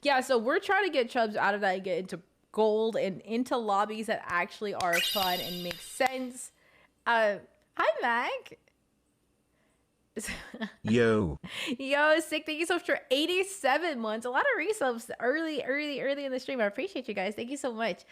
Yeah, so we're trying to get Chubbs out of that and get into gold and into lobbies that actually are fun and make sense. Hi, Mac. Yo, Yo, sick. Thank you so much for 87 months. A lot of resubs early in the stream. I appreciate you guys. Thank you so much.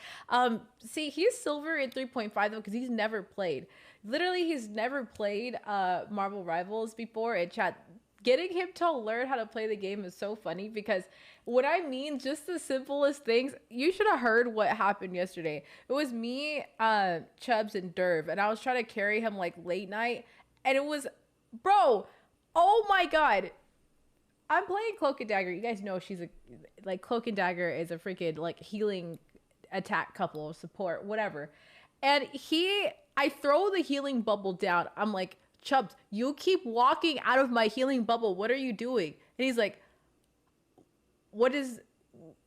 See, he's silver in 3.5 though, because he's never played. Literally, he's never played Marvel Rivals before. And chat, getting him to learn how to play the game is so funny because what I mean, just the simplest things. You should have heard what happened yesterday. It was me, Chubbs, and Derv, and I was trying to carry him like late night, and it was, bro. Oh my god. I'm playing Cloak and Dagger. You guys know she's a like Cloak and Dagger is a freaking like healing attack couple of support, whatever. And I throw the healing bubble down. I'm like, Chubbs, you keep walking out of my healing bubble. What are you doing? And he's like, what is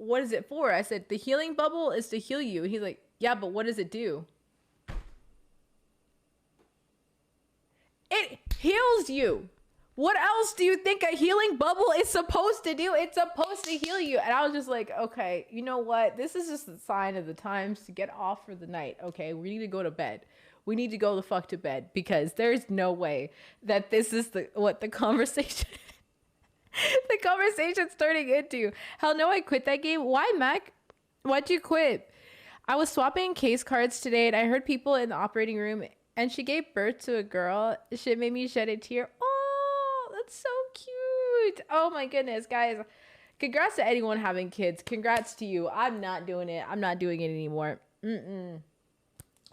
it for? I said, the healing bubble is to heal you. And he's like, yeah, but what does it do? It heals you. What else do you think a healing bubble is supposed to do? It's supposed to heal you. And I was just like, okay, you know what? This is just a sign of the times to get off for the night. Okay, we need to go to bed. We need to go the fuck to bed because there's no way that this is what the conversation the conversation's turning into. Hell no, I quit that game. Why, Mac? Why'd you quit? I was swapping case cards today and I heard people in the operating room and she gave birth to a girl. Shit made me shed a tear. Oh, that's so cute. Oh my goodness, guys. Congrats to anyone having kids. Congrats to you. I'm not doing it. I'm not doing it anymore.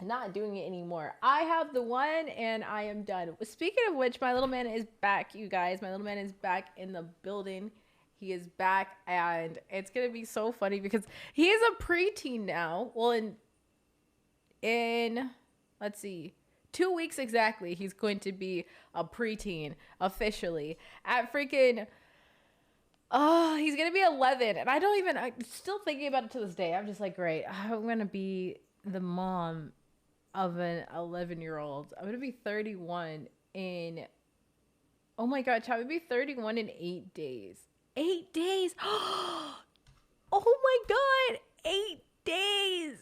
Not doing it anymore. I have the one and I am done. Speaking of which, my little man is back, you guys. My little man is back in the building. He is back and it's going to be so funny because he is a preteen now. Well, in let's see, 2 weeks exactly, he's going to be a preteen officially at freaking, oh, he's going to be 11. And I'm still thinking about it to this day. I'm just like, great, I'm going to be the mom of an 11-year-old. I'm going to be 31 in, oh my God, child, I'm going to be 31 in 8 days. 8 days. Oh my God, 8 days.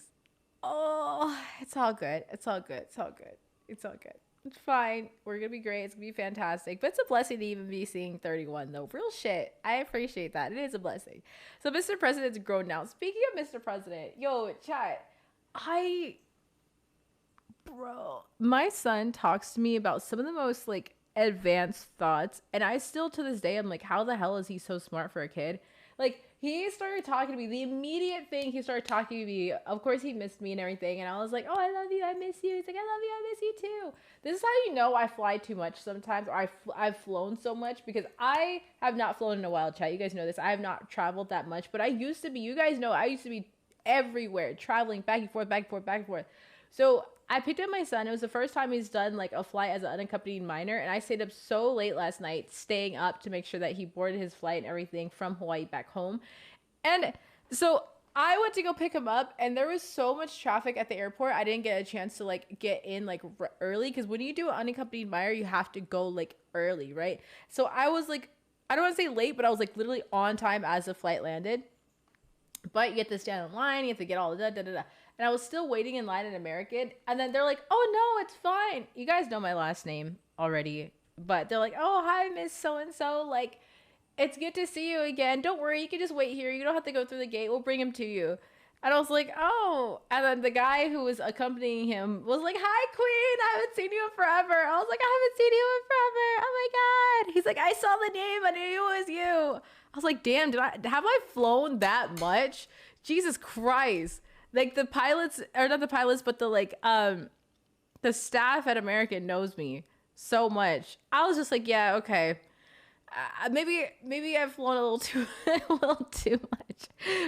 Oh, it's all good. It's all good. It's all good. It's all good. It's fine. We're going to be great. It's going to be fantastic. But it's a blessing to even be seeing 31, though. Real shit. I appreciate that. It is a blessing. So Mr. President's grown now. Speaking of Mr. President, yo, chat, bro, my son talks to me about some of the most, like, advanced thoughts. And I still, to this day, I'm like, how the hell is he so smart for a kid? Like, he started talking to me. The immediate thing he started talking to me, of course, he missed me and everything. And I was like, oh, I love you. I miss you. He's like, I love you. I miss you too. This is how you know I fly too much sometimes, or I've flown so much, because I have not flown in a while, chat. You guys know this. I have not traveled that much, but I used to be, you guys know, I used to be everywhere, traveling back and forth, back and forth, back and forth. So I picked up my son. It was the first time he's done like a flight as an unaccompanied minor. And I stayed up so late last night, staying up to make sure that he boarded his flight and everything from Hawaii back home. And so I went to go pick him up and there was so much traffic at the airport. I didn't get a chance to like get in like early. Cause when you do an unaccompanied minor, you have to go like early, right? So I was like, I don't want to say late, but I was like literally on time as the flight landed. But you have to stand in line. You have to get all the da-da-da-da. And I was still waiting in line at American. And then they're like, oh, no, it's fine. You guys know my last name already. But they're like, oh, hi, Miss So-and-so. Like, it's good to see you again. Don't worry. You can just wait here. You don't have to go through the gate. We'll bring him to you. And I was like, oh. And then the guy who was accompanying him was like, hi, Queen. I haven't seen you in forever. I was like, I haven't seen you in forever. Oh, my God. He's like, I saw the name. I knew it was you. I was like, damn, have I flown that much? Jesus Christ. Like the pilots, or not the pilots, but the staff at American knows me so much. I was just like, yeah, okay. Maybe I've flown a little too much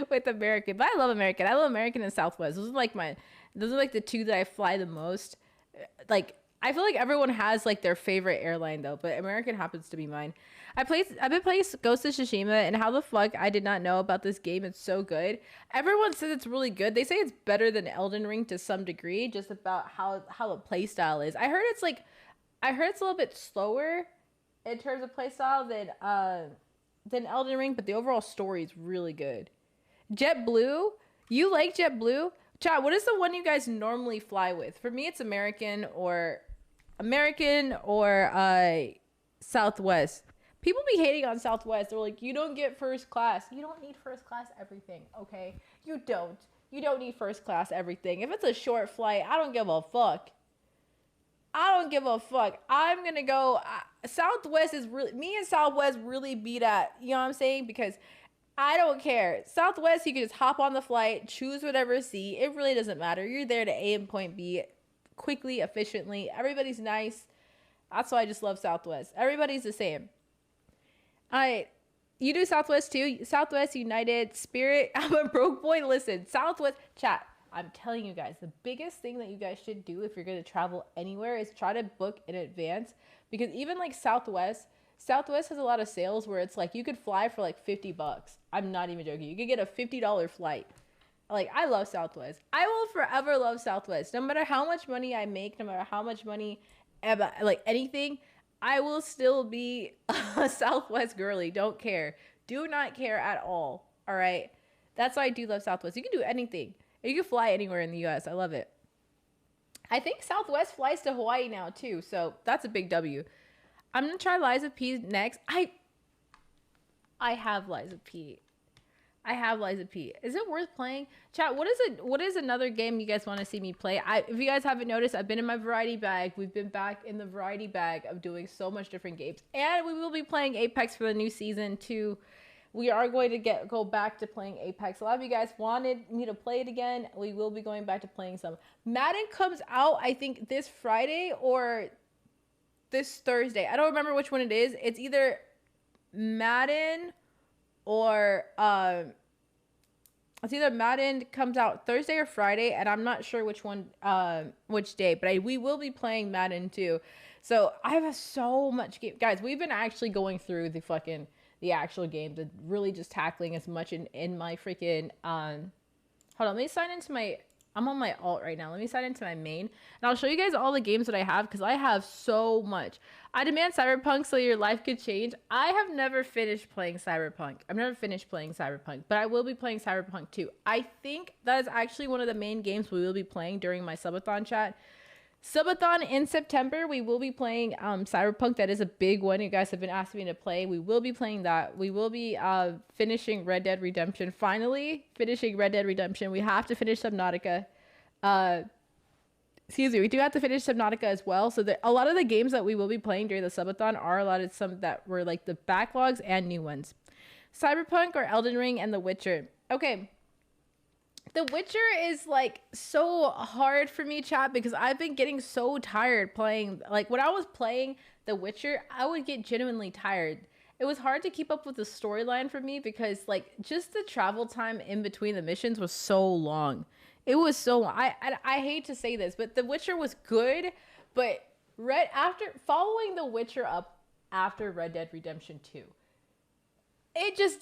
with American, but I love American. I love American and Southwest. Those are like the two that I fly the most. Like, I feel like everyone has like their favorite airline though, but American happens to be mine. I've been playing Ghost of Tsushima, and how the fuck I did not know about this game. It's so good. Everyone says it's really good. They say it's better than Elden Ring to some degree, just about how the play style is. I heard it's a little bit slower in terms of play style than than Elden Ring, but the overall story is really good. JetBlue, you like JetBlue? Chat, what is the one you guys normally fly with? For me, it's American or Southwest. People be hating on Southwest. They're like, you don't get first class. You don't need first class everything, okay? You don't. You don't need first class everything. If it's a short flight, I don't give a fuck. I don't give a fuck. I'm gonna go. Southwest is really, me and Southwest really beat at, you know what I'm saying? Because I don't care. Southwest, you can just hop on the flight, choose whatever seat. It really doesn't matter. You're there to A and point B quickly, efficiently. Everybody's nice. That's why I just love Southwest. Everybody's the same. All right. You do Southwest too? Southwest, United, Spirit. I'm a broke boy. Listen, Southwest, chat. I'm telling you guys, the biggest thing that you guys should do if you're going to travel anywhere is try to book in advance. Because even like Southwest has a lot of sales where it's like you could fly for like $50. I'm not even joking. You could get a $50 flight. Like, I love Southwest. I will forever love Southwest. No matter how much money I make, no matter how much money, like anything, I will still be a Southwest girly. Don't care. Do not care at all. All right? That's why I do love Southwest. You can do anything. You can fly anywhere in the U.S. I love it. I think Southwest flies to Hawaii now, too. So that's a big W. I'm going to try Lies of P next. I have Lies of P. Is it worth playing? Chat, what is another game you guys want to see me play? If you guys haven't noticed, I've been in my variety bag. We've been back in the variety bag of doing so much different games. And we will be playing Apex for the new season, too. We are going to go back to playing Apex. A lot of you guys wanted me to play it again. We will be going back to playing some. Madden comes out, I think, this Friday or this Thursday. I don't remember which one it is. It's either Madden or it's either Madden comes out Thursday or Friday, and I'm not sure which one, which day. But we will be playing Madden too. So I have so much game, guys. We've been actually going through the actual games and really just tackling as much in my freaking hold on, let me sign into my, I'm on my alt right now. Let me sign into my main and I'll show you guys all the games that I have because I have so much. I demand Cyberpunk so your life could change. I have never finished playing Cyberpunk. I've never finished playing Cyberpunk, but I will be playing Cyberpunk too. I think that is actually one of the main games we will be playing during my subathon chat. Subathon in September, we will be playing Cyberpunk. That is a big one. You guys have been asking me to play. We will be playing that. We will be finishing Red Dead Redemption. Finally, finishing Red Dead Redemption. We have to finish Subnautica. Excuse me. We do have to finish Subnautica as well. So a lot of the games that we will be playing during the Subathon are a lot of some that were like the backlogs and new ones. Cyberpunk or Elden Ring and The Witcher. Okay. The Witcher is like so hard for me, chat, because I've been getting so tired playing. Like when I was playing The Witcher, I would get genuinely tired. It was hard to keep up with the storyline for me because like just the travel time in between the missions was so long. It was so long. I hate to say this, but The Witcher was good, but after following The Witcher up after Red Dead Redemption 2. It just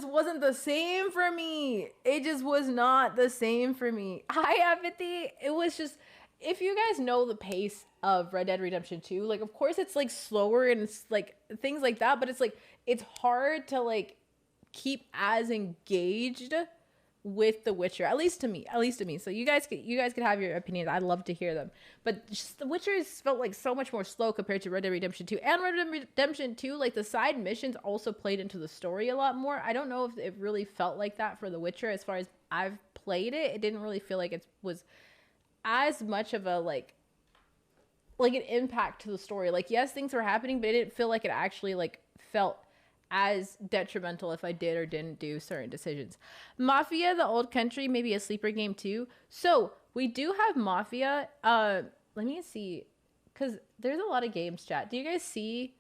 wasn't the same for me. It just was not the same for me. Hi, Empathy. It was just, if you guys know the pace of Red Dead Redemption 2, like, of course it's, like, slower and it's, like, things like that, but it's, like, it's hard to, like, keep as engaged with The Witcher, at least to me. So you guys can have your opinions. I'd love to hear them. But just The Witcher felt like so much more slow compared to Red Dead Redemption 2. And Red Dead Redemption 2, like the side missions also played into the story a lot more. I don't know if it really felt like that for The Witcher as far as I've played it. It didn't really feel like it was as much of a like an impact to the story. Like, yes, things were happening, but it didn't feel like it actually like felt as detrimental if I did or didn't do certain decisions. Mafia, the old country, maybe a sleeper game too. So we do have Mafia. Let me see, because there's a lot of games, chat. Do you guys see?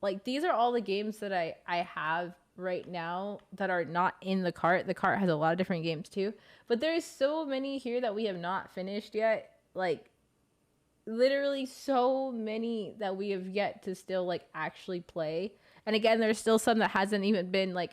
Like, these are all the games that I have right now that are not in the cart. The cart has a lot of different games too, but there's so many here that we have not finished yet. Like, literally so many that we have yet to still like actually play. And again, there's still some that hasn't even been like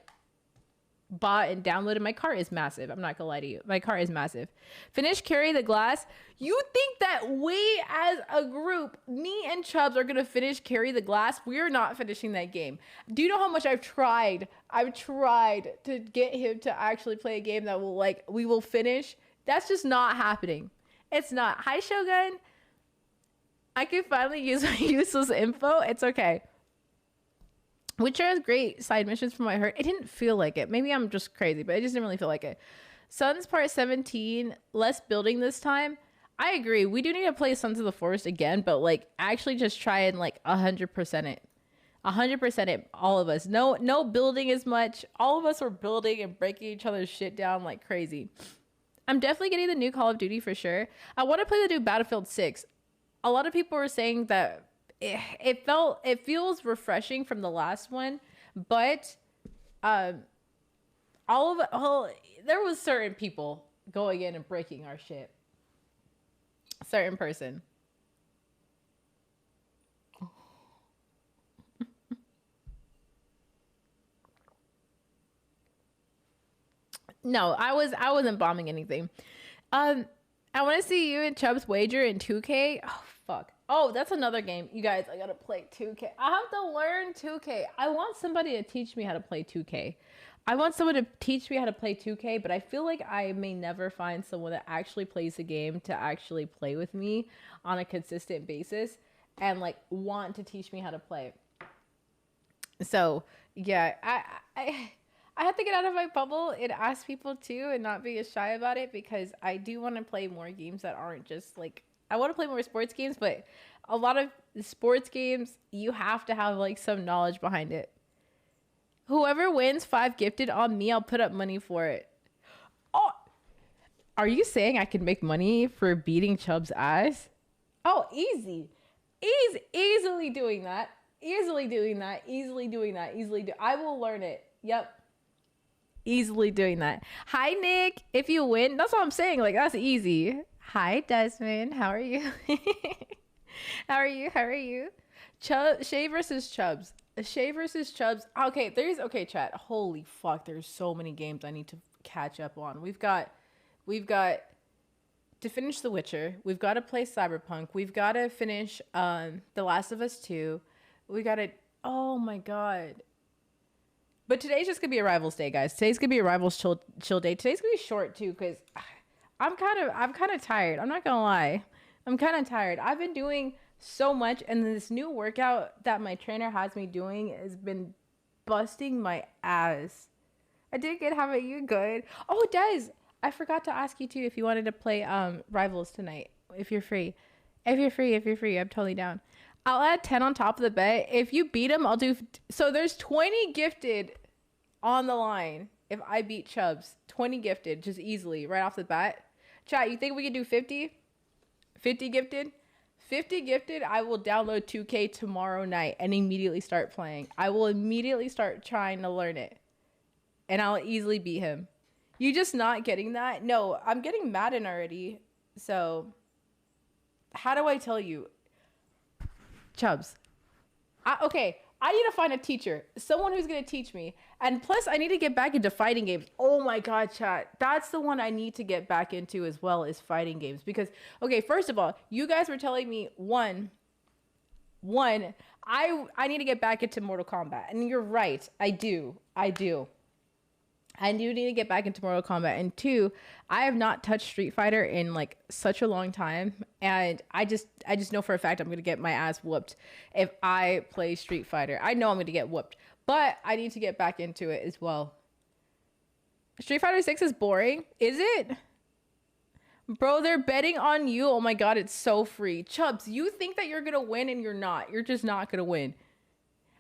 bought and downloaded. My cart is massive. I'm not gonna lie to you. My cart is massive. Finish Carry the Glass. You think that we as a group, me and Chubbs, are gonna finish Carry the Glass? We are not finishing that game. Do you know how much I've tried? I've tried to get him to actually play a game that will we will finish. That's just not happening. It's not. Hi Shogun. I can finally use my useless info. It's okay. Witcher has great side missions from what I heard. It didn't feel like it. Maybe I'm just crazy, but it just didn't really feel like it. Sons Part 17, less building this time. I agree. We do need to play Sons of the Forest again, but actually just try and 100% it. 100% it, all of us. No building as much. All of us were building and breaking each other's shit down like crazy. I'm definitely getting the new Call of Duty for sure. I want to play the new Battlefield 6. A lot of people were saying that it feels refreshing from the last one, but there was certain people going in and breaking our shit. Certain person. No, I wasn't bombing anything. I want to see you and Chubbs wager in 2K. Oh fuck. Oh, that's another game. You guys, I gotta play 2K. I have to learn 2K. I want somebody to teach me how to play 2K. I want someone to teach me how to play 2K, but I feel like I may never find someone that actually plays the game to actually play with me on a consistent basis and want to teach me how to play. So yeah, I have to get out of my bubble and ask people too and not be as shy about it, because I do want to play more games that aren't just I want to play more sports games, but a lot of sports games, you have to have some knowledge behind it. Whoever wins 5 gifted on me, I'll put up money for it. Oh, are you saying I can make money for beating Chubb's ass? Oh, easy. Easily doing that. I will learn it. Yep. Easily doing that. Hi, Nick. If you win, that's what I'm saying. That's easy. Hi, Desmond. How are you? How are you? Shay versus Chubbs. Shay versus Chubbs. Okay, chat. Holy fuck. There's so many games I need to catch up on. We've got to finish The Witcher. We've got to play Cyberpunk. We've got to finish The Last of Us 2. We got to... Oh, my God. But today's just going to be a Rivals Day, guys. Today's going to be a Rivals chill day. Today's going to be short, too, because... I'm kind of tired. I'm not gonna lie. I'm kind of tired. I've been doing so much, and this new workout that my trainer has me doing has been busting my ass. I did good. How about you? Good. Oh, Des, I forgot to ask you too if you wanted to play Rivals tonight. If you're free, I'm totally down. I'll add 10 on top of the bet. If you beat him, I'll do. So there's 20 gifted on the line. If I beat Chubbs, 20 gifted, just easily right off the bat. Chat, you think we can do 50? 50 gifted? 50 gifted, I will download 2K tomorrow night and immediately start playing. I will immediately start trying to learn it. And I'll easily beat him. You just not getting that? No, I'm getting Madden already. So, how do I tell you? Chubbs. I need to find a teacher. Someone who's going to teach me. And plus, I need to get back into fighting games. Oh my God, chat. That's the one I need to get back into as well, is fighting games. Because, okay, first of all, you guys were telling me, one, I need to get back into Mortal Kombat. And you're right. I do. I do need to get back into Mortal Kombat. And 2, I have not touched Street Fighter in such a long time. And I just know for a fact I'm going to get my ass whooped if I play Street Fighter. I know I'm going to get whooped. But I need to get back into it as well. Street Fighter 6 is boring. Is it? Bro, they're betting on you. Oh my God, it's so free. Chubbs, you think that you're going to win and you're not. You're just not going to win.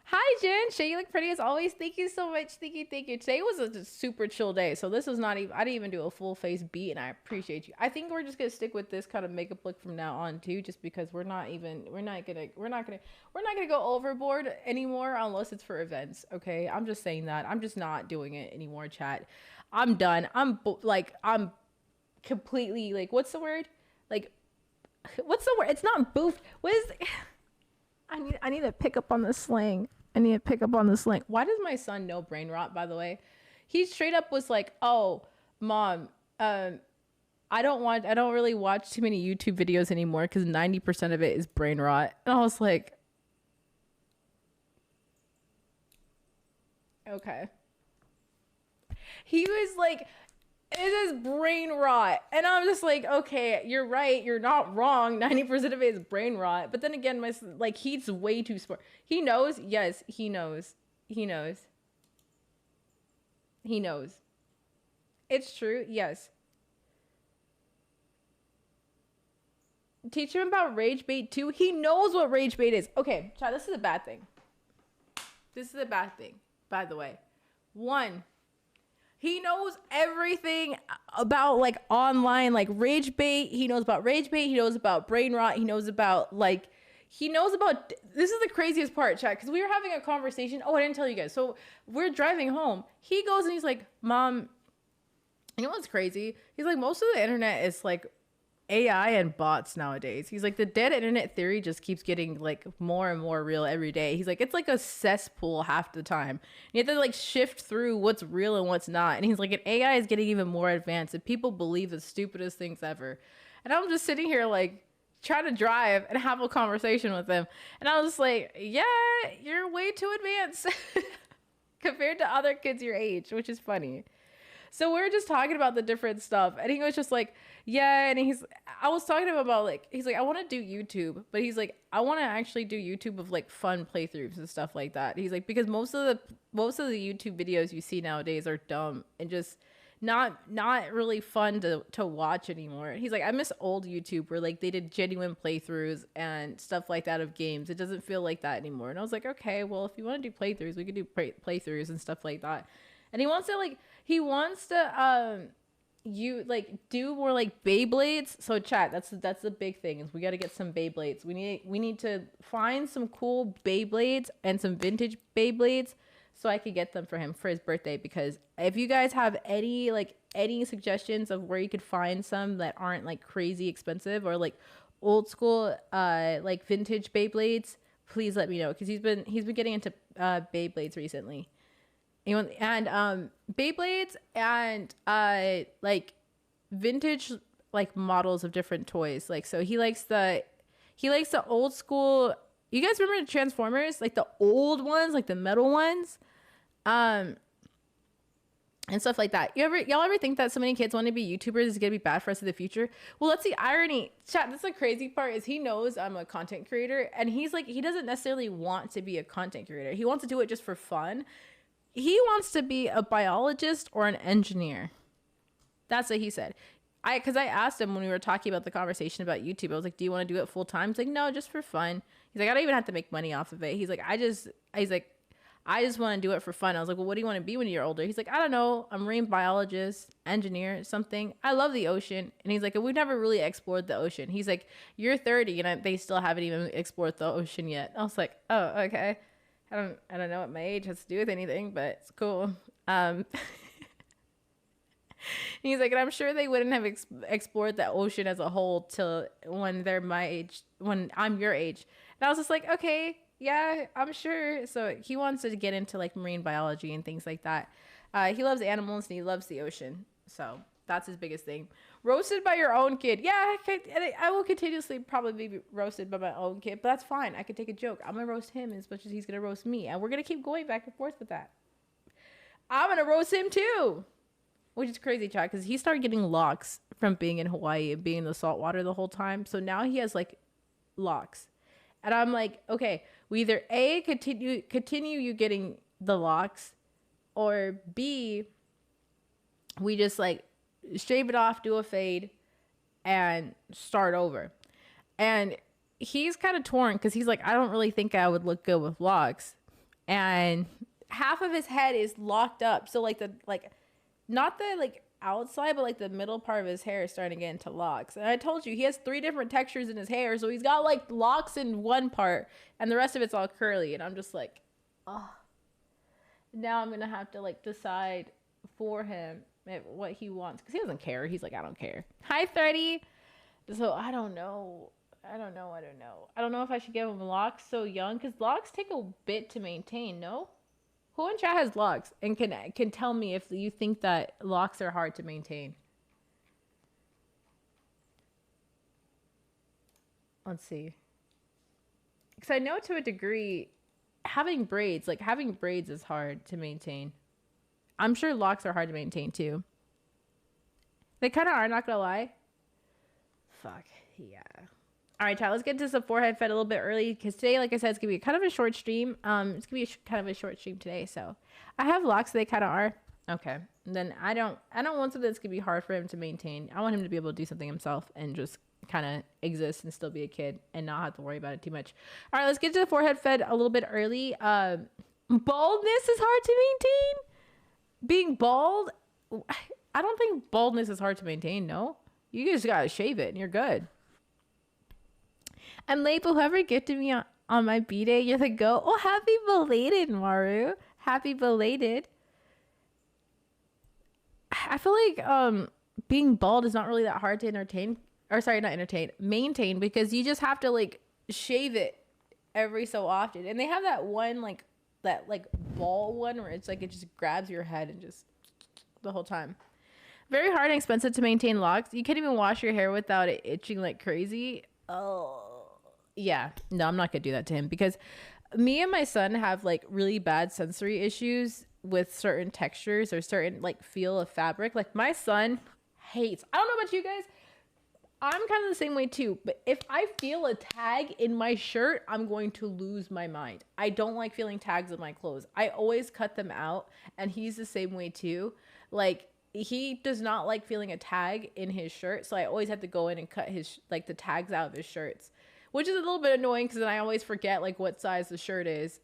Hi, Jen. Shay, you look pretty as always. Thank you so much. Thank you. Today was a super chill day. So this was not even, I didn't even do a full face beat, and I appreciate you. I think we're just going to stick with this kind of makeup look from now on too, just because we're not going to go overboard anymore unless it's for events. Okay. I'm just saying that. I'm just not doing it anymore, chat. I'm done. I'm completely what's the word? What's the word? It's not boofed. What is I need to pick up on the slang. Why does my son know brain rot, by the way? he straight up was like, oh, mom, I don't really watch too many YouTube videos anymore because 90% of it is brain rot. And I was like, okay. He was like, it is brain rot. And I'm just like, okay, you're right. You're not wrong. 90% of it is brain rot. But then again, he's way too smart. He knows. Yes, he knows. He knows. He knows. It's true. Yes. Teach him about rage bait too. He knows what rage bait is. Okay, child, this is a bad thing. This is a bad thing, by the way. One, he knows everything about like online, like rage bait. He knows about rage bait. He knows about brain rot. He knows about this is the craziest part, chat, because we were having a conversation. Oh, I didn't tell you guys. So we're driving home. He goes and he's like, Mom, you know what's crazy? He's like, most of the internet is like AI and bots nowadays. He's like, the dead internet theory just keeps getting like more and more real every day. He's like, it's like a cesspool half the time. You have to like shift through what's real and what's not. And he's like, an AI is getting even more advanced and people believe the stupidest things ever. And I'm just sitting here like trying to drive and have a conversation with him. And I was like, yeah, you're way too advanced compared to other kids your age, which is funny. So we were just talking about the different stuff, and he was just like, yeah, and I was talking to him about like, he's like, I want to do YouTube, but he's like, I want to actually do YouTube of like fun playthroughs and stuff like that. He's like, because most of the YouTube videos you see nowadays are dumb and just not really fun to watch anymore. He's like, I miss old YouTube where like they did genuine playthroughs and stuff like that of games. It doesn't feel like that anymore. And I was like, okay, well, if you want to do playthroughs, we could do playthroughs and stuff like that. And he wants to you like do more like Beyblades. So chat, that's the big thing, is we got to get some Beyblades. We need to find some cool Beyblades and some vintage Beyblades so I could get them for him for his birthday. Because if you guys have any suggestions of where you could find some that aren't like crazy expensive or like old school like vintage Beyblades, please let me know, because he's been getting into Beyblades recently. And Beyblades and like vintage like models of different toys. Like, so he likes the old school. You guys remember the Transformers, like the old ones, like the metal ones, and stuff like that. Y'all ever think that so many kids want to be YouTubers is gonna be bad for us in the future? Well, that's the irony, chat. That's the crazy part, is he knows I'm a content creator, and he's like, he doesn't necessarily want to be a content creator. He wants to do it just for fun. He wants to be a biologist or an engineer. That's what he said. Because I asked him when we were talking about the conversation about YouTube, I was like, do you want to do it full time? He's like, no, just for fun. He's like, I don't even have to make money off of it. He's like, I just want to do it for fun. I was like, well, what do you want to be when you're older? He's like, I don't know. A marine biologist, engineer, something. I love the ocean. And he's like, we've never really explored the ocean. He's like, you're 30 and they still haven't even explored the ocean yet. I was like, oh, okay. I don't know what my age has to do with anything, but it's cool. He's like, and I'm sure they wouldn't have explored the ocean as a whole till when they're my age, when I'm your age. And I was just like, okay, yeah, I'm sure. So he wants to get into like marine biology and things like that. He loves animals and he loves the ocean. So that's his biggest thing. Roasted by your own kid. Yeah, I will continuously probably be roasted by my own kid, but that's fine. I could take a joke. I'm going to roast him as much as he's going to roast me. And we're going to keep going back and forth with that. I'm going to roast him too. Which is crazy, chat, because he started getting locks from being in Hawaii and being in the salt water the whole time. So now he has like locks. And I'm like, okay, we either A, continue you getting the locks, or B, we just like shave it off, do a fade, and start over. And he's kind of torn because he's like, I don't really think I would look good with locks. And half of his head is locked up. So like not the like outside, but like the middle part of his hair is starting to get into locks. And I told you, he has 3 different textures in his hair. So he's got like locks in one part and the rest of it's all curly. And I'm just like, oh, now I'm going to have to like decide for him what he wants, because he doesn't care. He's like, I don't care. Hi, 30. So I don't know. I don't know if I should give him locks so young, because locks take a bit to maintain. No, Who in chat has locks and can tell me if you think that locks are hard to maintain? Let's see. Because I know to a degree, having braids is hard to maintain. I'm sure locks are hard to maintain too. They kind of are, not gonna lie. Fuck yeah. All right, chat. Let's get to some forehead fed a little bit early because today, like I said, it's gonna be kind of a short stream. It's gonna be kind of a short stream today. So I have locks. They kind of are. Okay. And then I don't want something that's gonna be hard for him to maintain. I want him to be able to do something himself and just kind of exist and still be a kid and not have to worry about it too much. All right, let's get to the forehead fed a little bit early. Baldness is hard to maintain. Being bald, I don't think baldness is hard to maintain. No, you just gotta shave it and you're good. I'm late, but whoever gifted me on my b-day, you're the go. Oh, happy belated, Maru. Happy belated. I feel like being bald is not really that hard to maintain, because you just have to like shave it every so often. And they have that one like ball one where it's like it just grabs your head and just the whole time. Very hard and expensive to maintain locks. You can't even wash your hair without it itching like crazy. Oh yeah, no, I'm not gonna do that to him because me and my son have like really bad sensory issues with certain textures or certain like feel of fabric. Like my son hates, I don't know about you guys, I'm kind of the same way too, but if I feel a tag in my shirt, I'm going to lose my mind. I don't like feeling tags in my clothes. I always cut them out, and he's the same way too. Like he does not like feeling a tag in his shirt, so I always have to go in and cut his like the tags out of his shirts, which is a little bit annoying because then I always forget like what size the shirt is.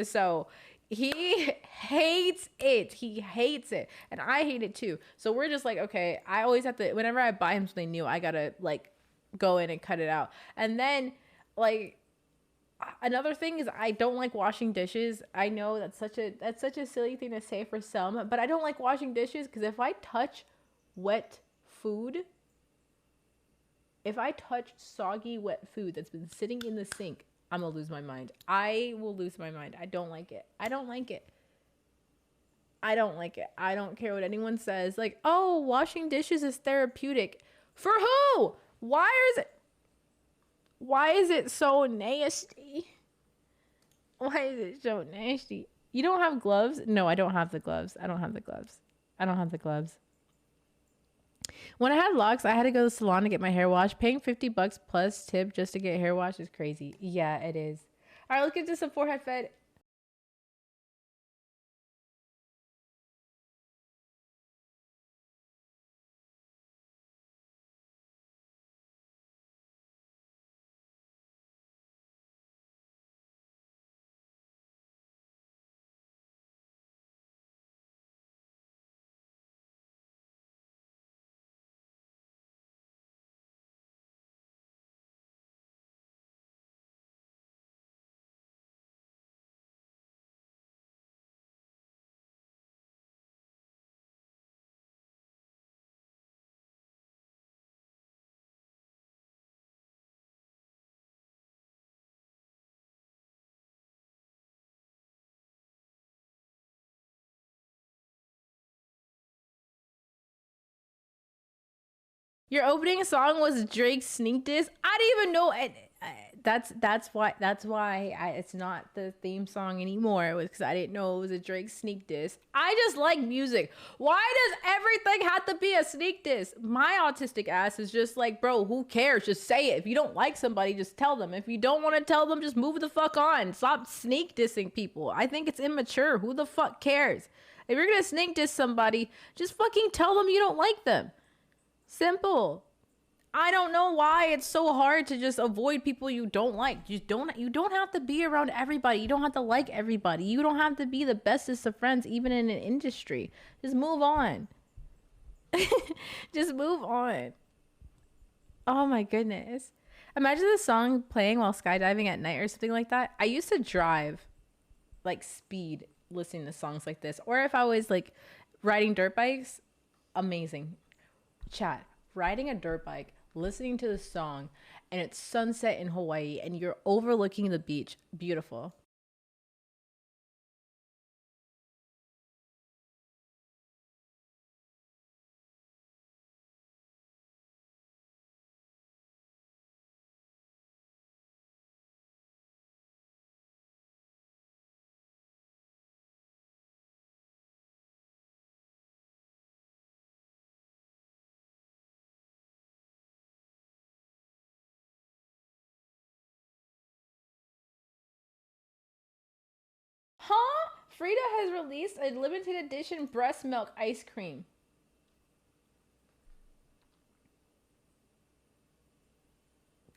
So he hates it. He hates it. And I hate it too. So we're just like, okay, I always have to, whenever I buy him something new, I gotta like go in and cut it out. And then like another thing is I don't like washing dishes. I know that's such a silly thing to say for some, but I don't like washing dishes because if I touch wet food, if I touch soggy wet food that's been sitting in the sink, I'm gonna lose my mind. I will lose my mind. I don't like it. I don't like it. I don't like it. I don't care what anyone says. Like, oh, washing dishes is therapeutic. For who? Why is it so nasty? Why is it so nasty? You don't have gloves? No, I don't have the gloves. I don't have the gloves. I don't have the gloves. When I had locks, I had to go to the salon to get my hair washed. Paying $50 plus tip just to get hair washed is crazy. Yeah, it is. All right, let's get to some forehead fed. Your opening song was Drake's Sneak Diss. I didn't even know it. That's why it's not the theme song anymore. It was because I didn't know it was a Drake sneak diss. I just like music. Why does everything have to be a sneak diss? My autistic ass is just like, bro, who cares? Just say it. If you don't like somebody, just tell them. If you don't want to tell them, just move the fuck on. Stop sneak dissing people. I think it's immature. Who the fuck cares? If you're gonna sneak diss somebody, just fucking tell them you don't like them. Simple. I don't know why it's so hard to just avoid people you don't like. You don't have to be around everybody. You don't have to like everybody. You don't have to be the bestest of friends even in an industry. Just move on. Just move on. Oh my goodness. Imagine this song playing while skydiving at night or something like that. I used to drive like speed listening to songs like this, or if I was like riding dirt bikes, amazing. Chat, riding a dirt bike, listening to the song, and it's sunset in Hawaii and you're overlooking the beach. Beautiful. Huh? Frida has released a limited edition breast milk ice cream.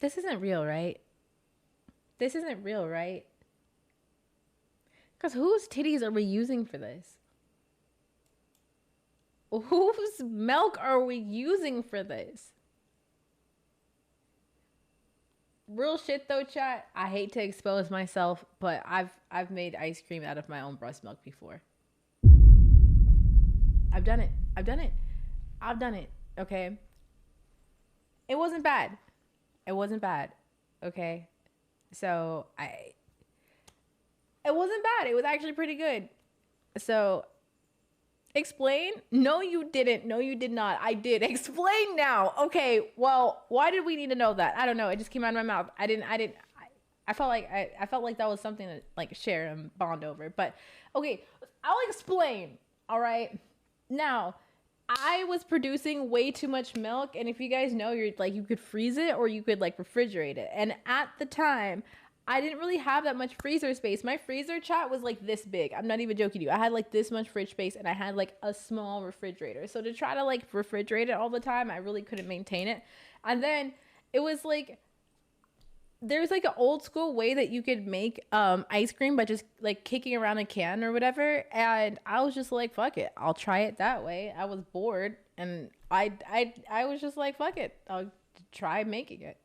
This isn't real, right? This isn't real, right? Because whose titties are we using for this? Whose milk are we using for this? Real shit though, chat. I hate to expose myself, but I've made ice cream out of my own breast milk before. I've done it. I've done it. I've done it. Okay. It wasn't bad. It wasn't bad. Okay. So it wasn't bad. It was actually pretty good. So explain? No, you didn't. No, you did not. I did. Explain now. Okay. Well, why did we need to know that? I don't know. It just came out of my mouth. I felt like I felt like that was something to like share and bond over. But okay, I'll explain. All right. Now, I was producing way too much milk, and if you guys know, you're like you could freeze it or you could like refrigerate it. And at the time, I didn't really have that much freezer space. My freezer, chat, was like this big. I'm not even joking you. I had like this much fridge space, and I had like a small refrigerator. So to try to like refrigerate it all the time, I really couldn't maintain it. And then it was like there's like an old school way that you could make ice cream by just like kicking around a can or whatever, and I was just like, fuck it, I'll try it that way. I was bored, and I was just like, fuck it, I'll try making it,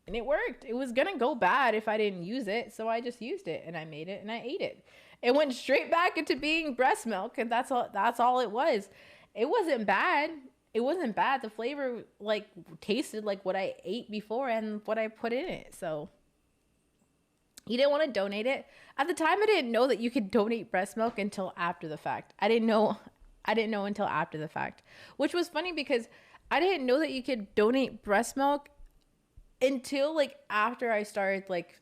and it worked. It was gonna go bad if I didn't use it, so I just used it, and I made it, and I ate it. It went straight back into being breast milk, and that's all it was. It wasn't bad. It wasn't bad. The flavor like tasted like what I ate before and what I put in it. So you didn't want to donate it. At the time, I didn't know that you could donate breast milk until after the fact. I didn't know until after the fact, which was funny because I didn't know that you could donate breast milk until like after I started like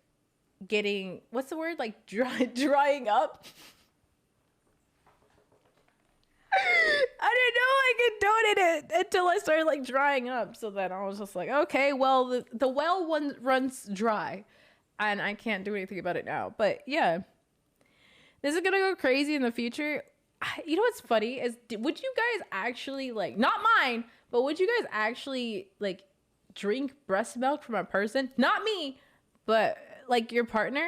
getting, what's the word? Like drying up. I didn't know I could donate it until I started like drying up. So then I was just like, okay, well the well one runs dry, and I can't do anything about it now. But yeah, this is gonna go crazy in the future. You know what's funny is, would you guys actually like, not mine, but would you guys actually like drink breast milk from a person? Not me, but like your partner.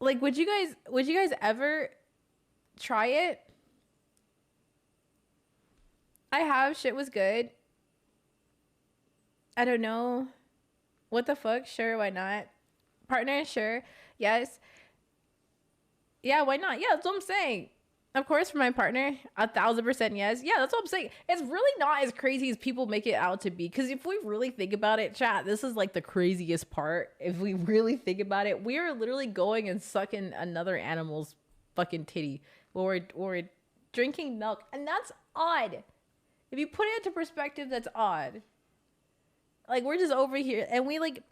Like, would you guys ever try it? I have. Shit was good. I don't know. What the fuck? Sure, why not? Partner, sure. Yes. Yeah, why not? Yeah, that's what I'm saying. Of course, for my partner, 1,000% yes. Yeah, that's what I'm saying. It's really not as crazy as people make it out to be. Because if we really think about it, chat, this is like the craziest part. If we really think about it, we are literally going and sucking another animal's fucking titty. Or we're drinking milk. And that's odd. If you put it into perspective, that's odd. Like, we're just over here. And we, like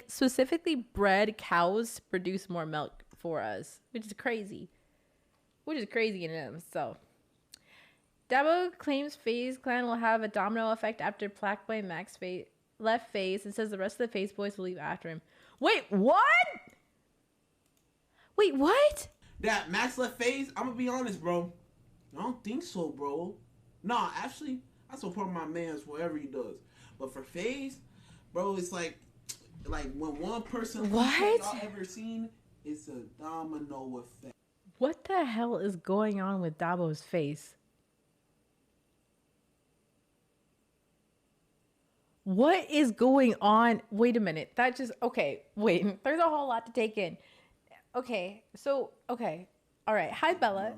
specifically bred cows to produce more milk for us. Which is crazy. Which is crazy in them. So, Dabo claims FaZe Clan will have a domino effect after Black Boy Max left FaZe, and says the rest of the FaZe boys will leave after him. Wait, what? Wait, what? That Max left FaZe? I'm gonna be honest, bro. I don't think so, bro. Nah, actually, I support my man's whatever he does. But for FaZe, bro, it's like when one person y'all ever seen, it's a domino effect. What the hell is going on with Dabo's face? What is going on? Wait a minute. That just, okay, wait. There's a whole lot to take in. Okay, so, okay. All right. Hi, Bella.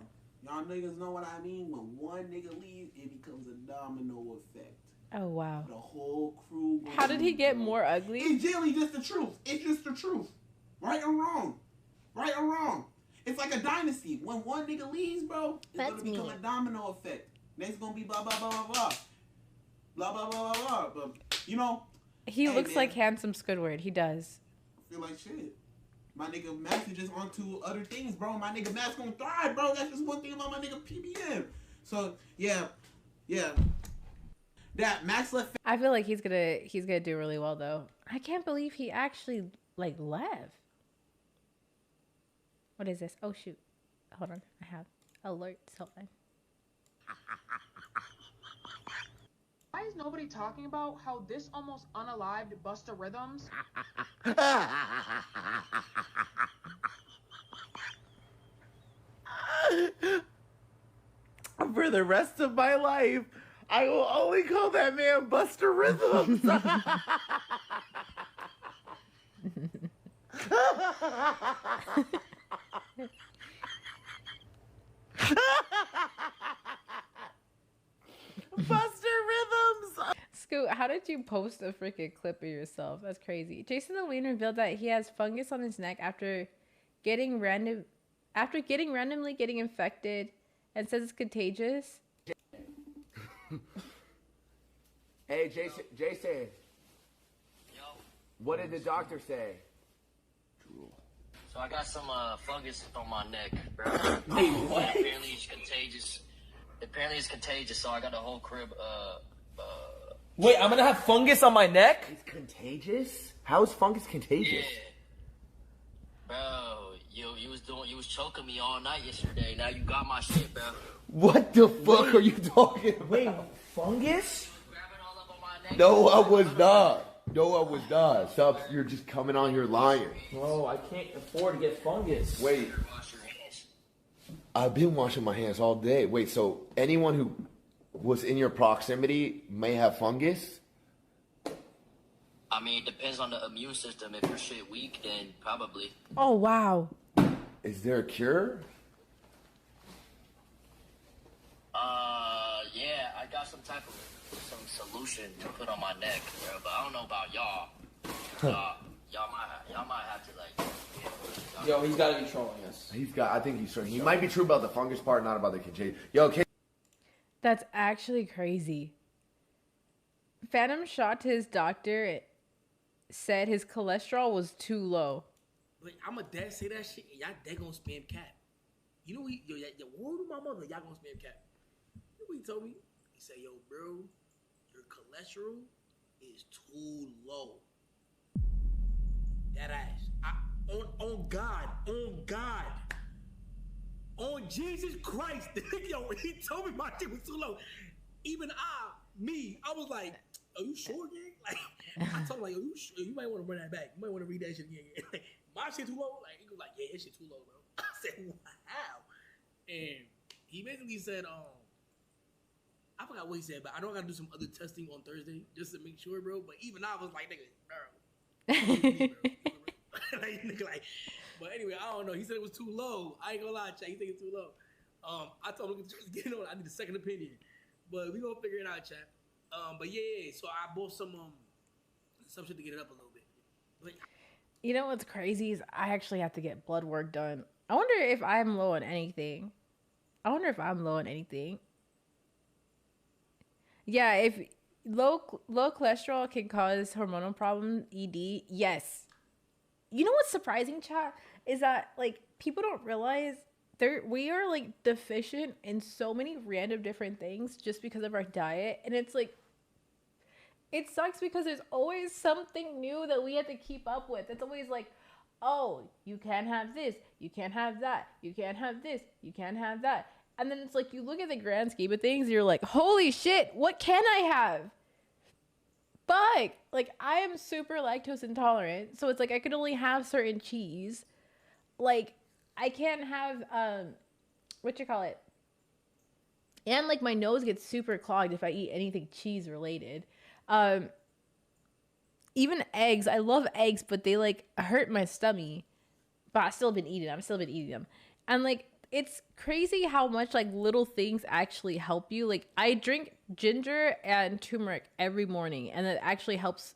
Y'all niggas know what I mean? When one nigga leaves, it becomes a domino effect. Oh, wow. The whole crew. How did he get more ugly? It's generally just the truth. It's just the truth. Right or wrong. Right or wrong. It's like a dynasty. When one nigga leaves, bro, it's going to become a domino effect. Next going to be blah, blah, blah, blah, blah. Blah, blah, blah, blah, blah. But, you know. He looks like handsome Squidward. He does. I feel like shit. My nigga Max is just onto other things, bro. My nigga Max gonna thrive, bro. That's just one thing about my nigga PBM. So, yeah. That Max left. I feel like he's gonna do really well, though. I can't believe he actually, like, left. What is this? Oh shoot. Hold on. I have alerts. Hold on. Why is nobody talking about how this almost unalived Busta Rhythms? For the rest of my life, I will only call that man Buster Rhythms. Buster Rhythms. Scoot, how did you post a freaking clip of yourself? That's crazy. Jason the Wiener revealed that he has fungus on his neck after randomly getting infected, and says it's contagious. Hey, Jason. Yo. What did the doctor say? So I got some fungus on my neck, bro. Wait, what? Apparently it's contagious. So I got the whole crib. Wait, I'm gonna have fungus on my neck? It's contagious? How is fungus contagious? Yeah. Bro, you was choking me all night yesterday. Now you got my shit, bro. What the fuck are you talking about? Wait, fungus? Grabbing all up on my neck. No, I was not. No, I was not. Stop, you're just coming on here lying. Bro, I can't afford to get fungus. Wait, Wash your hands. I've been washing my hands all day. Wait, so anyone who was in your proximity may have fungus? I mean, it depends on the immune system. If your shit weak, then probably. Oh wow. Is there a cure? Yeah, I got some solution to put on my neck, bro. But I don't know about y'all. Y'all might have to like. Yo, he's gotta be trolling us. I think he's true. He might be true about the fungus part, not about the contagion. Yo, That's actually crazy. Phantom shot to his doctor, said his cholesterol was too low. Like, I'm a dad say that shit, and y'all dead gonna spam cap. You know what? Yo, word to my mother, y'all gonna spam cap. You know what he told me? He said, yo, bro, your cholesterol is too low. That ass. On God, on Jesus Christ. Yo, he told me my shit was too low. Even I was like, are you sure, gang? Like, I told him, like, yo, you might want to run that back. You might want to read that shit again. Like, my shit too low? Like, he was like, yeah, your shit too low, bro. I said, wow. And he basically said, I forgot what he said, but I know I gotta do some other testing on Thursday just to make sure, bro. But even I was like, nigga, bro. Like, nigga, like, but anyway, I don't know. He said it was too low. I ain't gonna lie, chat. He think it's too low. I told him to get on. I need a second opinion, but we gonna figure it out, chat. But yeah. So I bought some shit to get it up a little bit. Like, You know what's crazy is I actually have to get blood work done. I wonder if I'm low on anything. Yeah, if low cholesterol can cause hormonal problems, ED, yes. You know what's surprising, chat, is that like people don't realize we are like deficient in so many random different things just because of our diet, and it's like it sucks because there's always something new that we have to keep up with. It's always like, oh, you can't have this, you can't have that, you can't have this, you can't have that. And then it's like you look at the grand scheme of things, you're like, holy shit, what can I have? Fuck, like I am super lactose intolerant, so it's like I could only have certain cheese. Like I can't have what you call it, and like my nose gets super clogged if I eat anything cheese related. Even eggs, I love eggs, but they like hurt my stomach. But I've still been eating them, and like it's crazy how much like little things actually help you. Like I drink ginger and turmeric every morning, and it actually helps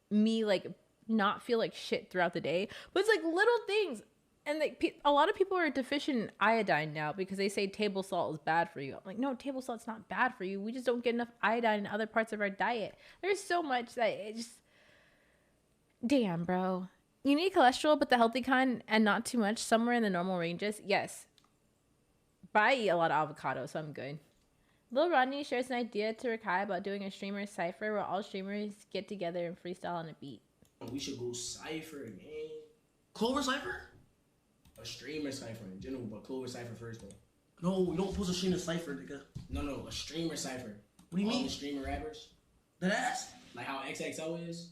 me like not feel like shit throughout the day. But it's like little things, and like a lot of people are deficient in iodine now because they say table salt is bad for you. I'm like, no, table salt's not bad for you. We just don't get enough iodine in other parts of our diet. There's so much that it just, damn, bro. You need cholesterol, but the healthy kind and not too much, somewhere in the normal ranges. Yes. But I eat a lot of avocado, so I'm good. Lil Rodney shares an idea to Rakai about doing a streamer cypher where all streamers get together and freestyle on a beat. we should go cypher, man. Clover cypher? A streamer cipher in general, but Clover cipher first though. No, you don't post a stream in cipher, nigga. No, a streamer cipher. What do you All mean? the streamer rappers. That ass? Like how XXO is.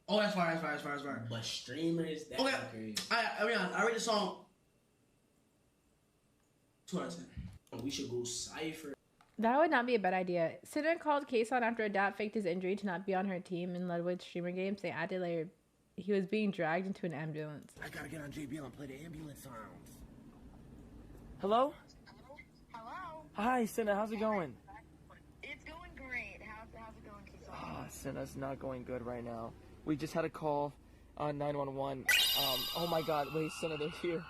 Oh, that's fire. But streamers, that's Okay. crazy. I read the song. 2 out of 10. We should go cipher. That would not be a bad idea. Cinna called Kason after Adapt faked his injury to not be on her team in Ludwig streamer games. They acted like he was being dragged into an ambulance. I gotta get on JBL and play the ambulance sounds. Hello? Hello? Hi, Cinna. How's it going? It's going great. How's it going, Keith? Cinna's not going good right now. We just had a call on 911. Oh my god. Wait, Cinna, they're here.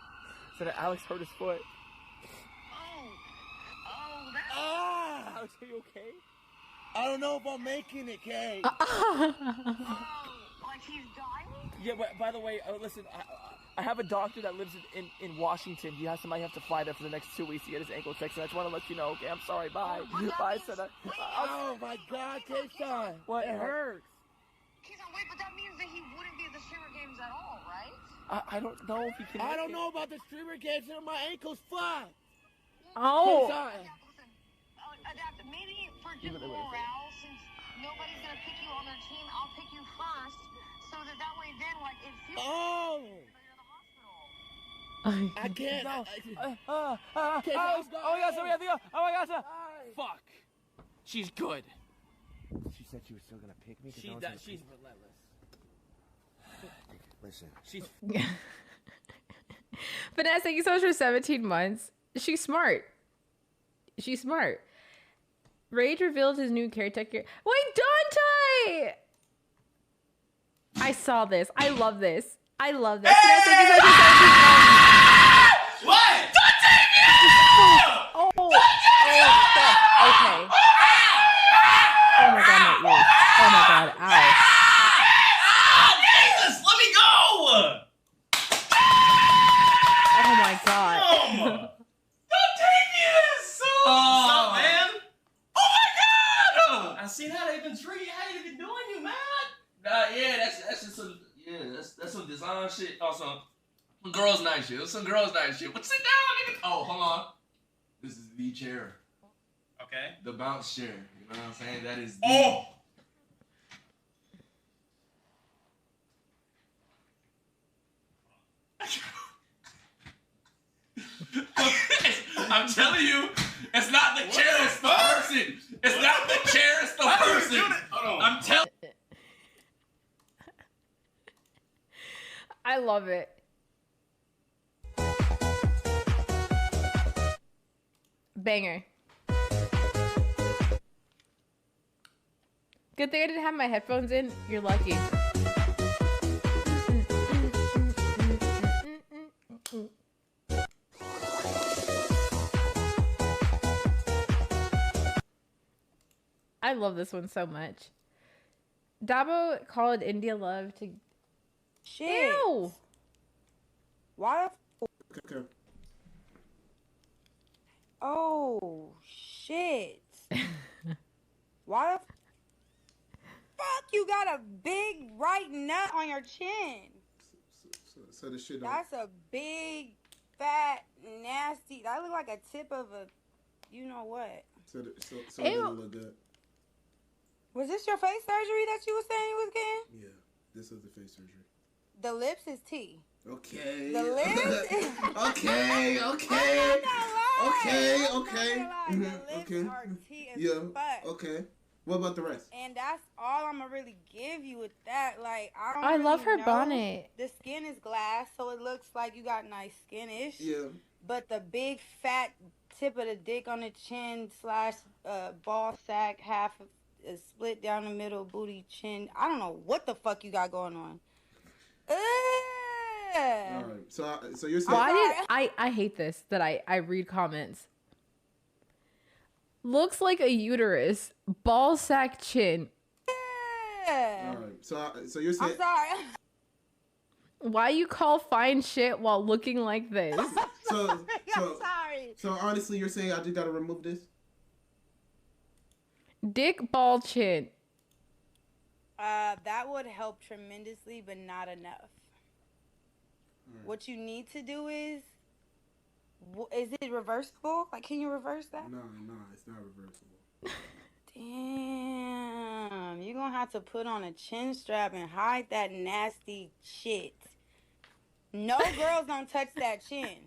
Cinna, Alex hurt his foot. Alex, are you okay? I don't know if I'm making it, Kay. Like he's dying? Yeah, but by the way, listen, I have a doctor that lives in Washington. Somebody has to fly there for the next 2 weeks to get his ankle fixed, and I just want to let you know, okay? I'm sorry, bye. Bye, Cinna. Oh my god, Kay-san. What? It hurts. Keith, wait, but that means that he wouldn't be at the streamer games at all, right? I don't know if he can. I don't know about the streamer games and my ankles fly. Oh. Kay-san. Adapt, maybe for just morale, since nobody's gonna pick you on their team, I'll pick you first, so that way then, like, it feels Oh. like you're in the hospital. I can't. No. Oh my gosh. Fuck. She's good. She said she was still gonna pick me. She's relentless. Listen. She's. Vanessa, thank you so much for 17 months. She's smart. Rage reveals his new caretaker. Wait, Dante! I saw this. I love this. Vanessa, thank you so much for 17 months. What? Oh, fuck. Okay. Oh my god, my ears. Oh my god, ow. Jesus, let me go! Oh my god. What's up, man? Oh my god! I seen how they've been treating you. How they been doing you, man? Yeah, that's just some that's some design shit. Also, some girls' night shit. Some girls' night shit. But sit down, nigga. Oh, hold on. This is the chair. Okay. The bounce chair. You know what I'm saying? That is. Oh. I'm telling you, it's not the chair, it's the person. It's not the chair, it's the person. I'm telling. I love it. Banger. Good thing I didn't have my headphones in. You're lucky. I love this one so much. Dabo called India Love to... Shit. Ew! Why? Okay. Oh, shit. Why the fuck you got a big right nut on your chin? So the shit don't... That's a big, fat, nasty... That look like a tip of a... You know what? So it doesn't look good. Was this your face surgery that you was saying you was getting? Yeah, this is the face surgery. The lips is T. Okay. The lips is... okay. Okay. The lips okay. Are T as Yeah. fuck. Okay. What about the rest? And that's all I'm gonna really give you with that. Like, I don't I really love her know. bonnet. The skin is glass, so it looks like you got nice skin-ish. Yeah. But the big fat tip of the dick on the chin slash ball sack, half is split down the middle, booty, chin. I don't know what the fuck you got going on. All right. So you're saying... Why did I hate this that I read comments. Looks like a uterus, ball sack chin. All right. So you're saying... I'm sorry. Why you call fine shit while looking like this? I'm sorry. So honestly, you're saying I just gotta remove this? Dick, ball, chin. That would help tremendously, but not enough. what you need to do is it reversible? Like, can you reverse that? No, it's not reversible. Damn, you're gonna have to put on a chin strap and hide that nasty shit. No girls don't touch that chin.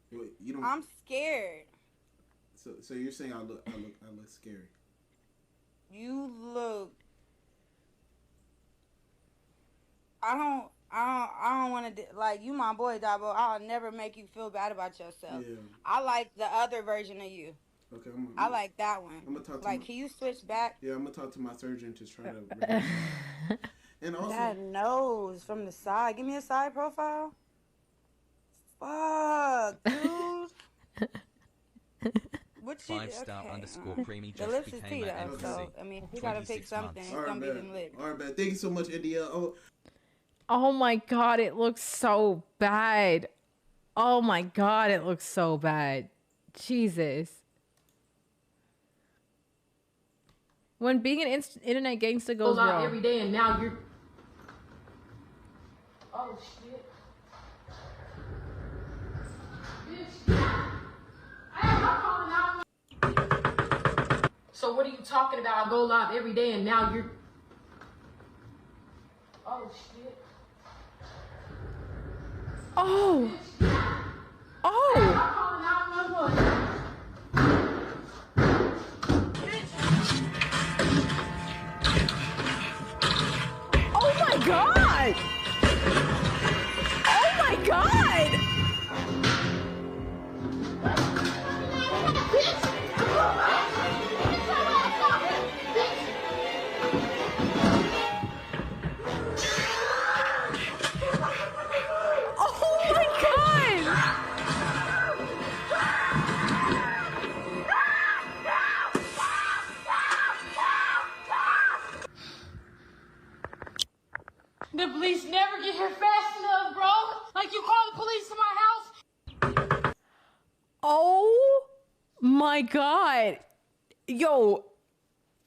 Wait, you don't. I'm scared. So you're saying I look scary? You look. I don't want to like you, my boy, Dabo. I'll never make you feel bad about yourself. Yeah. I like the other version of you. Okay, I like that one. I'm gonna talk to can you switch back? Yeah, I'm gonna talk to my surgeon to try to. And also that nose from the side. Give me a side profile. Fuck, dude. What you? 5-star underscore creamy the just lips is became tea, an though. MC. So I mean, if you gotta pick something, it's gonna be them lips. All right, man. Thank you so much, India. Oh my god, it looks so bad. Oh my god, it looks so bad. Jesus. When being an internet gangster goes wrong. Every day and now you're. Oh shit. Bitch. I'm calling out. So what are you talking about? I go live every day and now you're. Oh shit. Oh. Oh. I'm calling 911. Oh my god! Oh my god! The police never get here fast enough, bro. Like, you call the police to my house. Oh my god. Yo,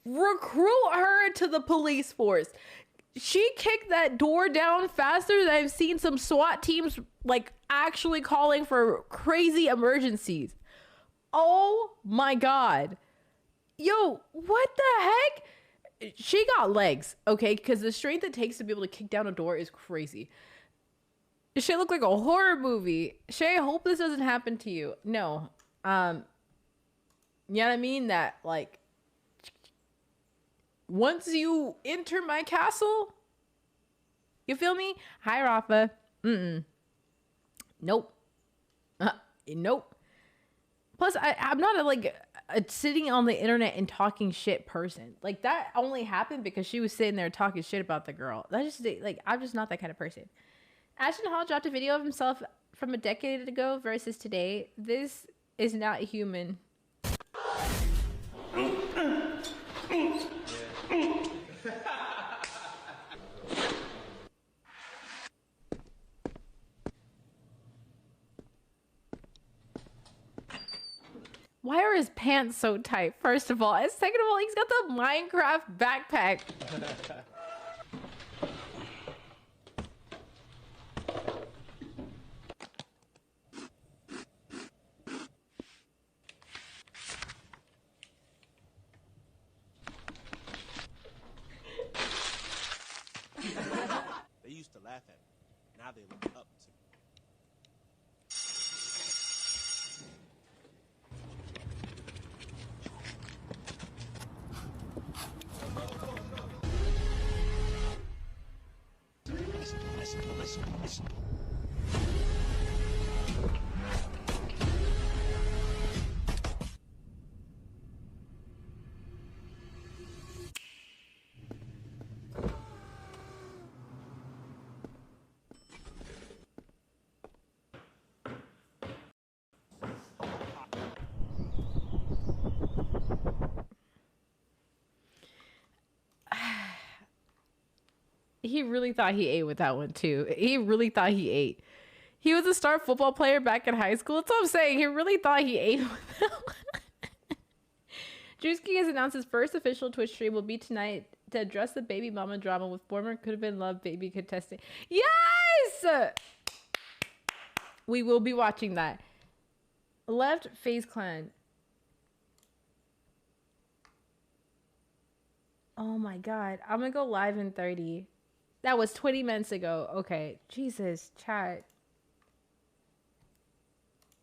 recruit her to the police force. She kicked that door down faster than I've seen some SWAT teams like actually calling for crazy emergencies. Oh my god. Yo, what the heck? She got legs, okay? Because the strength it takes to be able to kick down a door is crazy. She look like a horror movie. Shay, I hope this doesn't happen to you. No. You know what I mean? That, like, once you enter my castle, you feel me? Hi, Rafa. Nope. Nope. Plus, I'm not a sitting on the internet and talking shit person. Like, that only happened because she was sitting there talking shit about the girl. That's just, like, I'm just not that kind of person. Ashton Hall dropped a video of himself from a decade ago versus today. This is not human. Why are his pants so tight, first of all? And second of all, he's got the Minecraft backpack. They used to laugh at me. Now they look up to me. He really thought he ate with that one too. He really thought he ate. He was a star football player back in high school. That's what I'm saying. He really thought he ate with that one. Drewski has announced his first official Twitch stream will be tonight to address the baby mama drama with former Could Have Been Love baby contestant. Yes! We will be watching that. Left Face Clan. Oh my god. I'm gonna go live in 30. That was 20 minutes ago. Okay. Jesus, chat.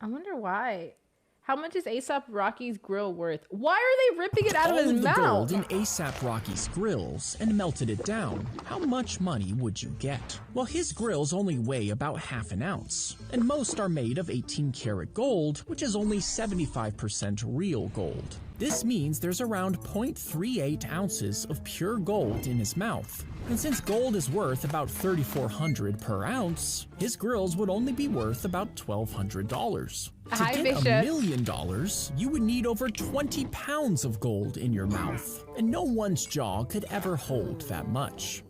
I wonder why. How much is ASAP Rocky's grill worth? Why are they ripping it out of his All of the mouth? gold in ASAP Rocky's grills and melted it down. How much money would you get? Well, his grills only weigh about half an ounce, and most are made of 18 karat gold, which is only 75% real gold. This means there's around 0.38 ounces of pure gold in his mouth. And since gold is worth about $3,400 per ounce, his grills would only be worth about $1,200. To Hi, get Bishop. $1 million, you would need over 20 pounds of gold in your mouth, and no one's jaw could ever hold that much.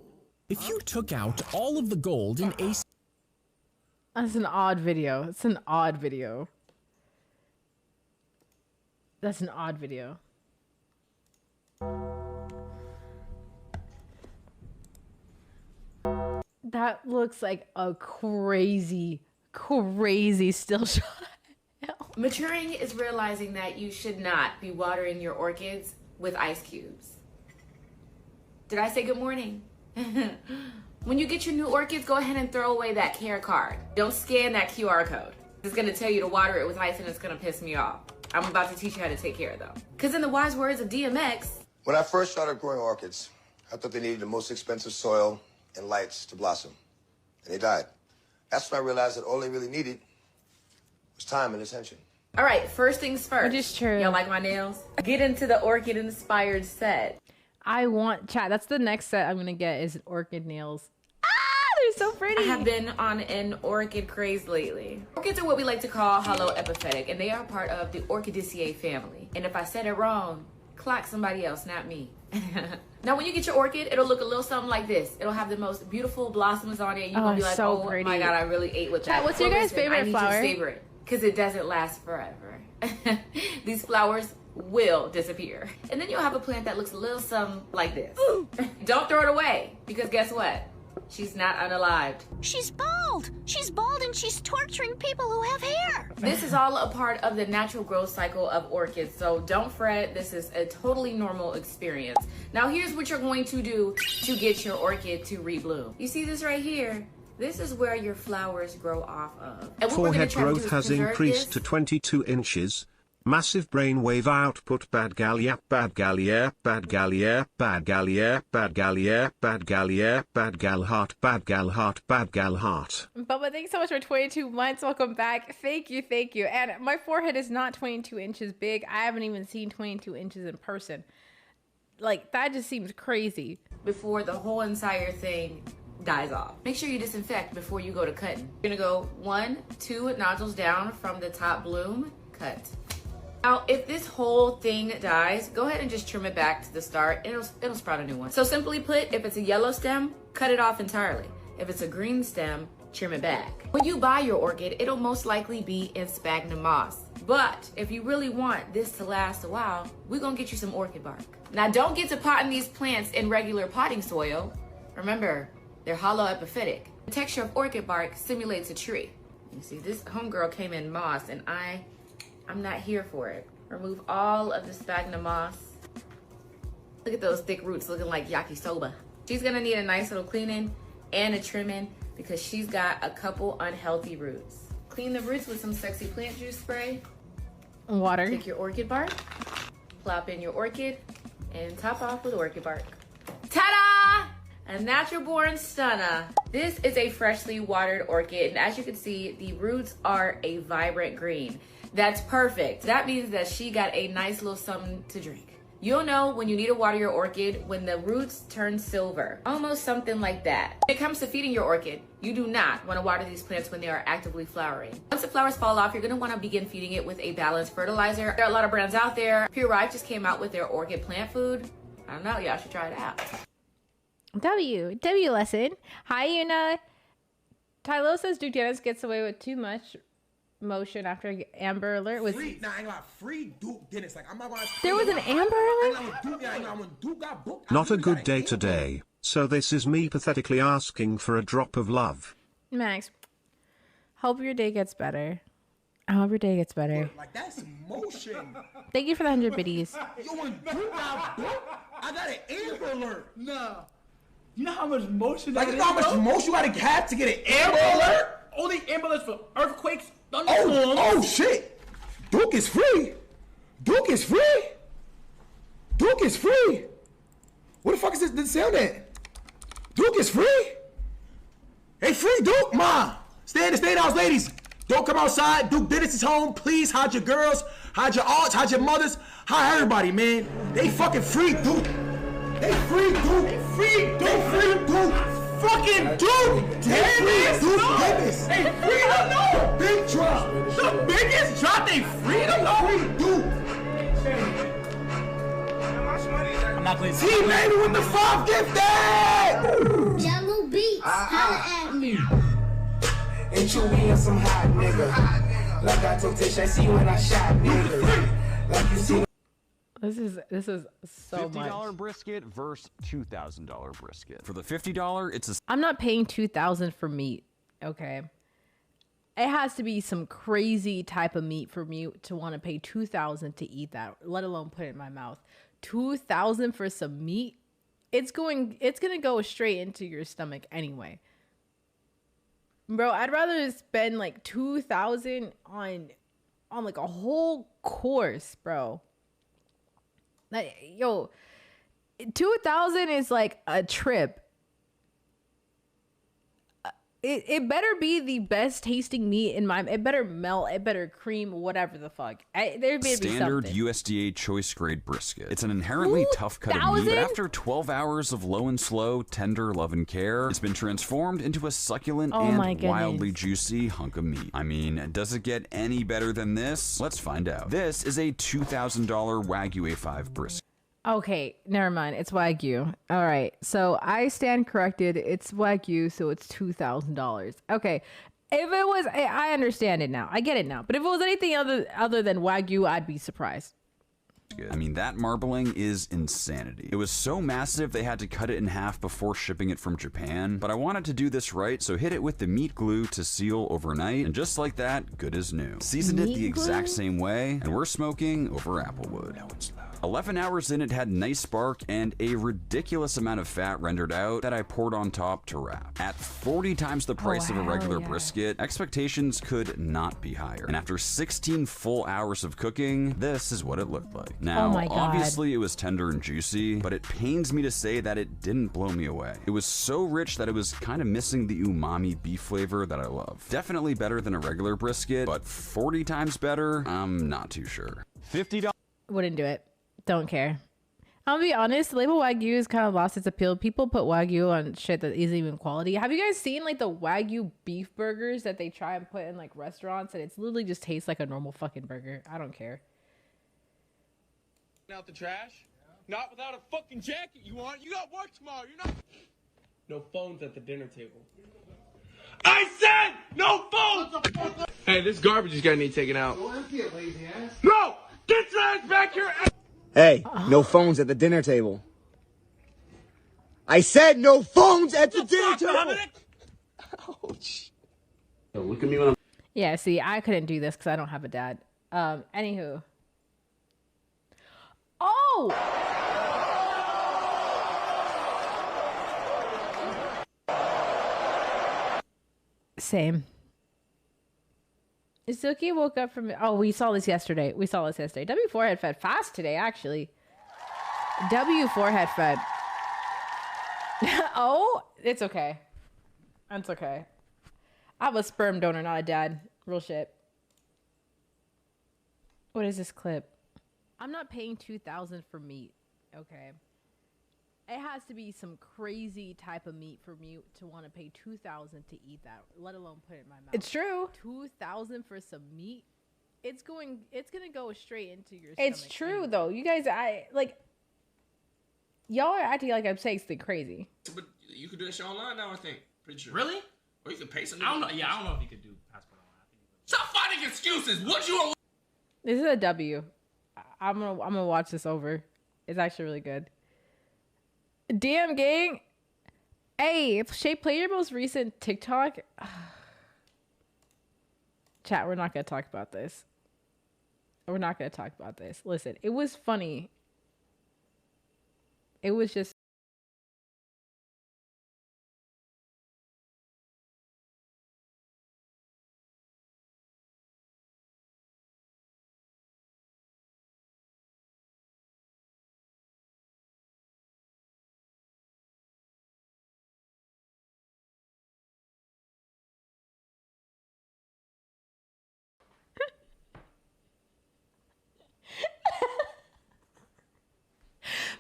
If you took out all of the gold in ASAP... That's an odd video. It's an odd video. That's an odd video. That looks like a crazy, crazy still shot. Maturing is realizing that you should not be watering your orchids with ice cubes. Did I say good morning? When you get your new orchids, go ahead and throw away that care card. Don't scan that QR code. It's gonna tell you to water it with ice and it's gonna piss me off. I'm about to teach you how to take care of them. Because in the wise words of DMX, when I first started growing orchids, I thought they needed the most expensive soil and lights to blossom. And they died. That's when I realized that all they really needed was time and attention. all right, first things first. Which is true. Y'all like my nails? Get into the orchid inspired set. I want chat. That's the next set I'm gonna get is orchid nails. Ah, they're so pretty. I have been on an orchid craze lately. Orchids are what we like to call holoepiphytic, and they are part of the Orchidaceae family. And if I said it wrong, clock somebody else, not me. Now, when you get your orchid, it'll look a little something like this. It'll have the most beautiful blossoms on it. You're gonna be like, so oh pretty. my god, I really ate with Chat, that. what's your Well, guys' listen, favorite I need flower? You to savor it, because it doesn't last forever. These flowers will disappear. And then you'll have a plant that looks a little something like this. Don't throw it away, because guess what? She's not unalived. She's bald. She's bald and she's torturing people who have hair. This is all a part of the natural growth cycle of orchids, so don't fret. This is a totally normal experience. Now here's what you're going to do to get your orchid to rebloom. You see this right here? This is where your flowers grow off of. And what we're gonna Forehead try to do growth is has preserve increased this. to 22 inches. Massive brainwave output. Bad gal yeah, bad gal yeah, bad gal yeah, bad gal yeah, bad gal yeah, bad gal yeah, bad gal heart, bad gal heart, bad gal heart. Bubba, thanks so much for 22 months. Welcome back. Thank you, thank you. And my forehead is not 22 inches big. I haven't even seen 22 inches in person. Like, that just seems crazy. Before the whole entire thing dies off. Make sure you disinfect before you go to cutting. You're gonna go 1, 2 nodules down from the top bloom, cut. Now, if this whole thing dies, go ahead and just trim it back to the start. It'll sprout a new one. So simply put, if it's a yellow stem, cut it off entirely. If it's a green stem, trim it back. When you buy your orchid, it'll most likely be in sphagnum moss. But if you really want this to last a while, we're gonna get you some orchid bark. Now, don't get to potting these plants in regular potting soil. Remember, they're holoepiphytic. The texture of orchid bark simulates a tree. You see, this homegirl came in moss, and I'm not here for it. Remove all of the sphagnum moss. Look at those thick roots looking like yakisoba. She's gonna need a nice little cleaning and a trimming because she's got a couple unhealthy roots. Clean the roots with some sexy plant juice spray. Water. Take your orchid bark, plop in your orchid, and top off with orchid bark. Ta-da! A natural born stunner. This is a freshly watered orchid, and as you can see, the roots are a vibrant green. That's perfect. That means that she got a nice little something to drink. You'll know when you need to water your orchid when the roots turn silver. Almost something like that. When it comes to feeding your orchid, you do not want to water these plants when they are actively flowering. Once the flowers fall off, you're going to want to begin feeding it with a balanced fertilizer. There are a lot of brands out there. Pure Ripe just came out with their orchid plant food. I don't know, y'all should try it out. W lesson. Hi, Una. Tylo says Duke Dennis gets away with too much motion after Amber Alert was. Free, nah, I ain't gonna free Duke Dennis. Like, I'm not gonna. There was an Amber Alert. Not a good day today, so this is me pathetically asking for a drop of love. Max. Hope your day gets better. I hope your day gets better. Like, that's motion. Thank you for the 100 biddies. Yo, when Duke got booked, I got an Amber Alert. Nah. You know how much motion Like, that you know how much motion you gotta have to get an Amber Alert? Only Amber Alerts for earthquakes, Oh, thunderstorms. oh shit. Duke is free. Duke is free. Duke is free. What the fuck is this sound at? Duke is free. Hey, free Duke, ma. Stay in the state house, ladies. Don't come outside. Duke Dennis is home. Please hide your girls, hide your aunts, hide your mothers, hide everybody, man. They fucking free Duke. They free Duke. They free Duke. They free Duke. Fucking Duke. Dennis. Duke Dennis. They free them, no. Big drop. The biggest drop, they free them, no. Free Duke. I'm not playing. T-Baby with the 5 gifted. Jungle Beats, holla at me. And you me on some hot nigga. Like I told Tish, I see when I shot nigga. Like you see. This is so much. $50 brisket versus $2,000 brisket. For the $50, it's a... I'm not paying $2,000 for meat. Okay. It has to be some crazy type of meat for me to want to pay $2,000 to eat that, let alone put it in my mouth. $2,000 for some meat? It's gonna go straight into your stomach anyway. Bro, I'd rather spend like $2,000 on like a whole course, bro. Like, yo, $2,000 is like a trip. It better be the best tasting meat in my. It better melt. It better cream. Whatever the fuck. There better be Standard something. USDA choice grade brisket. It's an inherently tough cut of meat, but after 12 hours of low and slow, tender love and care, it's been transformed into a succulent and wildly juicy hunk of meat. I mean, does it get any better than this? Let's find out. This is a $2,000 Wagyu A5 brisket. Okay, never mind. It's Wagyu. All right. So I stand corrected. It's Wagyu, so it's $2,000. Okay. If it was, I understand it now. I get it now. But if it was anything other than Wagyu, I'd be surprised. I mean, that marbling is insanity. It was so massive they had to cut it in half before shipping it from Japan, but I wanted to do this right, so hit it with the meat glue to seal overnight, and just like that, good as new. Seasoned it the exact same way, and we're smoking over applewood. 11 hours in, it had nice spark and a ridiculous amount of fat rendered out that I poured on top to wrap. At 40 times the price of a regular brisket, expectations could not be higher. And after 16 full hours of cooking, this is what it looked like. Now, obviously it was tender and juicy, but it pains me to say that it didn't blow me away. It was so rich that it was kind of missing the umami beef flavor that I love. Definitely better than a regular brisket, but 40 times better, I'm not too sure. $50. Wouldn't do it. Don't care. I'll be honest, the label Wagyu has kind of lost its appeal. People put Wagyu on shit that isn't even quality. Have you guys seen like the Wagyu beef burgers that they try and put in like restaurants, and it's literally just tastes like a normal fucking burger? I don't care. Out the trash? Not without a fucking jacket, you want? You got work tomorrow, you're not. No phones at the dinner table. I said no phones! Hey, this garbage is gonna need taken out. Go empty it, lazy ass. No! Get your ass back here! Hey, no phones at the dinner table. I said no phones at the dinner table. Ouch. Yo, look at me when I'm. Yeah, see, I couldn't do this because I don't have a dad. Anywho. Oh! Same. Silky woke up from... Oh, we saw this yesterday. W4 had fed fast today, actually. W4 had fed. Oh, it's okay. It's okay. I'm a sperm donor, not a dad. Real shit. What is this clip? I'm not paying $2,000 for meat. Okay. It has to be some crazy type of meat for me to want to pay $2,000 to eat that, let alone put it in my mouth. It's true. $2,000 for some meat. It's gonna go straight into your stomach. It's true though. You guys, y'all are acting like I'm saying something crazy. But you could do that shit online now, I think. Pretty sure. Really? Or you could pay something. I don't know. Yeah, I don't know if you could do passport online. Stop finding excuses. What you? This is a W. I'm gonna watch this over. It's actually really good. Damn gang. Hey, Shay, play your most recent TikTok. Chat, we're not going to talk about this. We're not going to talk about this. Listen, it was funny. It was just.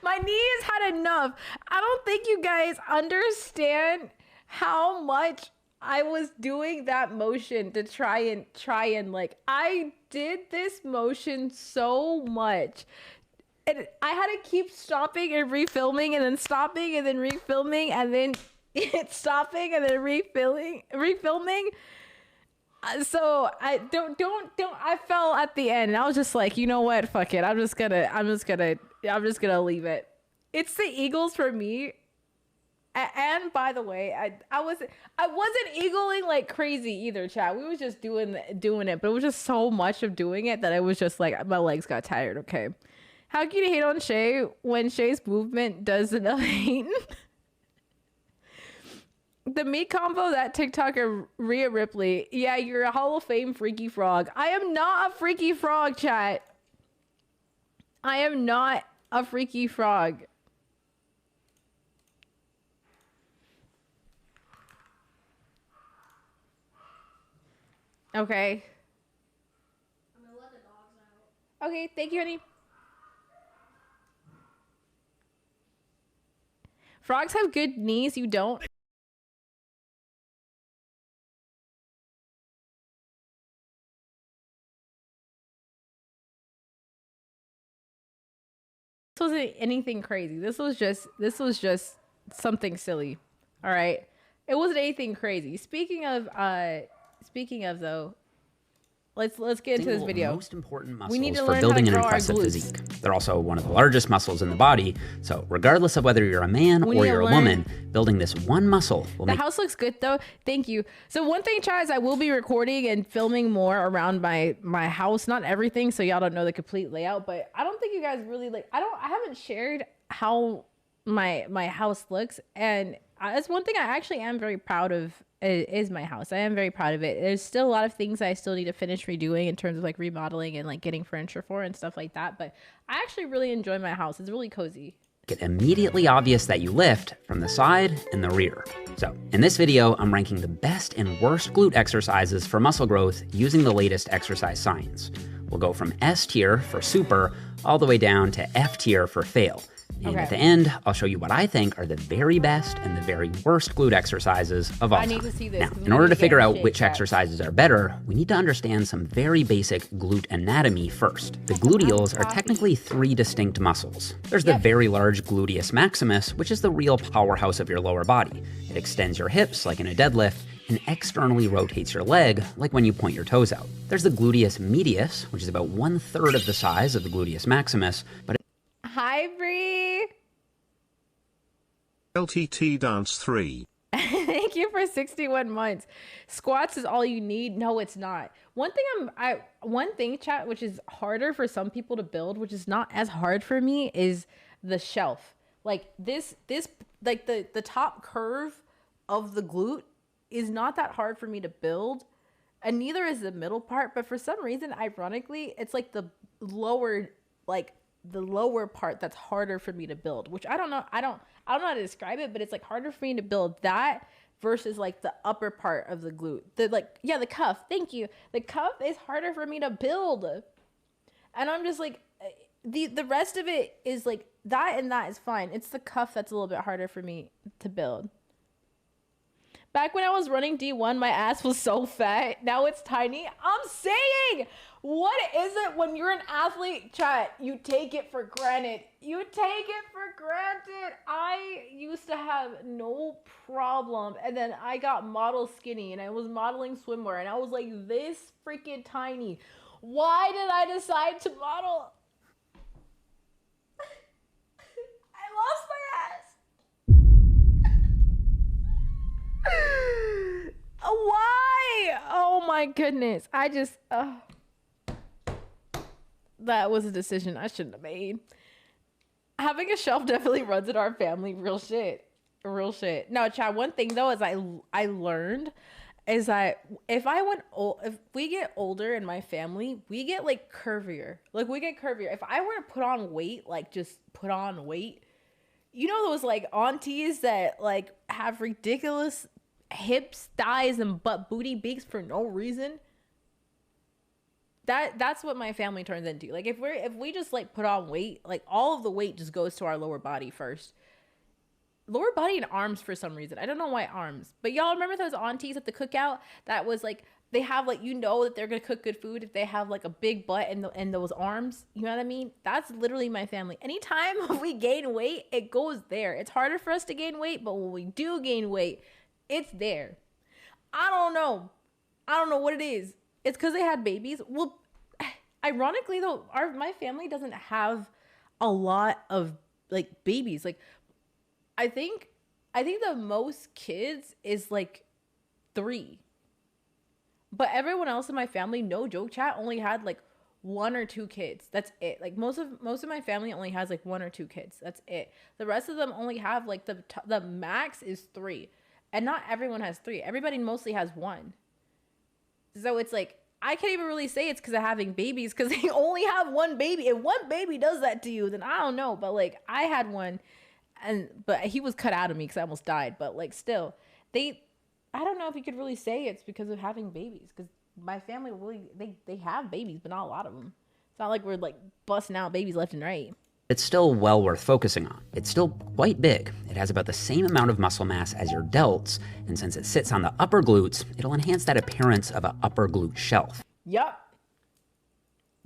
My knees had enough. I don't think you guys understand how much I was doing that motion to try and like, I did this motion so much. And I had to keep stopping and refilming and then stopping and then refilming and then stopping and then refilming. So I don't I fell at the end and I was just like, you know what, fuck it, I'm just gonna leave it. It's the Eagles for me. And by the way, I wasn't eagling like crazy either, chat. We was just doing it, but it was just so much of doing it that it was just like my legs got tired. Okay, how can you hate on Shay when Shay's movement does enough hating? The meat combo, that TikToker Rhea Ripley. Yeah, you're a Hall of Fame freaky frog. I am not a freaky frog, chat. I am not a freaky frog. Okay. I'm gonna let the dogs out. Okay, thank you, honey. Frogs have good knees, you don't? This wasn't anything crazy. This was just something silly. All right. It wasn't anything crazy. Speaking of though, let's get into this video. Most important muscles We need to for learn building how an to grow our impressive glutes. physique. They're also one of the largest muscles in the body. So regardless of whether you're a man We or need to you're a learn- woman, building this one muscle will The make house looks good though. Thank you. So one thing, chat, is I will be recording and filming more around my house. Not everything, so y'all don't know the complete layout. But I don't think you guys really like. I haven't shared how my house looks, and that's one thing I actually am very proud of. Is my house. I am very proud of it. There's still a lot of things I still need to finish redoing in terms of like remodeling and like getting furniture for and stuff like that. But I actually really enjoy my house. It's really cozy. it immediately obvious that you lift from the side and the rear. So in this video, I'm ranking the best and worst glute exercises for muscle growth using the latest exercise science. We'll go from S tier for super all the way down to F tier for fail. And at the end, I'll show you what I think are the very best and the very worst glute exercises of all I time. need to see this. Now, 'cause we in order need to get figure in out shape, which chat. exercises are better, we need to understand some very basic glute anatomy first. The gluteals are technically three distinct muscles. There's the very large gluteus maximus, which is the real powerhouse of your lower body. It extends your hips like in a deadlift, and externally rotates your leg, like when you point your toes out. There's the gluteus medius, which is about 1/3 of the size of the gluteus maximus, but Hi, Bree. LTT Dance 3. Thank you for 61 months. Squats is all you need. No, it's not. One thing, chat, which is harder for some people to build, which is not as hard for me, is the shelf. Like this, like the top curve of the glute is not that hard for me to build, and neither is the middle part. But for some reason, ironically, it's like the lower part that's harder for me to build, which I don't know how to describe it, but it's like harder for me to build that versus like the upper part of the glute. The cuff. Thank you. The cuff is harder for me to build. And I'm just like, the rest of it is like that, and that is fine. It's the cuff that's a little bit harder for me to build. Back when I was running D1, my ass was so fat. Now it's tiny. I'm saying, what is it when you're an athlete, chat? You take it for granted. You take it for granted. I used to have no problem. And then I got model skinny and I was modeling swimwear and I was like this freaking tiny. Why did I decide to model? I lost my ass. Why? Oh my my goodness. That was a decision I shouldn't have made. Having a shelf definitely runs in our family. Real shit. Real shit. No, Chad, one thing though is I learned is that if we get older in my family, we get like curvier. Like we get curvier. If I were to put on weight, like just put on weight, you know those like aunties that like have ridiculous hips, thighs, and butt booty beaks for no reason? That's what my family turns into. Like if we just like put on weight, like all of the weight just goes to our lower body first. Lower body and arms for some reason. I don't know why arms. But y'all remember those aunties at the cookout that was like, they have like, you know that they're gonna cook good food if they have like a big butt and those arms. You know what I mean? That's literally my family. Anytime we gain weight, it goes there. It's harder for us to gain weight, but when we do gain weight, it's there. I don't know what it is. It's because they had babies. Well, ironically though, my family doesn't have a lot of like babies. Like I think the most kids is like 3. But everyone else in my family, no joke, chat, only had like 1 or 2 kids. That's it. Like most of my family only has like 1 or 2 kids. That's it. The rest of them only have like the max is 3. And not everyone has 3. Everybody mostly has 1. So it's like, I can't even really say it's because of having babies because they only have 1 baby. If 1 baby does that to you, then I don't know. But like I had one, but he was cut out of me because I almost died. But like still, I don't know if you could really say it's because of having babies, because my family really, they have babies, but not a lot of them. It's not like we're like busting out babies left and right. It's still well worth focusing on. It's still quite big. It has about the same amount of muscle mass as your delts, and since it sits on the upper glutes, it'll enhance that appearance of an upper glute shelf. Yup.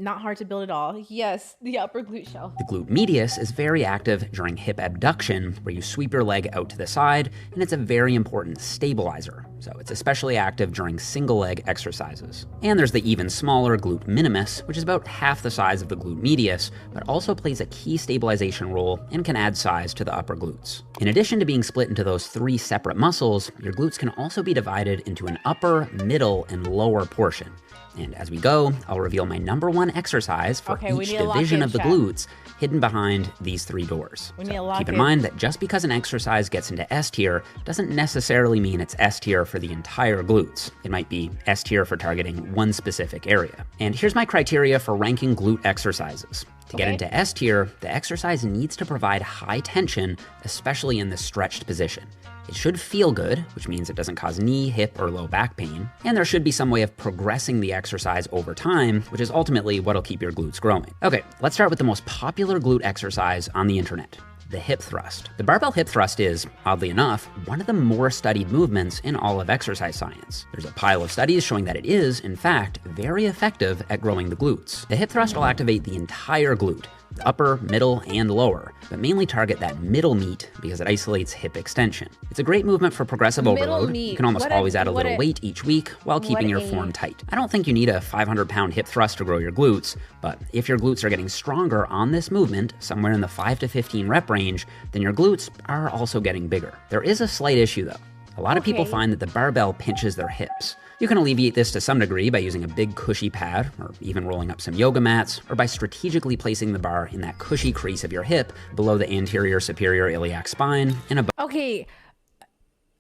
Not hard to build at all. Yes, the upper glute shelf. The glute medius is very active during hip abduction, where you sweep your leg out to the side, and it's a very important stabilizer. So it's especially active during single leg exercises. And there's the even smaller glute minimus, which is about half the size of the glute medius, but also plays a key stabilization role and can add size to the upper glutes. In addition to being split into those 3 separate muscles, your glutes can also be divided into an upper, middle, and lower portion. And as we go, I'll reveal my #1 exercise for each division of the glutes hidden behind these 3 doors. So keep in mind that just because an exercise gets into S tier doesn't necessarily mean it's S tier for the entire glutes. It might be S tier for targeting one specific area. And here's my criteria for ranking glute exercises. To get into S tier, the exercise needs to provide high tension, especially in the stretched position. It should feel good, which means it doesn't cause knee, hip, or low back pain. And there should be some way of progressing the exercise over time, which is ultimately what'll keep your glutes growing. Okay, let's start with the most popular glute exercise on the internet, the hip thrust. The barbell hip thrust is, oddly enough, one of the more studied movements in all of exercise science. There's a pile of studies showing that it is, in fact, very effective at growing the glutes. The hip thrust will activate the entire glute, the upper, middle, and lower, but mainly target that middle meat because it isolates hip extension. It's a great movement for progressive overload. You can almost always add a little weight each week while keeping your form tight. I don't think you need a 500-pound hip thrust to grow your glutes, but if your glutes are getting stronger on this movement, somewhere in the 5 to 15 rep range, then your glutes are also getting bigger. There is a slight issue though. A lot of people find that the barbell pinches their hips. You can alleviate this to some degree by using a big cushy pad, or even rolling up some yoga mats, or by strategically placing the bar in that cushy crease of your hip below the anterior superior iliac spine and above.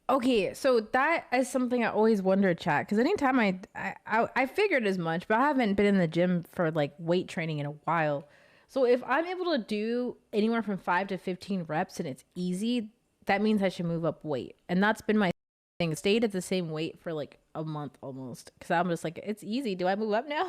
Okay, so that is something I always wondered, chat, because anytime I figured as much, but I haven't been in the gym for like weight training in a while. So if I'm able to do anywhere from 5 to 15 reps and it's easy, that means I should move up weight. And that's been my thing. Stayed at the same weight for like a month almost, because I'm just like, it's easy. Do I move up now?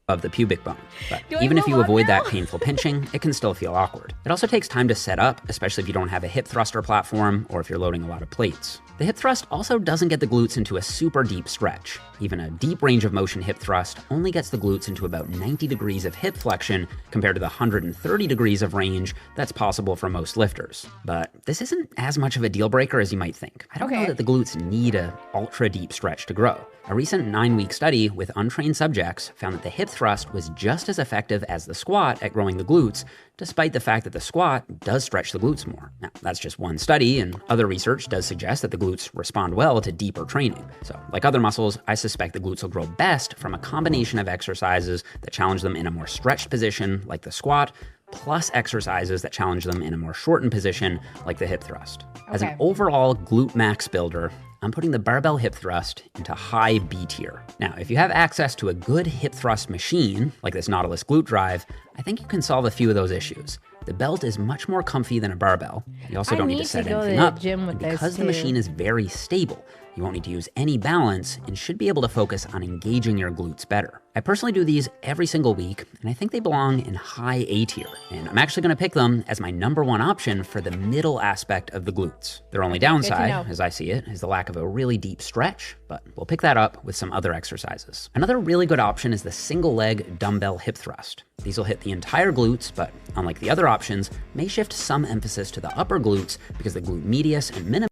Of the pubic bone. But even if you avoid that painful pinching, it can still feel awkward. It also takes time to set up, especially if you don't have a hip thruster platform or if you're loading a lot of plates. The hip thrust also doesn't get the glutes into a super deep stretch. Even a deep range of motion hip thrust only gets the glutes into about 90 degrees of hip flexion compared to the 130 degrees of range that's possible for most lifters. But this isn't as much of a deal breaker as you might think. I don't know that the glutes need a ultra deep stretch to grow. A recent 9-week study with untrained subjects found that the hip thrust was just as effective as the squat at growing the glutes, despite the fact that the squat does stretch the glutes more. Now, that's just one study, and other research does suggest that the glutes respond well to deeper training. So like other muscles, I suspect the glutes will grow best from a combination of exercises that challenge them in a more stretched position, like the squat, plus exercises that challenge them in a more shortened position, like the hip thrust. As an overall glute max builder, I'm putting the barbell hip thrust into high B tier. Now, if you have access to a good hip thrust machine, like this Nautilus glute drive, I think you can solve a few of those issues. The belt is much more comfy than a barbell. You also don't need to set anything up. And because the machine is very stable, you won't need to use any balance and should be able to focus on engaging your glutes better. I personally do these every single week, and I think they belong in high A tier. And I'm actually gonna pick them as my #1 option for the middle aspect of the glutes. Their only downside, as I see it, is the lack of a really deep stretch, but we'll pick that up with some other exercises. Another really good option is the single leg dumbbell hip thrust. These will hit the entire glutes, but unlike the other options, may shift some emphasis to the upper glutes because the glute medius and minimus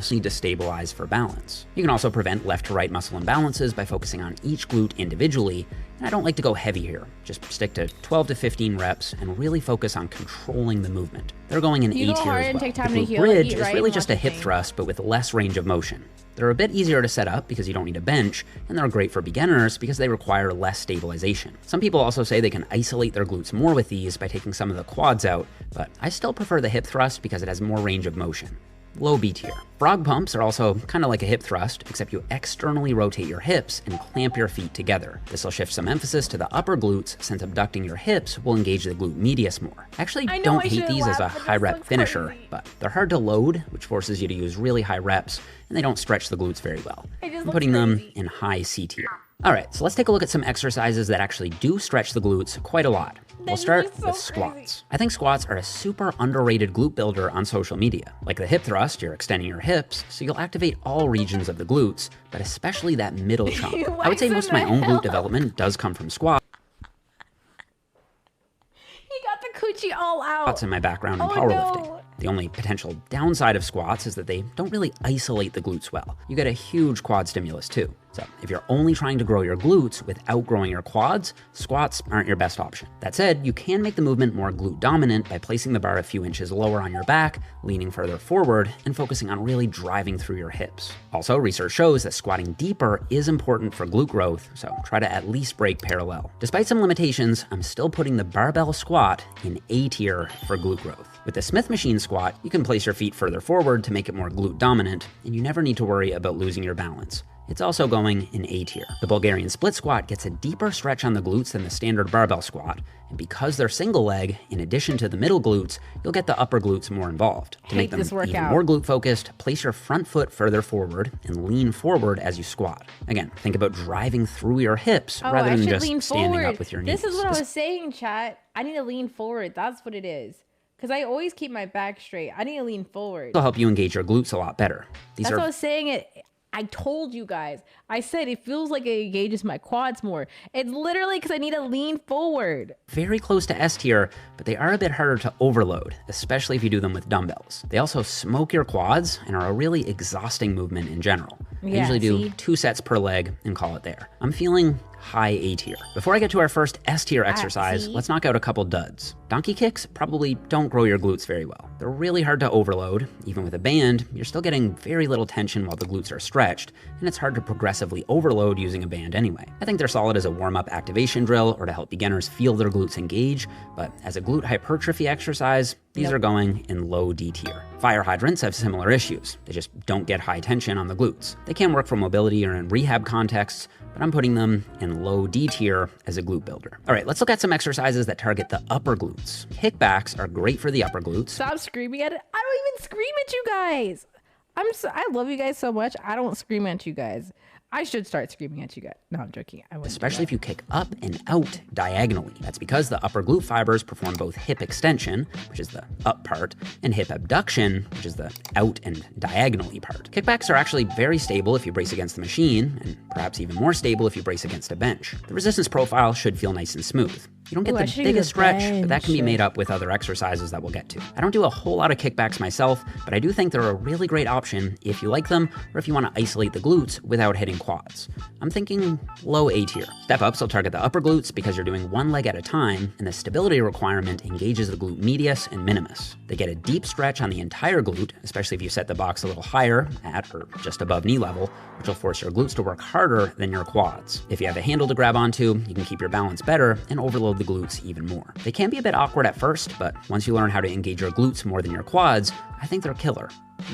need to stabilize for balance. You can also prevent left to right muscle imbalances by focusing on each glute individually, and I don't like to go heavy here. Just stick to 12 to 15 reps and really focus on controlling the movement. They're going in A tier as well. The glute bridge is really just a hip thrust, but with less range of motion. They're a bit easier to set up because you don't need a bench, and they're great for beginners because they require less stabilization. Some people also say they can isolate their glutes more with these by taking some of the quads out, but I still prefer the hip thrust because it has more range of motion. Low B tier. Frog pumps are also kind of like a hip thrust, except you externally rotate your hips and clamp your feet together. This will shift some emphasis to the upper glutes since abducting your hips will engage the glute medius more. I actually don't hate these as a high rep finisher, but they're hard to load, which forces you to use really high reps, and they don't stretch the glutes very well. I'm putting them in high C tier. All right, so let's take a look at some exercises that actually do stretch the glutes quite a lot. We'll start with squats. I think squats are a super underrated glute builder on social media. Like the hip thrust, you're extending your hips, so you'll activate all regions of the glutes, but especially that middle chunk. I would say most of my own glute development does come from squats. He got the coochie all out. In my background in powerlifting. The only potential downside of squats is that they don't really isolate the glutes well. You get a huge quad stimulus too. So if you're only trying to grow your glutes without growing your quads, squats aren't your best option. That said, you can make the movement more glute dominant by placing the bar a few inches lower on your back, leaning further forward, and focusing on really driving through your hips. Also, research shows that squatting deeper is important for glute growth, so try to at least break parallel. Despite some limitations, I'm still putting the barbell squat in A tier for glute growth. With the Smith machine squat, you can place your feet further forward to make it more glute dominant, and you never need to worry about losing your balance. It's also going in A tier. The Bulgarian split squat gets a deeper stretch on the glutes than the standard barbell squat, and because they're single leg, in addition to the middle glutes, you'll get the upper glutes more involved. To make them even more glute focused, place your front foot further forward and lean forward as you squat. Again, think about driving through your hips rather than just standing up with your knees. This is what I was saying, chat. I need to lean forward. That's what it is. Because I always keep my back straight. I need to lean forward. It'll help you engage your glutes a lot better. That's what I was saying. I told you guys. I said it feels like it engages my quads more. It's literally because I need to lean forward. Very close to S tier, but they are a bit harder to overload, especially if you do them with dumbbells. They also smoke your quads and are a really exhausting movement in general. I usually do 2 sets per leg and call it there. I'm feeling high A tier. Before I get to our first S tier exercise, let's knock out a couple duds. Donkey kicks probably don't grow your glutes very well. They're really hard to overload. Even with a band, you're still getting very little tension while the glutes are stretched, and it's hard to progressively overload using a band anyway. I think they're solid as a warm-up activation drill or to help beginners feel their glutes engage, but as a glute hypertrophy exercise, these are going in low D tier. Fire hydrants have similar issues. They just don't get high tension on the glutes. They can work for mobility or in rehab contexts, but I'm putting them in low D tier as a glute builder. All right, let's look at some exercises that target the upper glutes. Kickbacks are great for the upper glutes. Stop screaming at it. I don't even scream at you guys. I love you guys so much. I don't scream at you guys. I should start screaming at you guys. No, I'm joking. Especially if you kick up and out diagonally. That's because the upper glute fibers perform both hip extension, which is the up part, and hip abduction, which is the out and diagonally part. Kickbacks are actually very stable if you brace against the machine, and perhaps even more stable if you brace against a bench. The resistance profile should feel nice and smooth. You don't get the biggest stretch, but that can be made up with other exercises that we'll get to. I don't do a whole lot of kickbacks myself, but I do think they're a really great option if you like them or if you want to isolate the glutes without hitting quads. I'm thinking low A tier. Step ups will target the upper glutes because you're doing one leg at a time, and the stability requirement engages the glute medius and minimus. They get a deep stretch on the entire glute, especially if you set the box a little higher, at or just above knee level, which will force your glutes to work harder than your quads. If you have a handle to grab onto, you can keep your balance better and overload the glutes even more. They can be a bit awkward at first, but once you learn how to engage your glutes more than your quads, I think they're killer.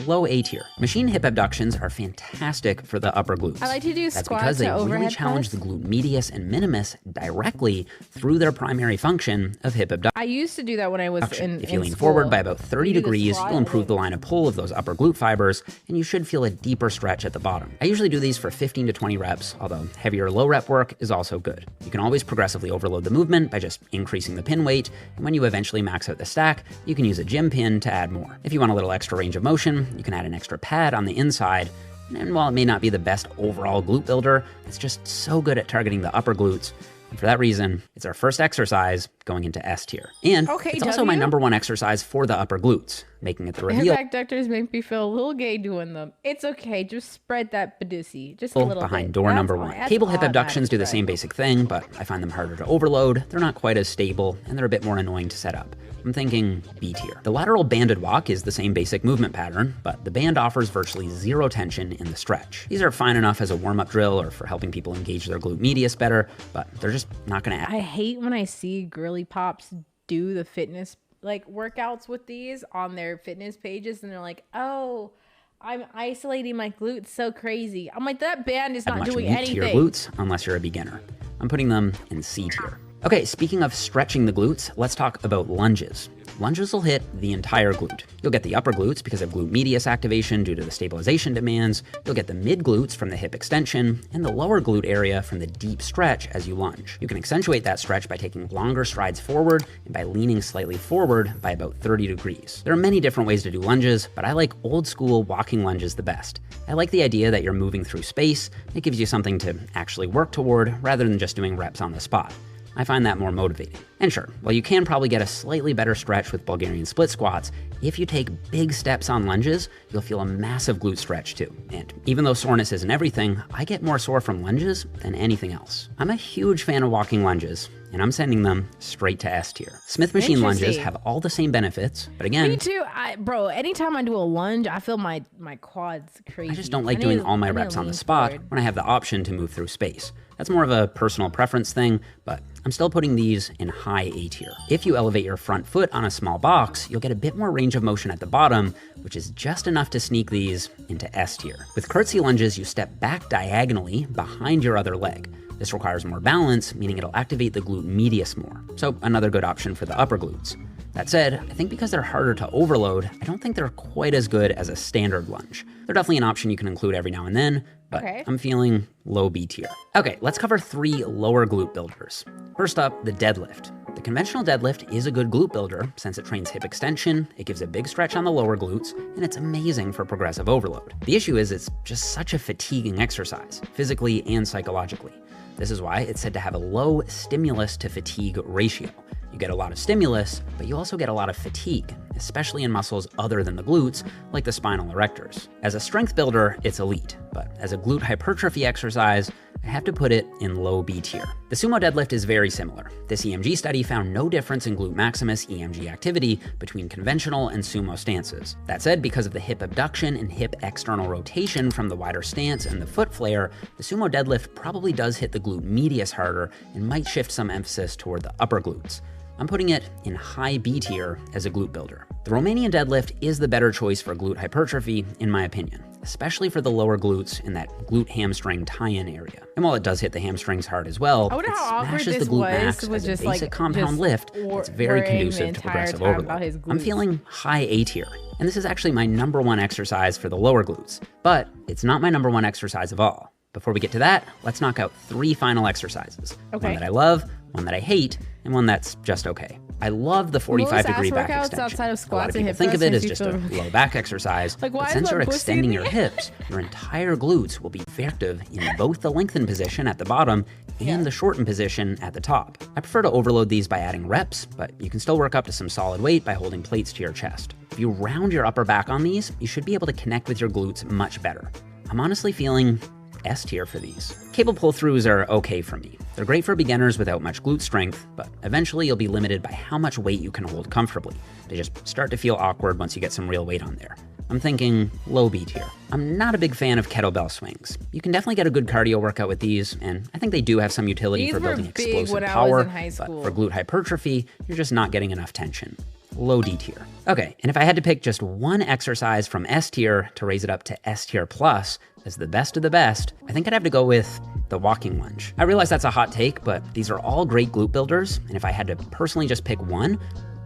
Low A tier. Machine hip abductions are fantastic for the upper glutes. I like to do That's squats because they to really overhead challenge press. the glute medius and minimus directly through their primary function of hip abduction. I used to do that when I was in If you lean school. forward by about 30 You do the degrees, squat you'll and improve the line of pull of those upper glute fibers, and you should feel a deeper stretch at the bottom. I usually do these for 15 to 20 reps, although heavier low rep work is also good. You can always progressively overload the movement by just increasing the pin weight, and when you eventually max out the stack, you can use a gym pin to add more. If you want a little extra range of motion, you can add an extra pad on the inside, and while it may not be the best overall glute builder, it's just so good at targeting the upper glutes. And for that reason, it's our first exercise going into S tier. And it's also my #1 exercise for the upper glutes, making it the Hip reveal abductors make me feel a little gay doing them. It's okay, just spread that badusi, just a little behind bit. door That's number all- 1. that's Cable all hip that abductions do the matters, same basic thing, but I find them harder to overload, they're not quite as stable, and they're a bit more annoying to set up. I'm thinking B tier. The lateral banded walk is the same basic movement pattern, but the band offers virtually zero tension in the stretch. These are fine enough as a warm-up drill or for helping people engage their glute medius better, but they're just not gonna I hate when I see girly pops do the fitness like workouts with these on their fitness pages, and they're like, "Oh, I'm isolating my glutes so crazy." I'm like, that band is add not much doing meat to your anything. glutes unless you're a beginner. I'm putting them in C tier. Okay, speaking of stretching the glutes, let's talk about lunges. Lunges will hit the entire glute. You'll get the upper glutes because of glute medius activation due to the stabilization demands. You'll get the mid glutes from the hip extension and the lower glute area from the deep stretch as you lunge. You can accentuate that stretch by taking longer strides forward and by leaning slightly forward by about 30 degrees. There are many different ways to do lunges, but I like old school walking lunges the best. I like the idea that you're moving through space. It gives you something to actually work toward rather than just doing reps on the spot. I find that more motivating. And sure, while you can probably get a slightly better stretch with Bulgarian split squats, if you take big steps on lunges, you'll feel a massive glute stretch too. And even though soreness isn't everything, I get more sore from lunges than anything else. I'm a huge fan of walking lunges, and I'm sending them straight to S tier. Smith machine lunges Interesting. have all the same benefits, but again, Me too. Bro, anytime I do a lunge, I feel my quads crazy. I just don't like doing all my reps on the spot when I have the option to move through space. That's more of a personal preference thing, but I'm still putting these in high A tier. If you elevate your front foot on a small box, you'll get a bit more range of motion at the bottom, which is just enough to sneak these into S tier. With curtsy lunges, you step back diagonally behind your other leg. This requires more balance, meaning it'll activate the glute medius more. So another good option for the upper glutes. That said, I think because they're harder to overload, I don't think they're quite as good as a standard lunge. They're definitely an option you can include every now and then, but I'm feeling low B tier. Okay, let's cover 3 lower glute builders. First up, the deadlift. The conventional deadlift is a good glute builder since it trains hip extension, it gives a big stretch on the lower glutes, and it's amazing for progressive overload. The issue is it's just such a fatiguing exercise, physically and psychologically. This is why it's said to have a low stimulus to fatigue ratio. You get a lot of stimulus, but you also get a lot of fatigue, especially in muscles other than the glutes, like the spinal erectors. As a strength builder, it's elite, but as a glute hypertrophy exercise, I have to put it in low B tier. The sumo deadlift is very similar. This EMG study found no difference in glute maximus EMG activity between conventional and sumo stances. That said, because of the hip abduction and hip external rotation from the wider stance and the foot flare, the sumo deadlift probably does hit the glute medius harder and might shift some emphasis toward the upper glutes. I'm putting it in high B tier as a glute builder. The Romanian deadlift is the better choice for glute hypertrophy, in my opinion, especially for the lower glutes in that glute hamstring tie-in area. And while it does hit the hamstrings hard as well, I wonder it how awkward smashes this the glute max was as a just basic like compound just lift that's very worrying the conducive to entire progressive time about his overload. I'm glutes. feeling high A tier, and this is actually my #1 exercise for the lower glutes, but it's not my #1 exercise of all. Before we get to that, let's knock out 3 final exercises. Okay. One that I love, one that I hate, and one that's just okay. I love the 45-degree back workouts extension. outside of A lot squats of and people hip think of thrusts it as makes just you a feel- low back exercise, Like, why but is since my you're pussy extending in your the- hips, your entire glutes will be very active in both the lengthened position at the bottom and the shorten position at the top. I prefer to overload these by adding reps, but you can still work up to some solid weight by holding plates to your chest. If you round your upper back on these, you should be able to connect with your glutes much better. I'm honestly feeling S tier for these. Cable pull-throughs are okay for me. They're great for beginners without much glute strength, but eventually you'll be limited by how much weight you can hold comfortably. They just start to feel awkward once you get some real weight on there. I'm thinking low B tier. I'm not a big fan of kettlebell swings. You can definitely get a good cardio workout with these, and I think they do have some utility These for were building big explosive when I was power, in high but school. for glute hypertrophy, you're just not getting enough tension. Low D tier. Okay, and if I had to pick just one exercise from S tier to raise it up to S tier plus as the best of the best, I think I'd have to go with the walking lunge. I realize that's a hot take, but these are all great glute builders, and if I had to personally just pick one,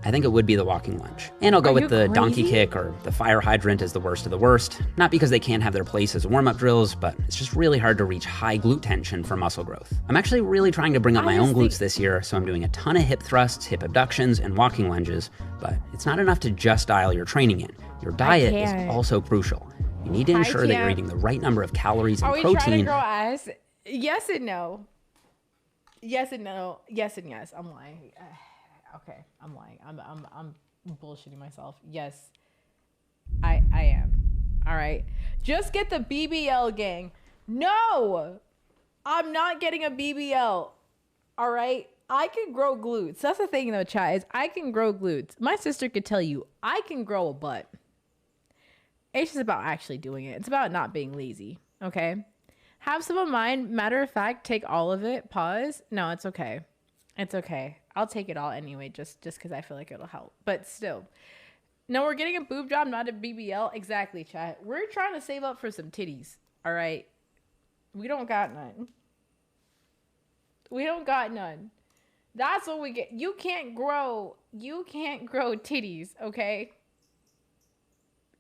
I think it would be the walking lunge. And I'll go with the donkey kick or the fire hydrant as the worst of the worst. Not because they can't have their place as warm-up drills, but it's just really hard to reach high glute tension for muscle growth. I'm actually really trying to bring up my own glutes this year, so I'm doing a ton of hip thrusts, hip abductions, and walking lunges, but it's not enough to just dial your training in. Your diet is also crucial. You need to ensure that you're eating the right number of calories and protein. Are we trying to grow ass? Yes and no. Yes and no. Yes and yes. I'm lying. Okay, I'm lying. I'm bullshitting myself. Yes, I am. All right. Just get the BBL, gang. No, I'm not getting a BBL. All right. I can grow glutes. That's the thing though, chat, is I can grow glutes. My sister could tell you I can grow a butt. It's just about actually doing it. It's about not being lazy. Okay. Have some of mine. Matter of fact, take all of it. Pause. No, it's okay. It's okay. I'll take it all anyway, just because I feel like it'll help. But still. No, we're getting a boob job, not a BBL. Exactly, chat. We're trying to save up for some titties. All right. We don't got none. We don't got none. That's what we get. You can't grow titties, okay?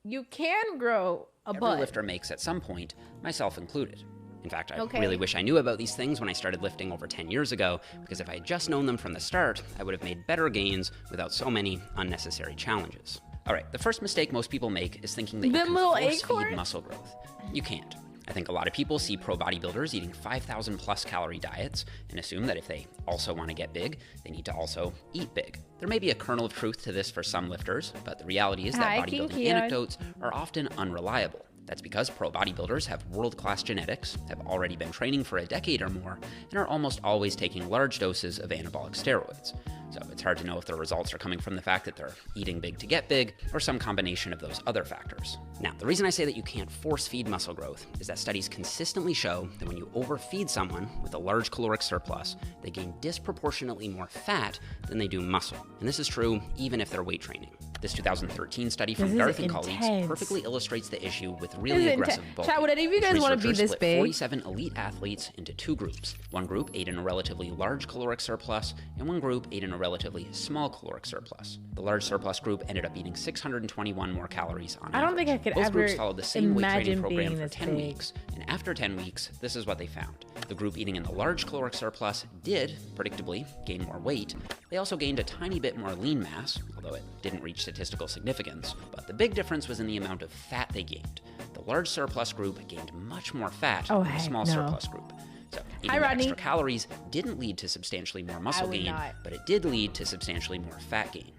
You can grow a butt. Every lifter makes at some point, myself included. In fact, I Okay. really wish I knew about these things when I started lifting over 10 years ago, because if I had just known them from the start, I would have made better gains without so many unnecessary challenges. All right, the first mistake most people make is thinking that you Them can little force acorns? feed muscle growth. You can't. I think a lot of people see pro bodybuilders eating 5,000 plus calorie diets and assume that if they also want to get big, they need to also eat big. There may be a kernel of truth to this for some lifters, but the reality is that Hi, bodybuilding Kinky. anecdotes are often unreliable. That's because pro bodybuilders have world-class genetics, have already been training for a decade or more, and are almost always taking large doses of anabolic steroids. So it's hard to know if the results are coming from the fact that they're eating big to get big, or some combination of those other factors. Now, the reason I say that you can't force feed muscle growth is that studies consistently show that when you overfeed someone with a large caloric surplus, they gain disproportionately more fat than they do muscle. And this is true even if they're weight training. This 2013 study from This is Garth and colleagues intense. perfectly illustrates the issue with This really is aggressive intense. bulking. Chat, would any of you Its guys wanna be researchers this split big? 47 elite athletes into two groups. One group ate in a relatively large caloric surplus, and one group ate in a relatively small caloric surplus. The large surplus group ended up eating 621 more calories on I don't average. think I could Both ever groups followed the same weight training imagine program being for this 10 big. weeks, and after 10 weeks, this is what they found. The group eating in the large caloric surplus did, predictably, gain more weight. They also gained a tiny bit more lean mass, although it didn't reach statistical significance, but the big difference was in the amount of fat they gained. The large surplus group gained much more fat Oh, than the heck small no. surplus group. So eating Hi, the Rodney. extra calories didn't lead to substantially more muscle would gain, not. but it did lead to substantially more fat gain.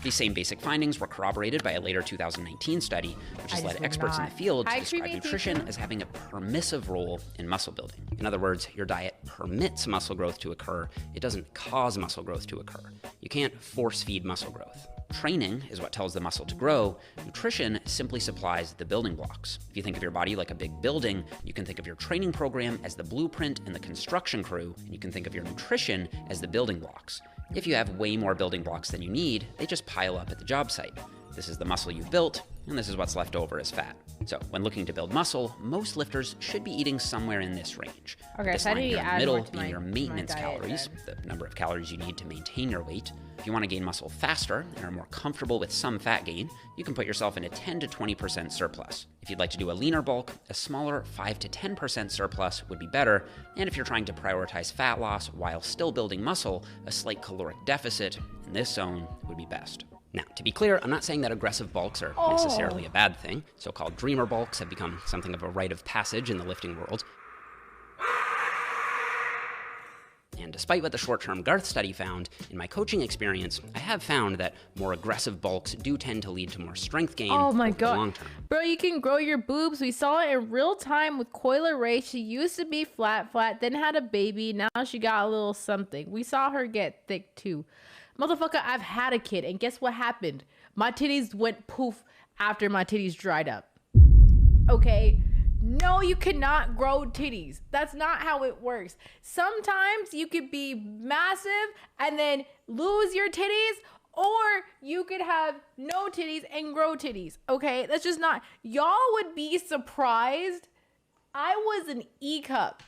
These same basic findings were corroborated by a later 2019 study, which has I led just would experts in the not. field to Hi, describe Creamy nutrition Teacher. as having a permissive role in muscle building. In other words, your diet permits muscle growth to occur. It doesn't cause muscle growth to occur. You can't force feed muscle growth. Training is what tells the muscle to grow. Nutrition simply supplies the building blocks. If you think of your body like a big building, you can think of your training program as the blueprint and the construction crew, and you can think of your nutrition as the building blocks. If you have way more building blocks than you need, they just pile up at the job site. This is the muscle you've built, and this is what's left over as fat. So when looking to build muscle, most lifters should be eating somewhere in this range. Okay, This so I line need here to in the add middle more to being my- your my maintenance diet calories, the number of calories you need to maintain your weight. If you want to gain muscle faster and are more comfortable with some fat gain, you can put yourself in a 10 to 20% surplus. If you'd like to do a leaner bulk, a smaller 5 to 10% surplus would be better. And if you're trying to prioritize fat loss while still building muscle, a slight caloric deficit in this zone would be best. Now, to be clear, I'm not saying that aggressive bulks are necessarily a bad thing. So-called dreamer bulks have become something of a rite of passage in the lifting world. despite what the short-term Garth study found, in my coaching experience, I have found that more aggressive bulks do tend to lead to more strength gain Oh my over the god. long term. Bro, you can grow your boobs. We saw it in real time with Coiler Ray. She used to be flat, then had a baby. Now she got a little something. We saw her get thick too. Motherfucker, I've had a kid, and guess what happened? My titties went poof after my titties dried up. Okay? No, you cannot grow titties. That's not how it works. Sometimes you could be massive and then lose your titties, or you could have no titties and grow titties. Okay? That's just not. Y'all would be surprised. I was an E cup.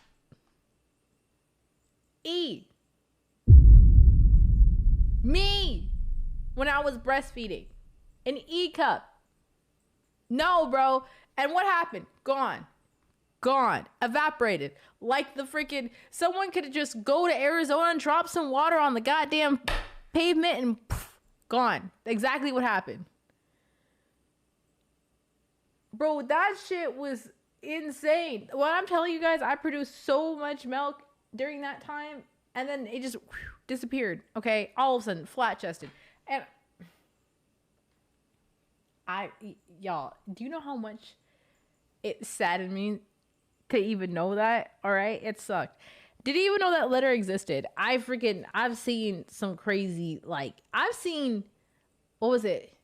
E. Me. When I was breastfeeding. An E cup. No, bro. And what happened? Gone. Gone. Evaporated. Like the freaking... Someone could just go to Arizona and drop some water on the goddamn pavement and poof, gone. Exactly what happened. Bro, that shit was insane. What I'm telling you guys, I produced so much milk during that time, and then it just disappeared. Okay? All of a sudden, flat-chested. And... y'all, do you know how much it saddened me to even know that? All right, it sucked. Didn't even know that letter existed. I've seen some crazy, like, I've seen, what was it?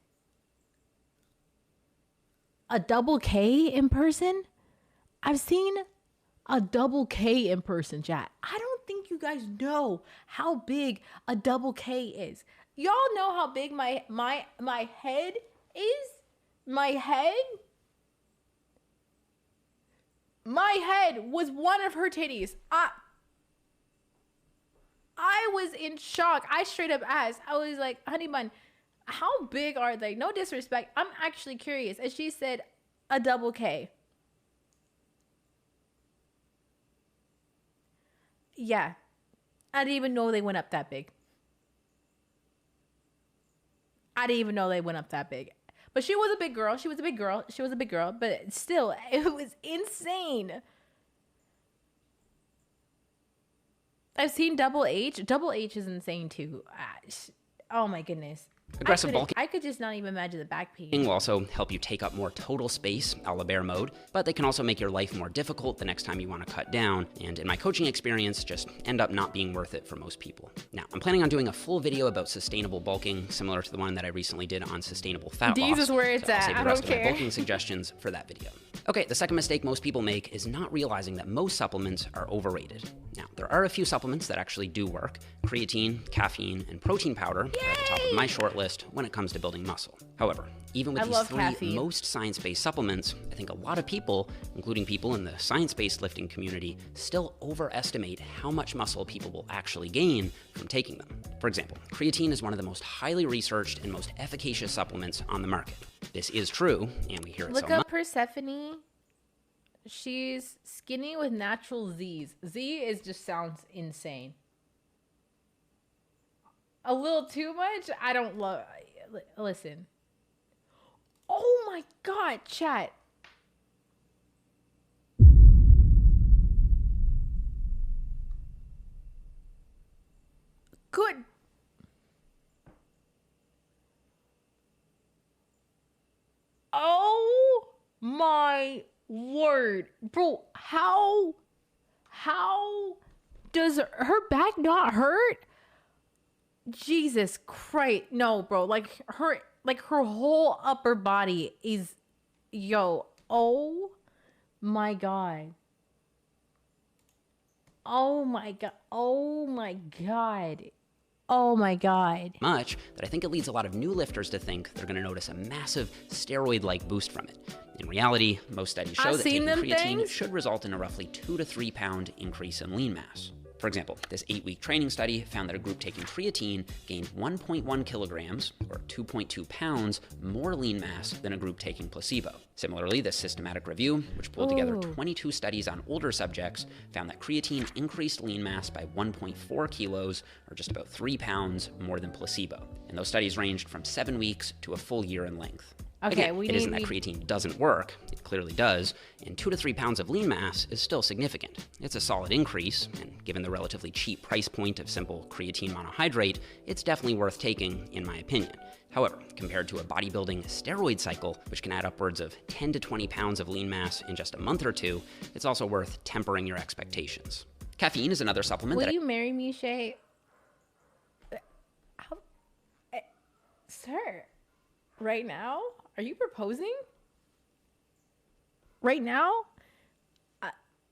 A double K in person? I've seen a double K in person, chat. I don't think you guys know how big a double K is. Y'all know how big my head is? My head was one of her titties. I was in shock. I straight up asked. I was like, honey bun, how big are they? No disrespect. I'm actually curious. And she said, a double K. Yeah. I didn't even know they went up that big. But she was a big girl. She was a big girl. But still, it was insane. I've seen Double H. Double H is insane too. Oh my goodness. Aggressive bulking. I could just not even imagine the back pain. Will also help you take up more total space, a la bear mode, but they can also make your life more difficult the next time you want to cut down, and in my coaching experience, just end up not being worth it for most people. Now, I'm planning on doing a full video about sustainable bulking, similar to the one that I recently did on sustainable fat loss. This is where it's so I'll at. save the I rest don't of my care. bulking suggestions for that video. Okay, the second mistake most people make is not realizing that most supplements are overrated. Now, there are a few supplements that actually do work. Creatine, caffeine, and protein powder are at the top of my short list when it comes to building muscle. However, even with these three most science-based supplements, I think a lot of people, including people in the science-based lifting community, still overestimate how much muscle people will actually gain from taking them. For example, creatine is one of the most highly researched and most efficacious supplements on the market. This is true, and we hear it so much. Look up Persephone. She's skinny with natural Z's. Z just sounds insane. A little too much? I don't love... Listen. Oh my god, chat. Good. Oh my word. Bro, how does her back not hurt? Jesus Christ. No, bro. Like her whole upper body is, yo, oh my god. Oh my god. Oh my god. Oh my god. Much that I think it leads a lot of new lifters to think they're going to notice a massive steroid-like boost from it. In reality, most studies show that taking creatine should result in a roughly 2 to 3 pound increase in lean mass. For example, this 8-week training study found that a group taking creatine gained 1.1 kilograms, or 2.2 pounds, more lean mass than a group taking placebo. Similarly, this systematic review, which pulled together 22 studies on older subjects, found that creatine increased lean mass by 1.4 kilos, or just about 3 pounds, more than placebo. And those studies ranged from 7 weeks to a full year in length. Okay, Again, it isn't that creatine doesn't work. It clearly does, and 2 to 3 pounds of lean mass is still significant. It's a solid increase, and given the relatively cheap price point of simple creatine monohydrate, it's definitely worth taking, in my opinion. However, compared to a bodybuilding steroid cycle, which can add upwards of 10 to 20 pounds of lean mass in just a month or two, it's also worth tempering your expectations. Caffeine is another supplement Will you marry me, Shay? Sir, right now? Are you proposing? Right now? I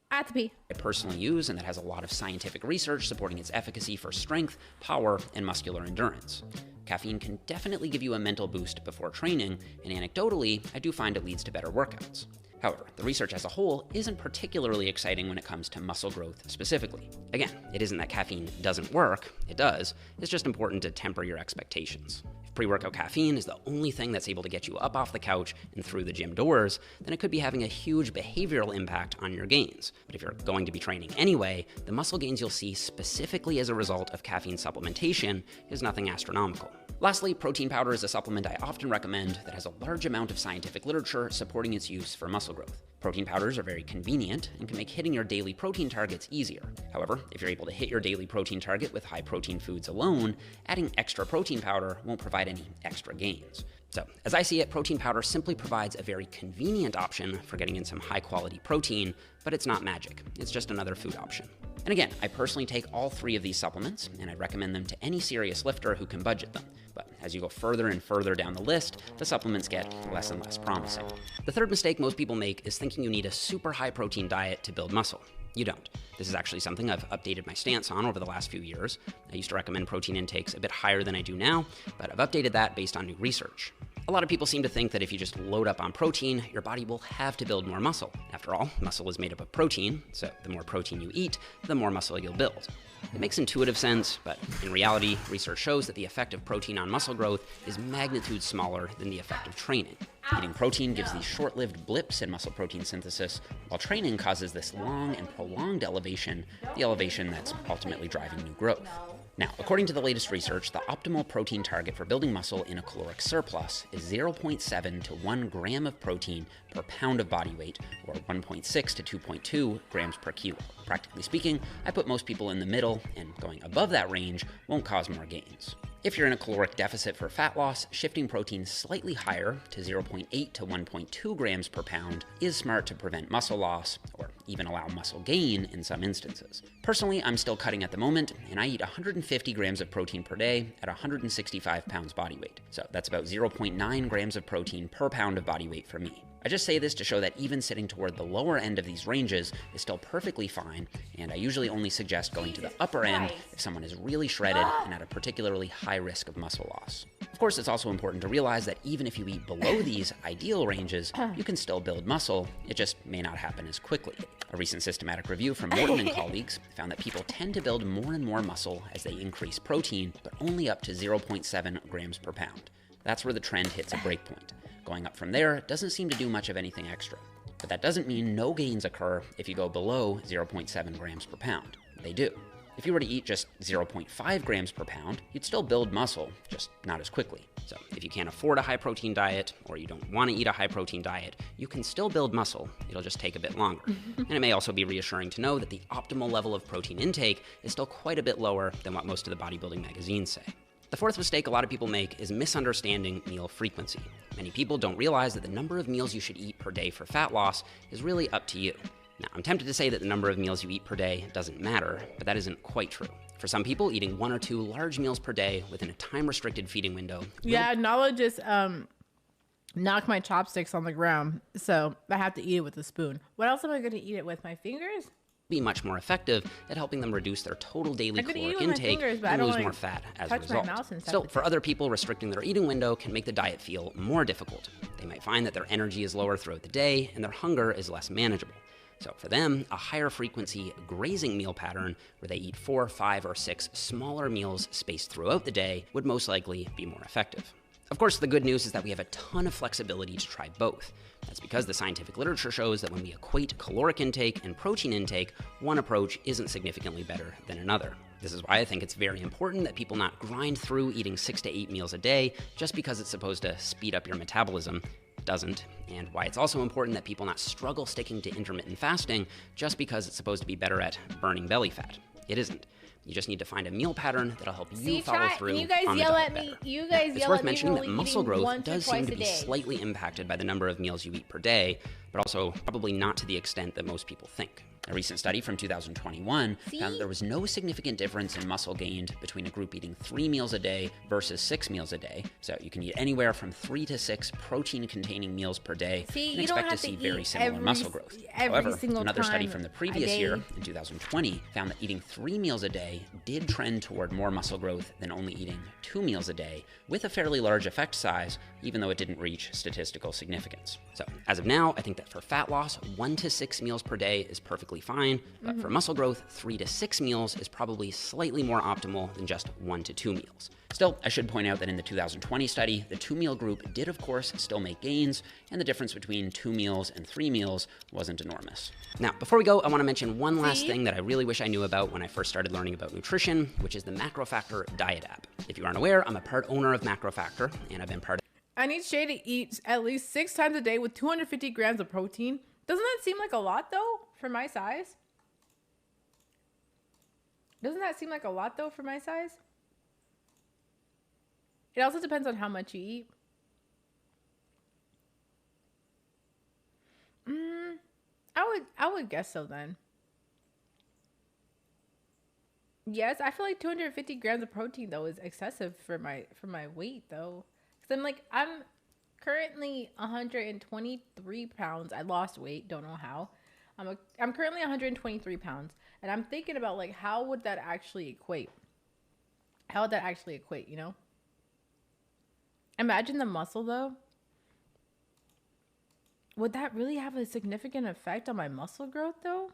have to pee. I personally use and that has a lot of scientific research supporting its efficacy for strength, power, and muscular endurance. Caffeine can definitely give you a mental boost before training, and anecdotally, I do find it leads to better workouts. However, the research as a whole isn't particularly exciting when it comes to muscle growth specifically. Again, it isn't that caffeine doesn't work, it does. It's just important to temper your expectations. If pre-workout caffeine is the only thing that's able to get you up off the couch and through the gym doors, then it could be having a huge behavioral impact on your gains. But if you're going to be training anyway, the muscle gains you'll see specifically as a result of caffeine supplementation is nothing astronomical. Lastly, protein powder is a supplement I often recommend that has a large amount of scientific literature supporting its use for muscle growth. Protein powders are very convenient and can make hitting your daily protein targets easier. However, if you're able to hit your daily protein target with high protein foods alone, adding extra protein powder won't provide any extra gains. So, as I see it, protein powder simply provides a very convenient option for getting in some high quality protein, but it's not magic. It's just another food option. And again, I personally take all 3 of these supplements, and I'd recommend them to any serious lifter who can budget them. But as you go further and further down the list, the supplements get less and less promising. The third mistake most people make is thinking you need a super high protein diet to build muscle. You don't. This is actually something I've updated my stance on over the last few years. I used to recommend protein intakes a bit higher than I do now, but I've updated that based on new research. A lot of people seem to think that if you just load up on protein, your body will have to build more muscle. After all, muscle is made up of protein, so the more protein you eat, the more muscle you'll build. It makes intuitive sense, but in reality, research shows that the effect of protein on muscle growth is magnitudes smaller than the effect of training. Eating protein gives these short-lived blips in muscle protein synthesis, while training causes this long and prolonged elevation, the elevation that's ultimately driving new growth. Now, according to the latest research, the optimal protein target for building muscle in a caloric surplus is 0.7 to 1 gram of protein per pound of body weight, or 1.6 to 2.2 grams per kilo. Practically speaking, I put most people in the middle, and going above that range won't cause more gains. If you're in a caloric deficit for fat loss, shifting protein slightly higher to 0.8 to 1.2 grams per pound is smart to prevent muscle loss, or even allow muscle gain in some instances. Personally, I'm still cutting at the moment, and I eat 150 grams of protein per day at 165 pounds body weight. So that's about 0.9 grams of protein per pound of body weight for me. I just say this to show that even sitting toward the lower end of these ranges is still perfectly fine, and I usually only suggest going to the upper end if someone is really shredded and at a particularly high risk of muscle loss. Of course, it's also important to realize that even if you eat below these ideal ranges, you can still build muscle, it just may not happen as quickly. A recent systematic review from Morton and colleagues found that people tend to build more and more muscle as they increase protein, but only up to 0.7 grams per pound. That's where the trend hits a breakpoint. Going up from there doesn't seem to do much of anything extra. But that doesn't mean no gains occur if you go below 0.7 grams per pound. They do. If you were to eat just 0.5 grams per pound, you'd still build muscle, just not as quickly. So if you can't afford a high protein diet, or you don't want to eat a high protein diet, you can still build muscle. It'll just take a bit longer. And it may also be reassuring to know that the optimal level of protein intake is still quite a bit lower than what most of the bodybuilding magazines say. The fourth mistake a lot of people make is misunderstanding meal frequency. Many people don't realize that the number of meals you should eat per day for fat loss is really up to you. Now, I'm tempted to say that the number of meals you eat per day doesn't matter, but that isn't quite true. For some people, eating 1 or 2 large meals per day within a time-restricted feeding window. Yeah, Nala just knocked my chopsticks on the ground, so I have to eat it with a spoon. What else am I going to eat it with? My fingers? Be much more effective at helping them reduce their total daily caloric intake and lose more fat as a result. Still, for other people, restricting their eating window can make the diet feel more difficult. They might find that their energy is lower throughout the day and their hunger is less manageable. So for them, a higher frequency grazing meal pattern where they eat 4, 5, or 6 smaller meals spaced throughout the day would most likely be more effective. Of course, the good news is that we have a ton of flexibility to try both. That's because the scientific literature shows that when we equate caloric intake and protein intake, one approach isn't significantly better than another. This is why I think it's very important that people not grind through eating 6 to 8 meals a day just because it's supposed to speed up your metabolism. It doesn't. And why it's also important that people not struggle sticking to intermittent fasting just because it's supposed to be better at burning belly fat. It isn't. You just need to find a meal pattern that'll help you follow through you guys on the yell diet at me. better. You guys It's yell worth at me mentioning for that only muscle eating growth once or does seem twice to a be day. slightly impacted by the number of meals you eat per day, but also probably not to the extent that most people think. A recent study from 2021 found that there was no significant difference in muscle gained between a group eating 3 meals a day versus 6 meals a day. So you can eat anywhere from 3 to 6 protein-containing meals per day and expect to see very similar muscle growth. However, another study from the previous year, in 2020, found that eating 3 meals a day did trend toward more muscle growth than only eating 2 meals a day, with a fairly large effect size, even though it didn't reach statistical significance. So, as of now, I think that for fat loss, 1 to 6 meals per day is perfectly fine, but for muscle growth, 3 to 6 meals is probably slightly more optimal than just 1 to 2 meals. Still, I should point out that in the 2020 study, the 2-meal group did, of course, still make gains, and the difference between 2 meals and 3 meals wasn't enormous. Now, before we go, I want to mention one last thing that I really wish I knew about when I first started learning about nutrition, which is the MacroFactor diet app. If you aren't aware, I'm a part owner of MacroFactor, and I've been part of I need Shay to eat at least 6 times a day with 250 grams of protein. Doesn't that seem like a lot, though, for my size? Doesn't that seem like a lot, though, for my size? It also depends on how much you eat. I would guess so then. Yes, I feel like 250 grams of protein though is excessive for my weight though. Cause I'm currently 123 pounds. I lost weight, don't know how. I'm currently 123 pounds, and I'm thinking about like how would that actually equate? How would that actually equate? You know? Imagine the muscle though. Would that really have a significant effect on my muscle growth though?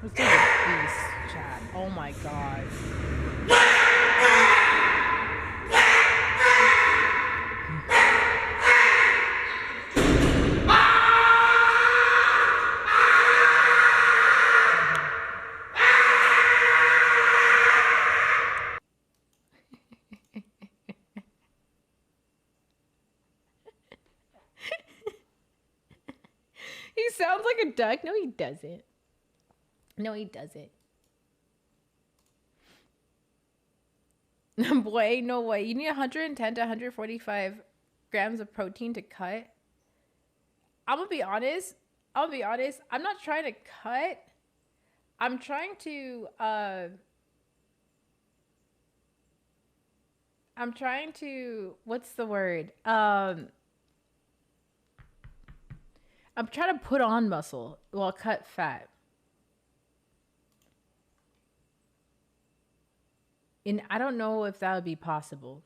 This dude's a beast, Chad. Oh my god. He sounds like a duck. No, he doesn't. No, he doesn't. Boy, no way. You need 110 to 145 grams of protein to cut. I'm gonna be honest. I'm not trying to cut. I'm trying to what's the word? I'm trying to put on muscle while cut fat. And I don't know if that would be possible.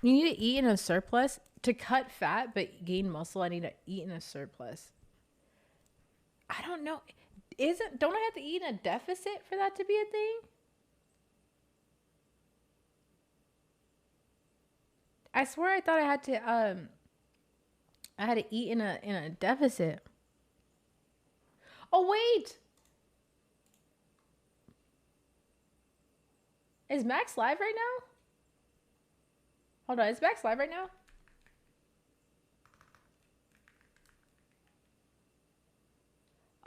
You need to eat in a surplus to cut fat, but gain muscle. I need to eat in a surplus. I don't know. Don't I have to eat in a deficit for that to be a thing? I swear I thought I had to eat in a deficit. Oh wait. Is Max live right now? Hold on, is Max live right now?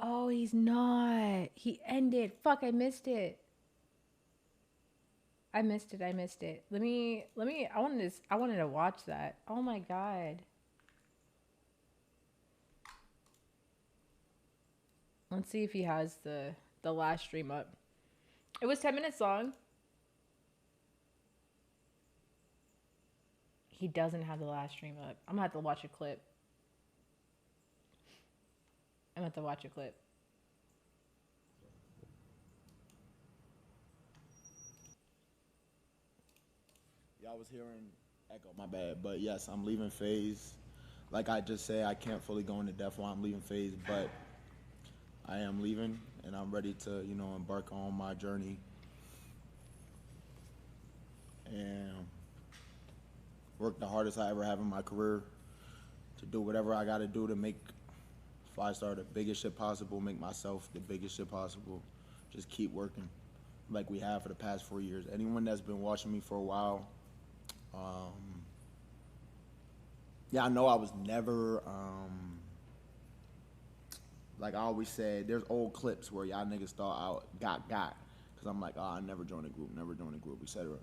Oh, he's not. He ended. Fuck, I missed it. I missed it. Let me I wanted to watch that. Oh my god. Let's see if he has the last stream up. It was 10 minutes long. He doesn't have the last stream up. I'm gonna have to watch a clip. Yeah, I was hearing echo, my bad. But yes, I'm leaving phase. Like I just said, I can't fully go into depth while I'm leaving phase, but I am leaving and I'm ready to, embark on my journey. And work the hardest I ever have in my career to do whatever I gotta do to make 5-star the biggest shit possible, make myself the biggest shit possible. Just keep working like we have for the past 4 years. Anyone that's been watching me for a while, yeah, I know I was never, like I always said, there's old clips where y'all niggas thought I got. Cause I'm like, oh, I never joined a group, etc.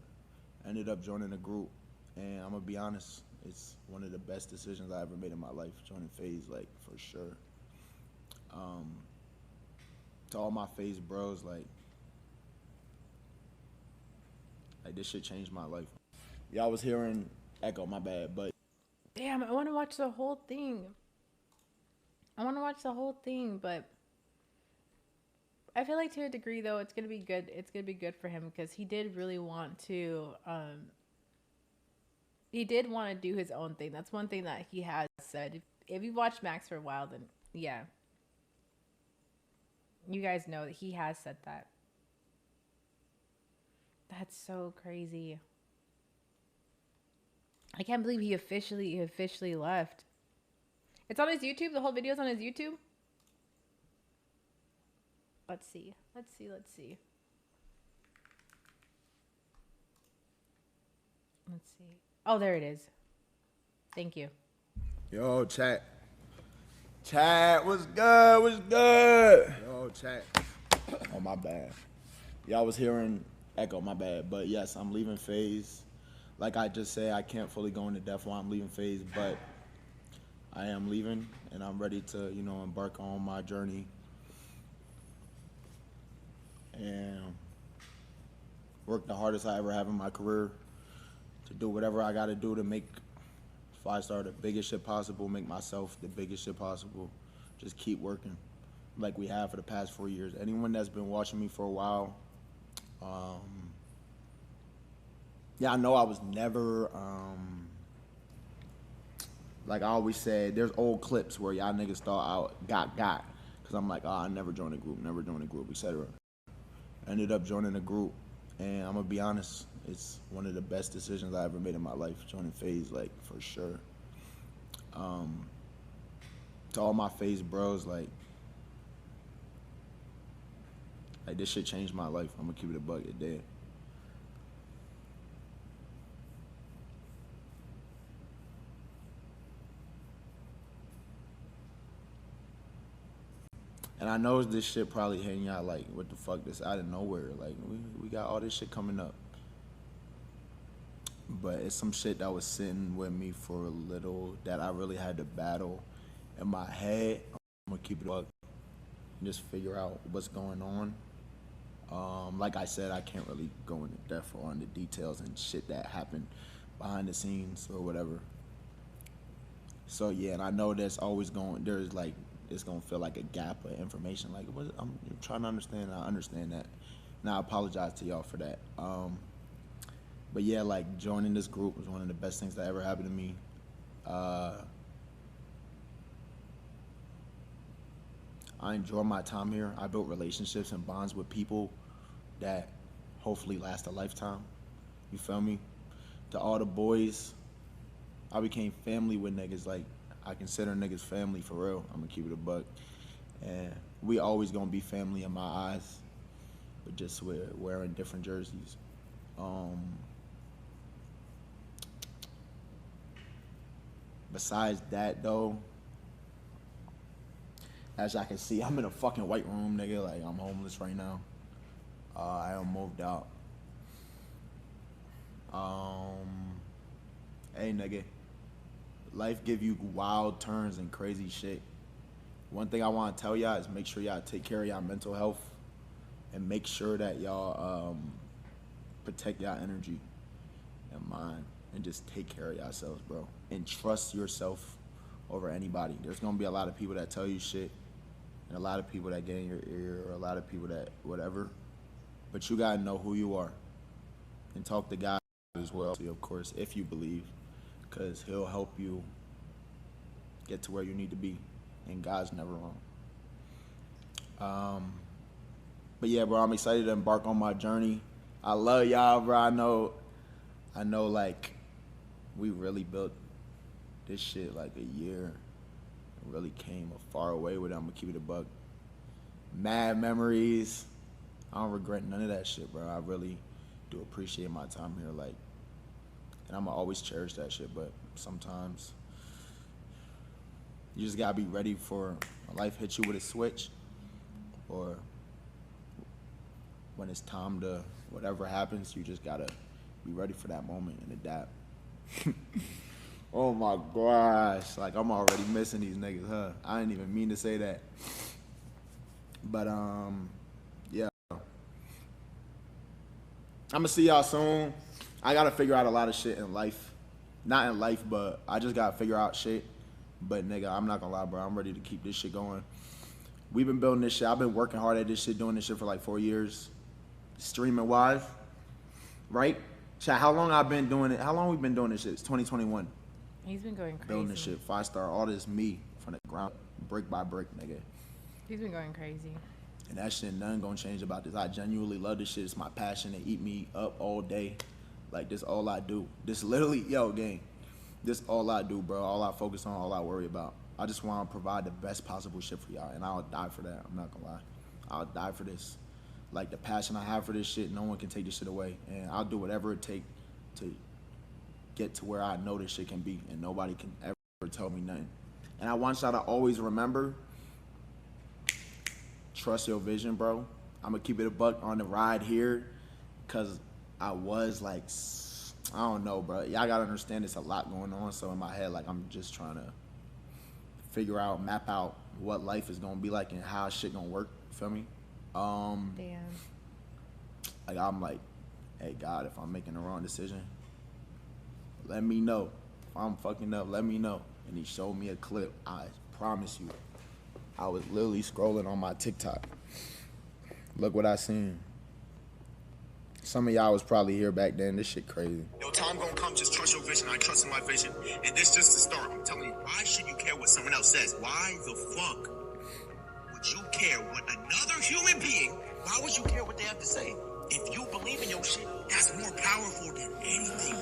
Ended up joining a group, and I'm gonna be honest, it's one of the best decisions I ever made in my life, joining FaZe, like, for sure. To all my FaZe bros, like this shit changed my life. Y'all was hearing echo, my bad, but Damn, I want to watch the whole thing. But I feel like to a degree, though, it's gonna be good. It's gonna be good for him because he did really want to. He did want to do his own thing. That's one thing that he has said. If you watched Max for a while, then yeah, you guys know that he has said that. That's so crazy. I can't believe he officially left. It's on his YouTube. The whole video's on his YouTube. Let's see. Oh, there it is. Thank you. yo, chat. Chat, what's good? Yo, chat. Oh, my bad. Y'all was hearing echo, my bad. But yes, I'm leaving FaZe. Like I just said, I can't fully go into depth while I'm leaving FaZe, but I am leaving, and I'm ready to, embark on my journey and work the hardest I ever have in my career to do whatever I got to do to make 5-star the biggest shit possible, make myself the biggest shit possible. Just keep working like we have for the past 4 years. Anyone that's been watching me for a while, yeah, I know I was never, like I always said, there's old clips where y'all niggas thought I got. Cause I'm like, oh, I never joined a group, etc. Ended up joining a group, and I'm gonna be honest, it's one of the best decisions I ever made in my life, joining FaZe, like, for sure. To all my FaZe bros, like this shit changed my life. I'm gonna keep it a buck, it did. And I know this shit probably hitting y'all like, what the fuck, this out of nowhere. Like, we got all this shit coming up. But it's some shit that was sitting with me for a little that I really had to battle in my head. I'm gonna keep it up and just figure out what's going on. Like I said, I can't really go into depth on the details and shit that happened behind the scenes or whatever. So yeah, and I know there's like, it's gonna feel like a gap of information. Like, I'm trying to understand, and I understand that. And I apologize to y'all for that. But yeah, like, joining this group was one of the best things that ever happened to me. I enjoy my time here. I built relationships and bonds with people that hopefully last a lifetime. You feel me? To all the boys, I became family with niggas. Like, I consider niggas family for real. I'm gonna keep it a buck. And we always gonna be family in my eyes, but just we're wearing different jerseys. Besides that though, as y'all can see, I'm in a fucking white room, nigga. Like, I'm homeless right now. I am moved out. Hey, nigga. Life give you wild turns and crazy shit. One thing I want to tell y'all is make sure y'all take care of y'all mental health and make sure that y'all protect y'all energy and mind and just take care of yourselves, bro. And trust yourself over anybody. There's going to be a lot of people that tell you shit and a lot of people that get in your ear or a lot of people that whatever. But you got to know who you are and talk to God as well, of course, if you believe. Because he'll help you get to where you need to be, and God's never wrong. But yeah, bro, I'm excited to embark on my journey. I love y'all, bro. I know, like, we really built this shit like a year. Really came a far way with it. I'm gonna keep it a buck. Mad memories. I don't regret none of that shit, bro. I really do appreciate my time here, like, and I'm gonna always cherish that shit. But sometimes you just gotta be ready for life hit you with a switch, or when it's time to whatever happens, you just gotta be ready for that moment and adapt. Oh my gosh, like I'm already missing these niggas, huh? I didn't even mean to say that. But yeah. I'm gonna see y'all soon. I gotta figure out a lot of shit in life. Not in life, but I just gotta figure out shit. But nigga, I'm not gonna lie, bro. I'm ready to keep this shit going. We've been building this shit. I've been working hard at this shit, doing this shit for like 4 years. Streaming wise, right? Chat, how long I've been doing it? How long we been doing this shit? It's 2021. He's been going crazy. Building this shit, 5-star, all this me from the ground, brick by brick, nigga. He's been going crazy. And that shit, nothing gonna change about this. I genuinely love this shit. It's my passion. It eat me up all day. Like, this all I do. This literally, yo, gang. This all I do, bro. All I focus on, all I worry about. I just want to provide the best possible shit for y'all, and I'll die for that. I'm not gonna lie. I'll die for this. Like, the passion I have for this shit, no one can take this shit away. And I'll do whatever it takes to get to where I know this shit can be, and nobody can ever tell me nothing. And I want y'all to always remember, trust your vision, bro. I'm gonna keep it a buck on the ride here, cause I was like, I don't know, bro. Y'all gotta understand there's a lot going on. So in my head, like, I'm just trying to figure out, map out what life is gonna be like and how shit gonna work. Feel me? Damn. Like, I'm like, hey God, if I'm making the wrong decision, let me know. If I'm fucking up, let me know. And he showed me a clip. I promise you, I was literally scrolling on my TikTok. Look what I seen. Some of y'all was probably here back then. This shit crazy. Yo, time gonna come. Just trust your vision. I trust in my vision. And this just the start. I'm telling you, why should you care what someone else says? Why the fuck would you care what another human being, why would you care what they have to say? If you believe in your shit, that's more powerful than anything.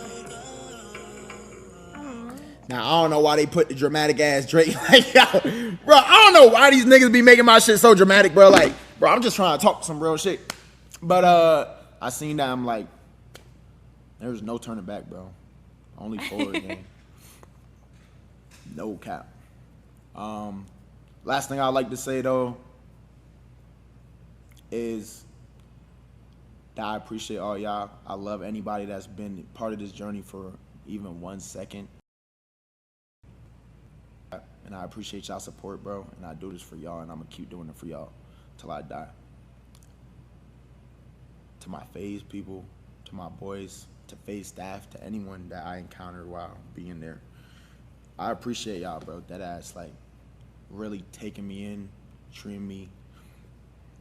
Now, I don't know why they put the dramatic ass Drake. Like, yo, bro, I don't know why these niggas be making my shit so dramatic, bro. Like, bro, I'm just trying to talk some real shit. But I seen that. I'm like, there's no turning back, bro. Only forward, gang. No cap. Last thing I'd like to say, though, is that I appreciate all y'all. I love anybody that's been part of this journey for even 1 second. And I appreciate y'all support, bro. And I do this for y'all, and I'm going to keep doing it for y'all till I die. To my FaZe people, to my boys, to FaZe staff, to anyone that I encountered while being there. I appreciate y'all, bro. That ass, like, really taking me in, treating me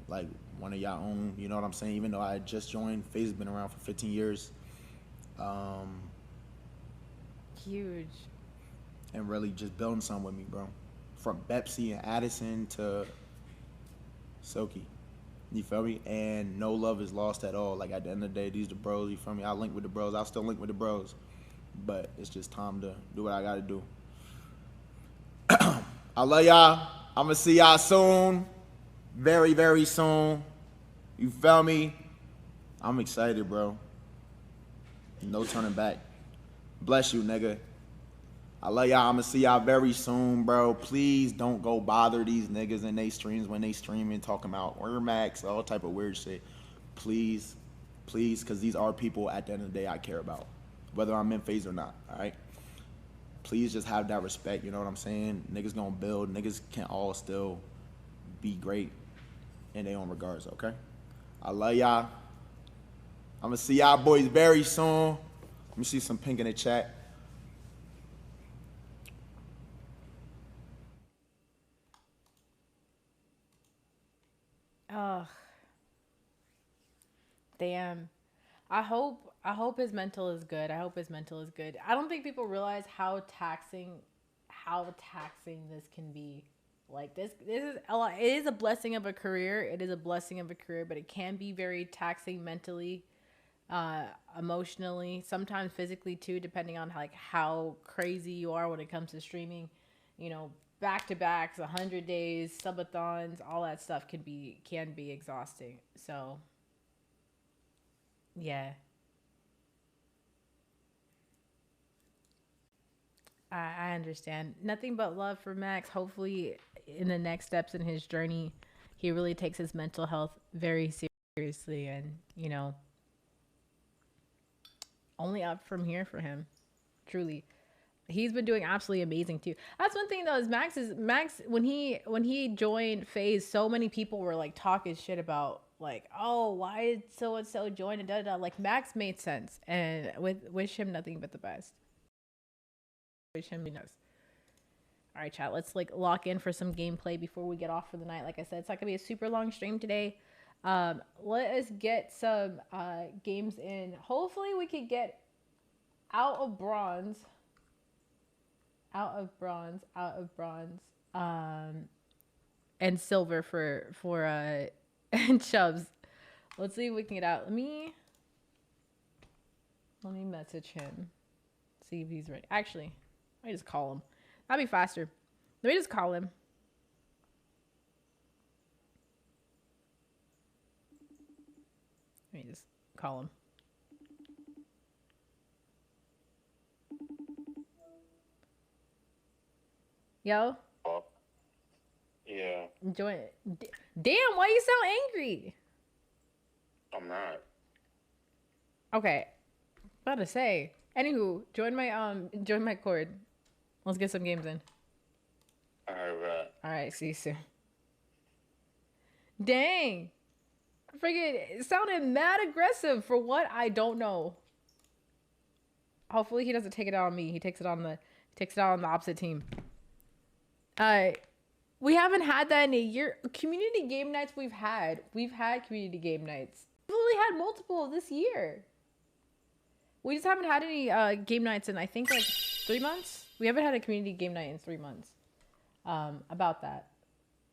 like one of y'all own, you know what I'm saying? Even though I had just joined, FaZe has been around for 15 years. Huge. And really just building something with me, bro. From Bepsy and Addison to Silky. You feel me? And no love is lost at all. Like, at the end of the day, these the bros, you feel me? I link with the bros. I'll still link with the bros. But it's just time to do what I gotta do. I love y'all. I'm gonna see y'all soon. Very, very soon. You feel me? I'm excited, bro. No turning back. Bless you, nigga. I love y'all. I'm gonna see y'all very soon, bro. Please don't go bother these niggas in they streams when they streaming, talking about Word Max, all type of weird shit. Please, please, because these are people at the end of the day I care about, whether I'm in FaZe or not, all right? Please just have that respect, you know what I'm saying? Niggas gonna build. Niggas can all still be great in their own regards, okay? I love y'all. I'm gonna see y'all boys very soon. Let me see some pink in the chat. Ugh. Damn. I hope his mental is good. I hope his mental is good. I don't think people realize how taxing this can be. Like, this is a lot. It is a blessing of a career. It is a blessing of a career, but it can be very taxing mentally. emotionally, sometimes physically too, depending on like how crazy you are when it comes to streaming. You know, back-to-backs, 100 days, subathons, all that stuff can be exhausting. So yeah. I understand. Nothing but love for Max. Hopefully, in the next steps in his journey, he really takes his mental health very seriously, and you know, only up from here for him. Truly, he's been doing absolutely amazing too. That's one thing though. Is Max when he joined FaZe, so many people were like talking shit about like, oh, why did so and so join and da da. Like Max made sense, and wish him nothing but the best. Him knows. All right, chat. Let's like lock in for some gameplay before we get off for the night. Like I said, it's not gonna be a super long stream today. Let us get some games in. Hopefully, we can get out of bronze, and silver for and Chubbs. Let's see if we can get out. Let me message him. See if he's ready. Actually. Let me just call him. That'd be faster. Let me just call him. Let me just call him. Yo? Yeah. Join it. Damn, why you sound angry? I'm not. Okay. About to say. Anywho, join my cord. Let's get some games in. Alright. Alright, see you soon. Dang. Friggin' it sounded mad aggressive for what? I don't know. Hopefully he doesn't take it out on me. He takes it out on the opposite team. We haven't had that in a year. Community game nights we've had community game nights. We've only had multiple this year. We just haven't had any game nights in I think like 3 months. We haven't had a community game night in 3 months. About 3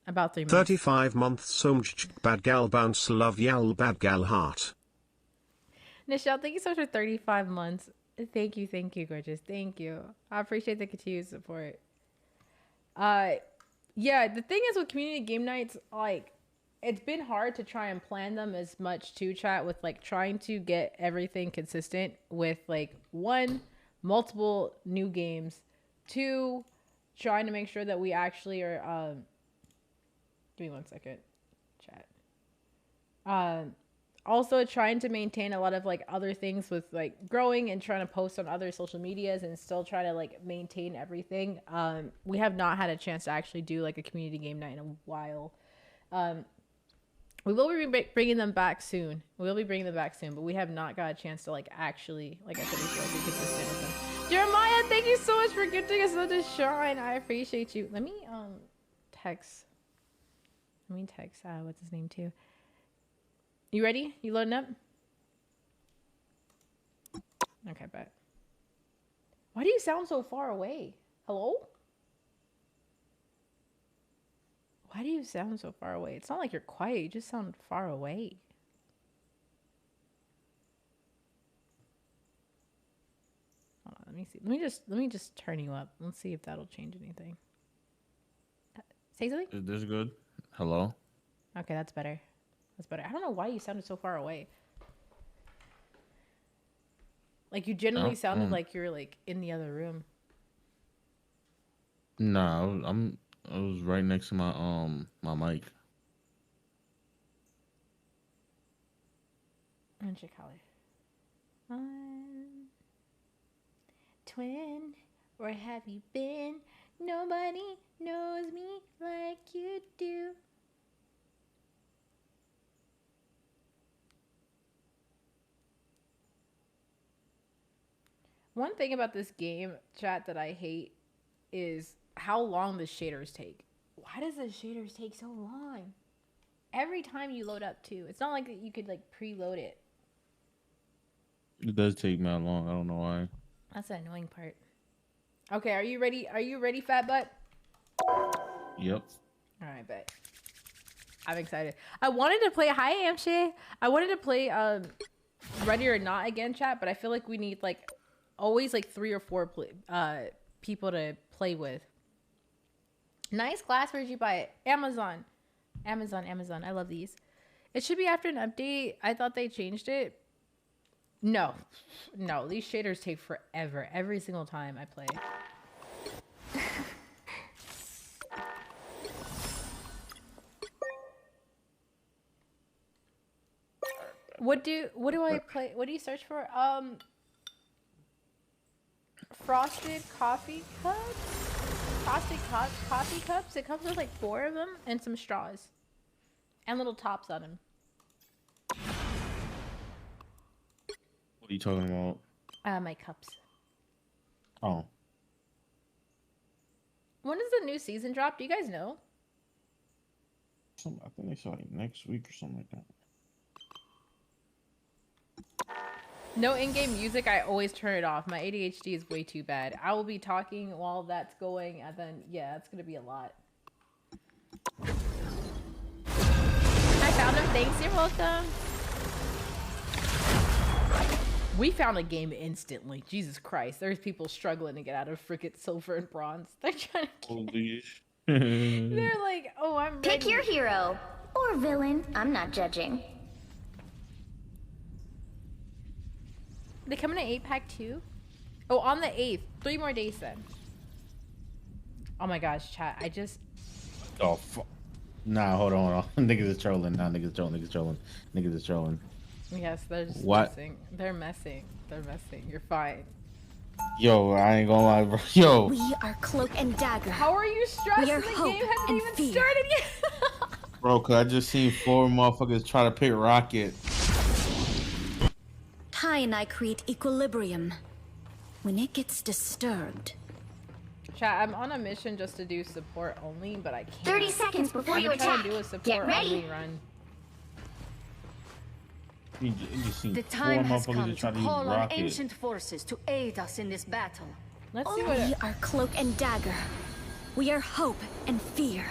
months. 35 months bad gal bounce love yal bad gal heart. Nichelle, thank you so much for 35 months. Thank you, gorgeous. Thank you. I appreciate the continued support. Yeah, the thing is with community game nights, like, it's been hard to try and plan them as much to chat with, like, trying to get everything consistent with, like, 1, multiple new games, 2, trying to make sure that we actually are, give me 1 second, chat. Also trying to maintain a lot of like other things with like growing and trying to post on other social medias and still try to like maintain everything. We have not had a chance to actually do like a community game night in a while. We will be bringing them back soon. But we have not got a chance to like actually, like I said before, be consistent with them. Jeremiah, thank you so much for gifting us such a shine. I appreciate you. Let me text. What's his name too? You ready? You loading up? Okay, bet. Why do you sound so far away? Hello? Why do you sound so far away? It's not like you're quiet. You just sound far away. Hold on, let me see. Let me just turn you up. Let's see if that'll change anything. Say something? Is this good? Hello? Okay, that's better. That's better. I don't know why you sounded so far away. Like you genuinely sounded like you were like in the other room. Nah, I was right next to my my mic. And Chicago. Twin, where have you been? Nobody knows me like you do. One thing about this game, chat, that I hate is how long the shaders take. Why does the shaders take so long? Every time you load up too. It's not like you could like preload it. It does take me long. I don't know why. That's the annoying part. Okay, are you ready? Are you ready, fat butt? Yep. All right, bet. I'm excited. I wanted to play. Hi, Amshay. I wanted to play ready or not again, chat, but I feel like we need like always like 3 or 4 people to play with. Nice glass. Where'd you buy it? Amazon. Amazon. I love these. It should be after an update. I thought they changed it. No, these shaders take forever every single time I play. What do I play? What do you search for? Frosted coffee cups? Frosted coffee cups? It comes with like 4 of them and some straws. And little tops on them. What are you talking about? My cups. Oh. When does the new season drop? Do you guys know? I think they said like next week or something like that. No in-game music. I always turn it off. My ADHD is way too bad. I will be talking while that's going, and then yeah, it's gonna be a lot. I found them. Thanks. You're welcome. We found a game instantly. Jesus Christ. There's people struggling to get out of frickin' silver and bronze. They're trying to. They're like, oh, I'm ready. Pick your hero or villain. I'm not judging. They come in an 8-pack too? Oh, on the 8th. 3 more days then. Oh my gosh, chat. I just... Oh, fuck. Nah, hold on. Niggas is trolling. Nah, niggas is trolling. Yes, they're just what? messing. They're messing. You're fine. Yo, I ain't gonna lie, bro. Yo. We are Cloak and Dagger. How are you stressed? We are The hope game hasn't and even fear. started yet. Bro, cause I just seen 4 motherfuckers try to pick Rocket. Ty and I create equilibrium. When it gets disturbed. Chat, I'm on a mission just to do support only, but I can't. 30 seconds before you I'm trying attack. to do a support Get ready. only run. You just seen The 4 time has motherfuckers come just try to to use call on Rocket. ancient forces to aid us in this battle. Let's see We what are Cloak and Dagger. We are hope and fear.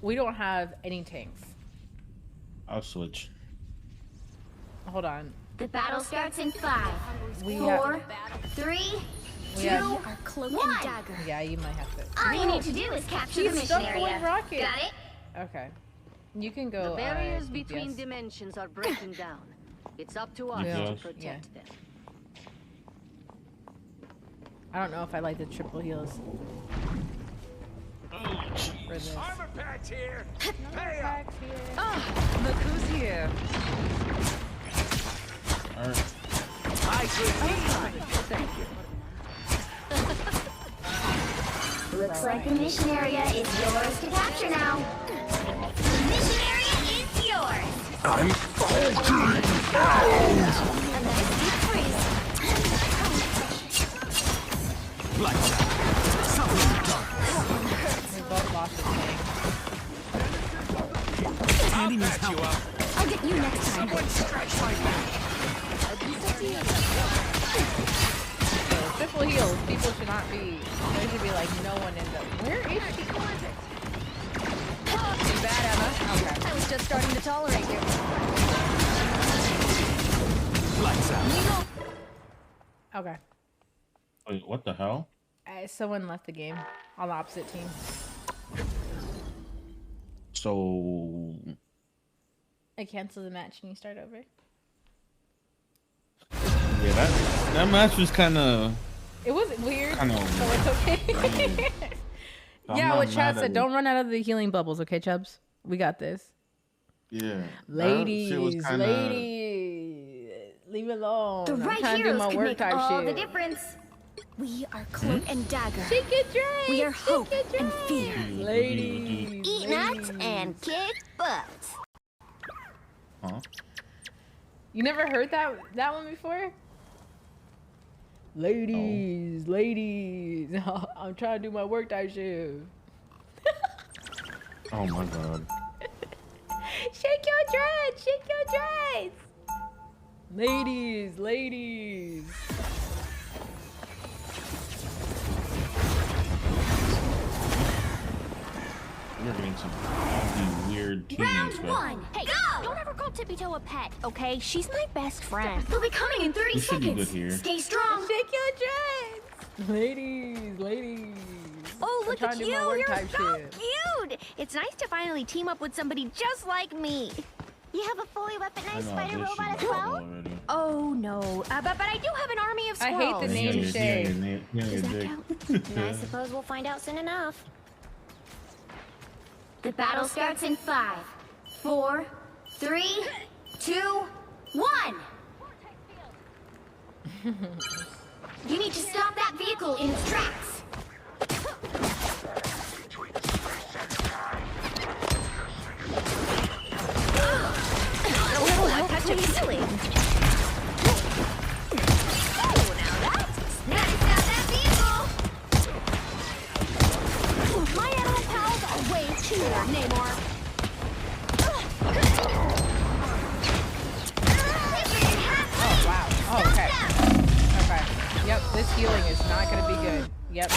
we don't have any tanks. I'll switch. Hold on. The battle starts in 5, We 4, have- 3, We 2, have- our Cloak and Dagger. Yeah, you might have to. All you need to do is capture the She's mission stuck area. with Rocket. Got it? Okay. You can go. The barriers DPS. between dimensions are breaking down. It's up to us Yeah. to protect them. I don't know if I like the triple heals. For this. Armor patch here. Pay up. Ah, look who's here. I could Thank you. Looks like the mission area is yours to capture now. The mission area is yours. I'm faltering. A nice deep freeze. Like that. Something dark. We both lost the tank. I'll patch you up. I'll get you next time. Someone scratch my back. Triple heals. People should not be. There should be like no one in them. Where is she? Too bad, Emma. Okay. I was just starting to tolerate you. Lights out. Okay. Wait, what the hell? Someone left the game on the opposite team. So I canceled the match and you start over. yeah, that match was kind of. It was weird, I know. so it's okay. I'm Yeah, not what mad Chad at said, it. don't run out of the healing bubbles, okay, Chubbs? We got this. Yeah. Ladies, That shit was kinda... ladies, leave it alone. The I'm right trying to do heroes my can work make type all shit. the difference. We are Cloak and Dagger. Shake it, Drake! We are hope and fear. Ladies. Eat nuts and kick butts. Huh? You never heard that one before? Ladies, ladies. I'm trying to do my work type shit. Oh my god. Shake your dreads! Shake your dreads! Ladies, ladies. You're getting some ugly, weird teammates. Round one. Hey, go! Don't ever call Tippy Toe a pet, okay? She's my best friend. They'll be coming in 30 You should be seconds. good here. Stay strong. Shake your dreads. Ladies. Oh, look at I'm trying to you. do my work You're type so shit. cute. It's nice to finally team up with somebody just like me. You have a fully weaponized spider robot as well? Oh, no. But I do have an army of I squirrels. hate the name Shay. Does that count? I suppose we'll find out soon enough. The battle starts in 5, 4, 3, 2, 1. You need to stop that vehicle in its tracks. Oh, I touch it easily. Oh, now that's stop that vehicle. My animal pals are way cooler, Namor. Oh, wow. Oh, okay. Okay. Yep, this healing is not gonna be good. Yep.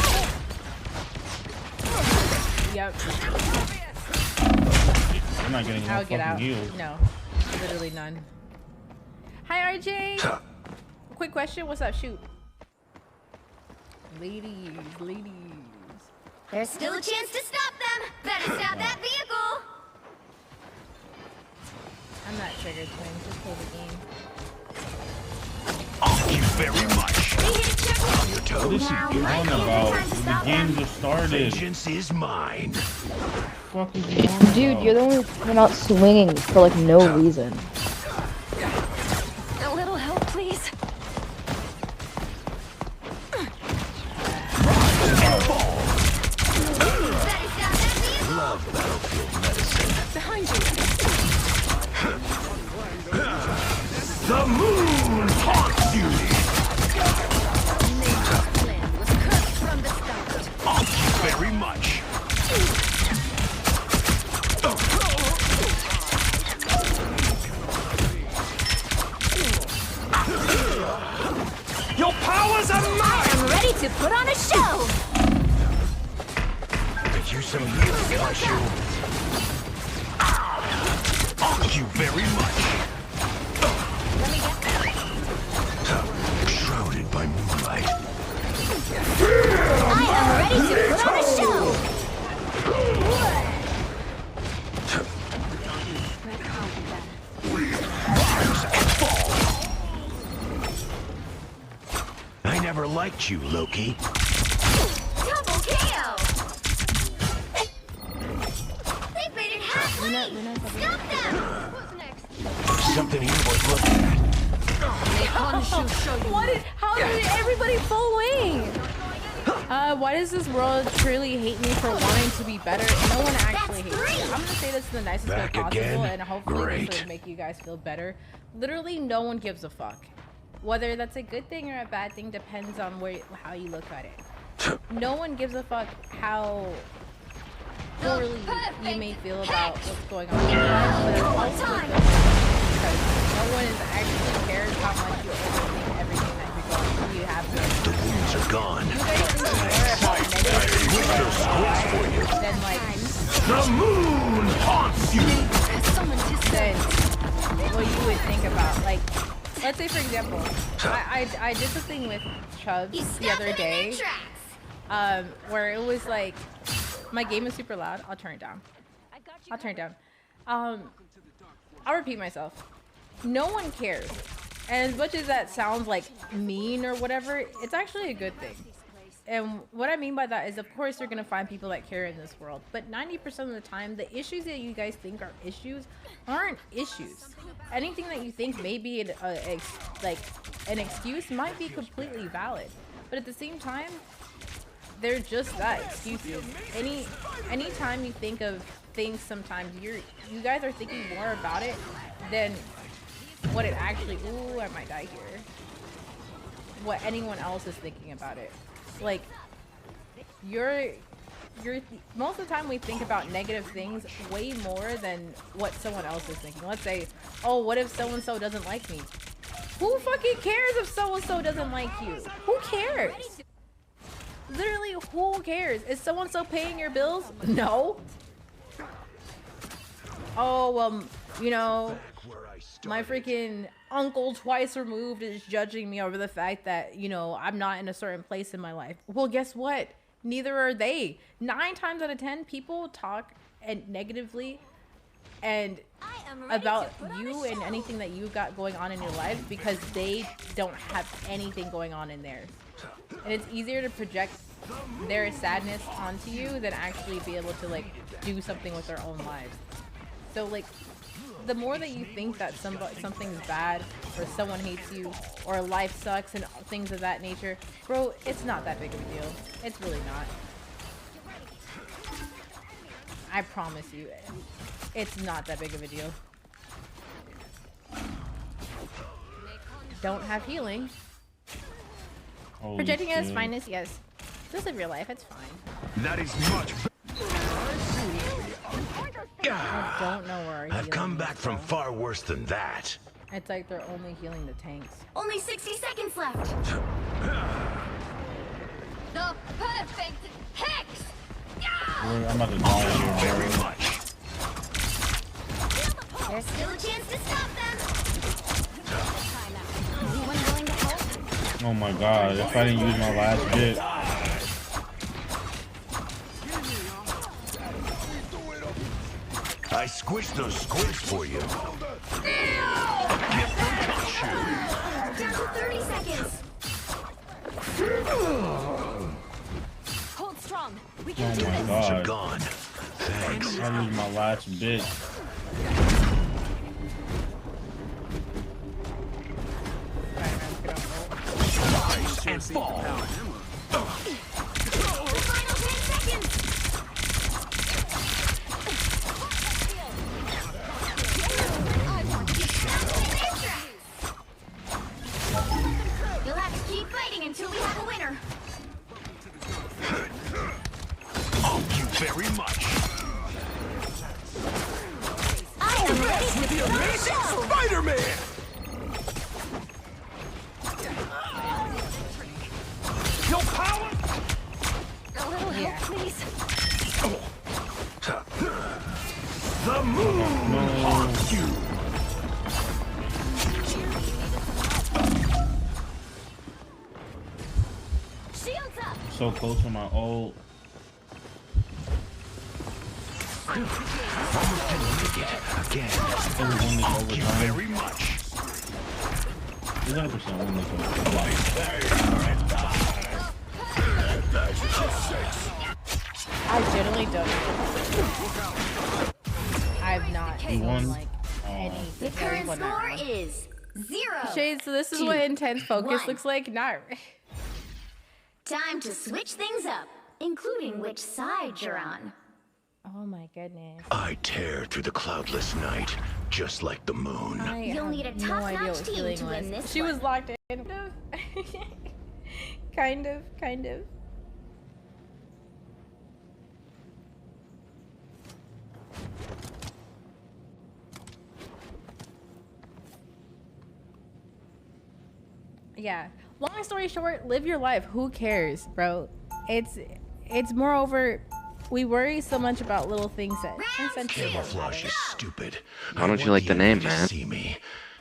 Yep. I'm not getting I'll enough get fucking out. heals. No. Literally none. Hi, RJ! Quick question. What's up? Shoot. Ladies. There's still a chance to stop them. Better stop that vehicle. I'm not triggered, twins. Just play the game. Thank you very much. On your toes. What is she on about? The game just started. Vengeance is mine. Fuck is he on Dude, about? you're the one who came out swinging for like no reason. A little help, please. Love battlefield medicine. Behind you. The moon haunts you. Plan was cursed from the start. Thank you very much. Your powers are mine. I'm ready to put on a show. Could use some healing, Mushu. Thank you very much. Shrouded by moonlight. I am ready to put on a show. I never liked you, Loki. Double KO. They've made it halfway. Stop them. Who's next? Something here worth looking at. How did everybody full wing? Why does this world truly hate me for wanting to be better? No one actually hates me. I'm gonna say this in the nicest way Back possible, again? and hopefully this Great. will make you guys feel better. Literally, no one gives a fuck. Whether that's a good thing or a bad thing depends on how you look at it. No one gives a fuck how poorly you may feel about what's going on in your life, but it's also a good thing because no one is actually cares how much you overthink everything that you're going through. You have The wounds are gone. you guys think more about negative Wish those squirts for you. than like The moon haunts you. than what you would think about. Like, let's say for example, I did this thing with Chubbs the other day, where it was like, my game is super loud. I'll turn it down. I'll turn it down. I'll repeat myself. No one cares. And as much as that sounds like mean or whatever, it's actually a good thing. And what I mean by that is, of course, you're going to find people that care in this world. But 90% of the time, the issues that you guys think are issues aren't issues. Anything that you think may be like an excuse might be completely valid. But at the same time, they're just that, excuses. Anytime you think of things, sometimes you guys are thinking more about it than what it actually, ooh, I might die here, what anyone else is thinking about it. Like, most of the time we think about negative things way more than what someone else is thinking. Let's say, oh, what if so-and-so doesn't like me? Who fucking cares if so-and-so doesn't like you? Who cares? Literally, who cares? Is so-and-so paying your bills? No. oh, well, you know, my freaking uncle twice removed is judging me over the fact that, you know, I'm not in a certain place in my life. Well, guess what? Neither are they. 9 times out of 10, people talk and negatively and about you and anything that you got going on in your life because they don't have anything going on in theirs. And it's easier to project their sadness onto you than actually be able to like do something with their own lives. So like the more that you think that something's bad or someone hates you or life sucks and things of that nature, bro, it's not that big of a deal. It's really not. I promise you, it's not that big of a deal. Don't have healing. Holy Projecting as shit. finest, yes. Just live your life, it's fine. That is much. I don't know where our I've healing come is, back from bro. far worse than that. It's like they're only healing the tanks. Only 60 seconds left. The perfect hex. I'm about to die here very much. There's still a chance to stop them. Anyone willing to help? Oh my god, if I didn't use my last bit. I squished those squids for you. Down to 30 seconds. Hold strong. We Oh can do my this. god. Are gone. Thanks. I lose my last bit. Rise and fall. Final 10 seconds. You'll have to keep fighting until we have a winner. Thank you very much. I am ready to The amazing Spider-Man! Your power! A little help, please. The moon haunts you! Shields up. So close to my old. Almost didn't make it again. Thank you very much. 100% win this one. I generally don't. I've not You won? seen like any The current one score round. is 0. Shade, so this is 2, what intense focus 1. looks like. Not. Time to switch things up, including which side you're on. Oh my goodness. I tear through the cloudless night, just like the moon. You'll need a no idea top-notch what team healing to win was. this She one. was locked in. Kind of. Yeah. Long story short, live your life. Who cares, bro? It's moreover, we worry so much about little things that essentially don't Camouflage matter. is stupid. Why don't you like the name, to man? See me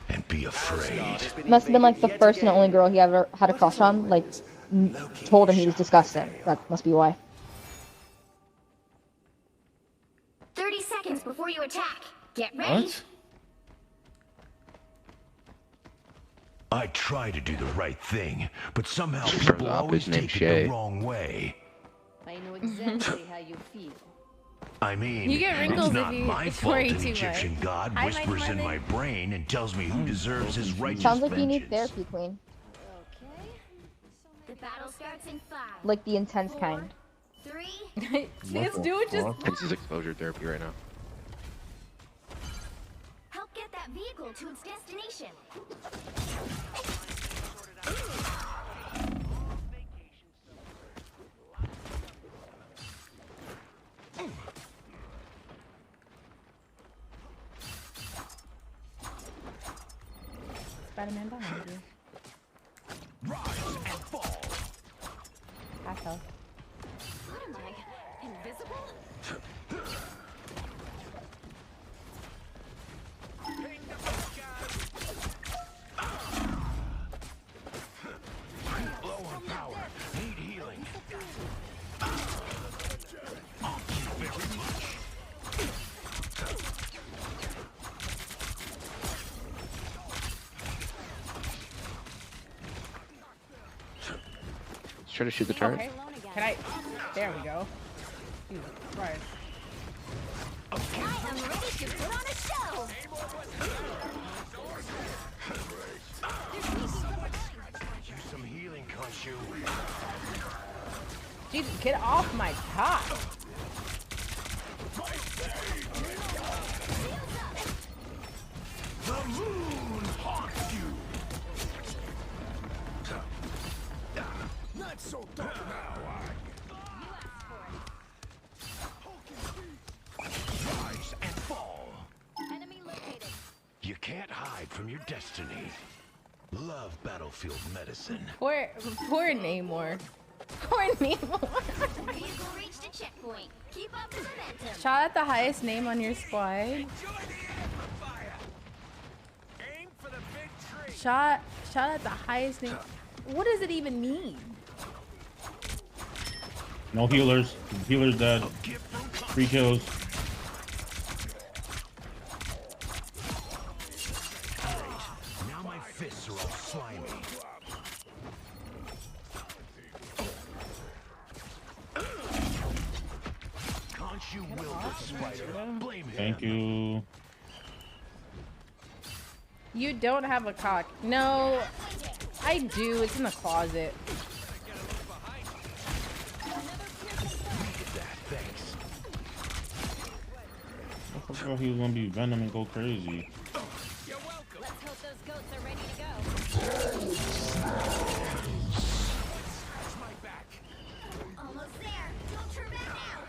and be afraid. Must have been like the first and only girl he ever had a crush on. Like, told him he was disgusting. That must be why. 30 seconds before you attack. Get ready. What? I try to do the right thing, but somehow Turns people out always his name's take it Shay. the wrong way. I know exactly how you feel. I mean, You get wrinkles it's not if you my fault worry an too Egyptian much. god Hi, whispers Mike in my Marvin. brain and tells me who deserves his righteous Sounds like you need vengeance. therapy, Queen. The battle starts in 5. Like the intense kind. 3. This dude just. This is exposure therapy right now. Help get that vehicle to its destination. Spider-Man behind you. Rise and fall. Half health. What am I? Invisible? try to shoot the turret. Okay. Can I? There we go. Jesus Christ. I am ready to put on a show. Use some healing, can't you? Jesus, get off my top. The moon haunts you. Not so tough now, rise and fall. Enemy located. You can't hide from your destiny. Love battlefield medicine. Poor Namor. Poor Namor. Vehicle reached a checkpoint. Keep up the momentum. Shot at the highest name on your squad. Shot at the highest name. What does it even mean? No healers. Healers dead. 3 kills. Now my fists are all slimy. Can't you will the spider? Blame him. Thank you. You don't have a cock. No, I do. It's in the closet. I forgot he was gonna be Venom and go crazy. Let's hope those goats are ready to go. Almost there. Don't turn back now.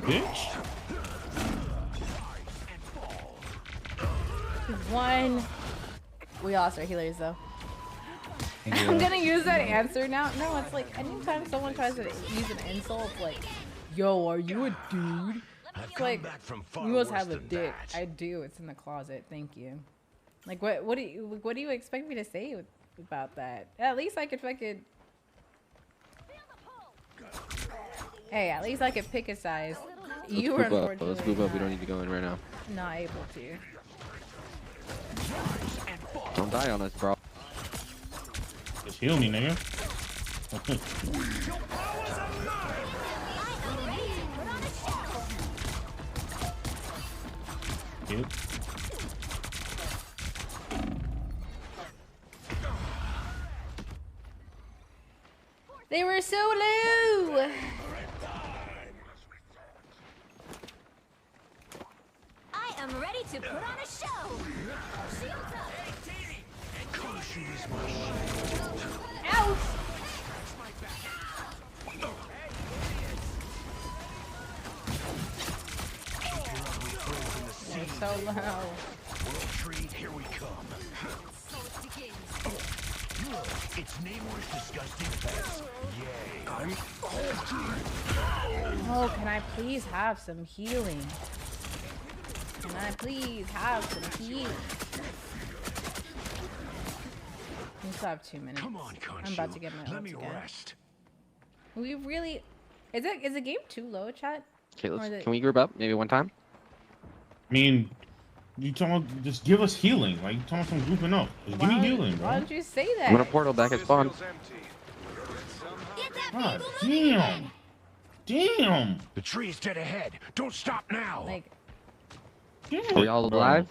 Bitch. One. We lost our healers though. I'm gonna use that answer now. No, it's like anytime someone tries to use an insult, it's like, yo, are you a dude? It's like, you must have a dick. I do. It's in the closet. Thank you. Like, what do you expect me to say about that? At least I could fucking. Hey, at least I could pick a size. You were unfortunately. Let's move up. We don't need to go in right now. Not able to. Don't die on us, bro. Just heal me, nigga. Cute. They were so low. I am ready to put on a show. Shields up. Ouch. They're so low. World Tree, here we come. It's Namor's disgusting pets. Yay. I'm Oh, can I please have some healing? Can I please have some healing? We still have 2 minutes. Come on, I'm about to get my ult again. We really... Is the game too low, chat? Okay, can we group up maybe one time? I mean, you talking just give us healing. Like, you talking some grouping up. Just give me healing, bro. Why don't you say that? I'm gonna portal back at spawn. God damn. Damn. The tree is dead ahead. Don't stop now. Like, are we all alive?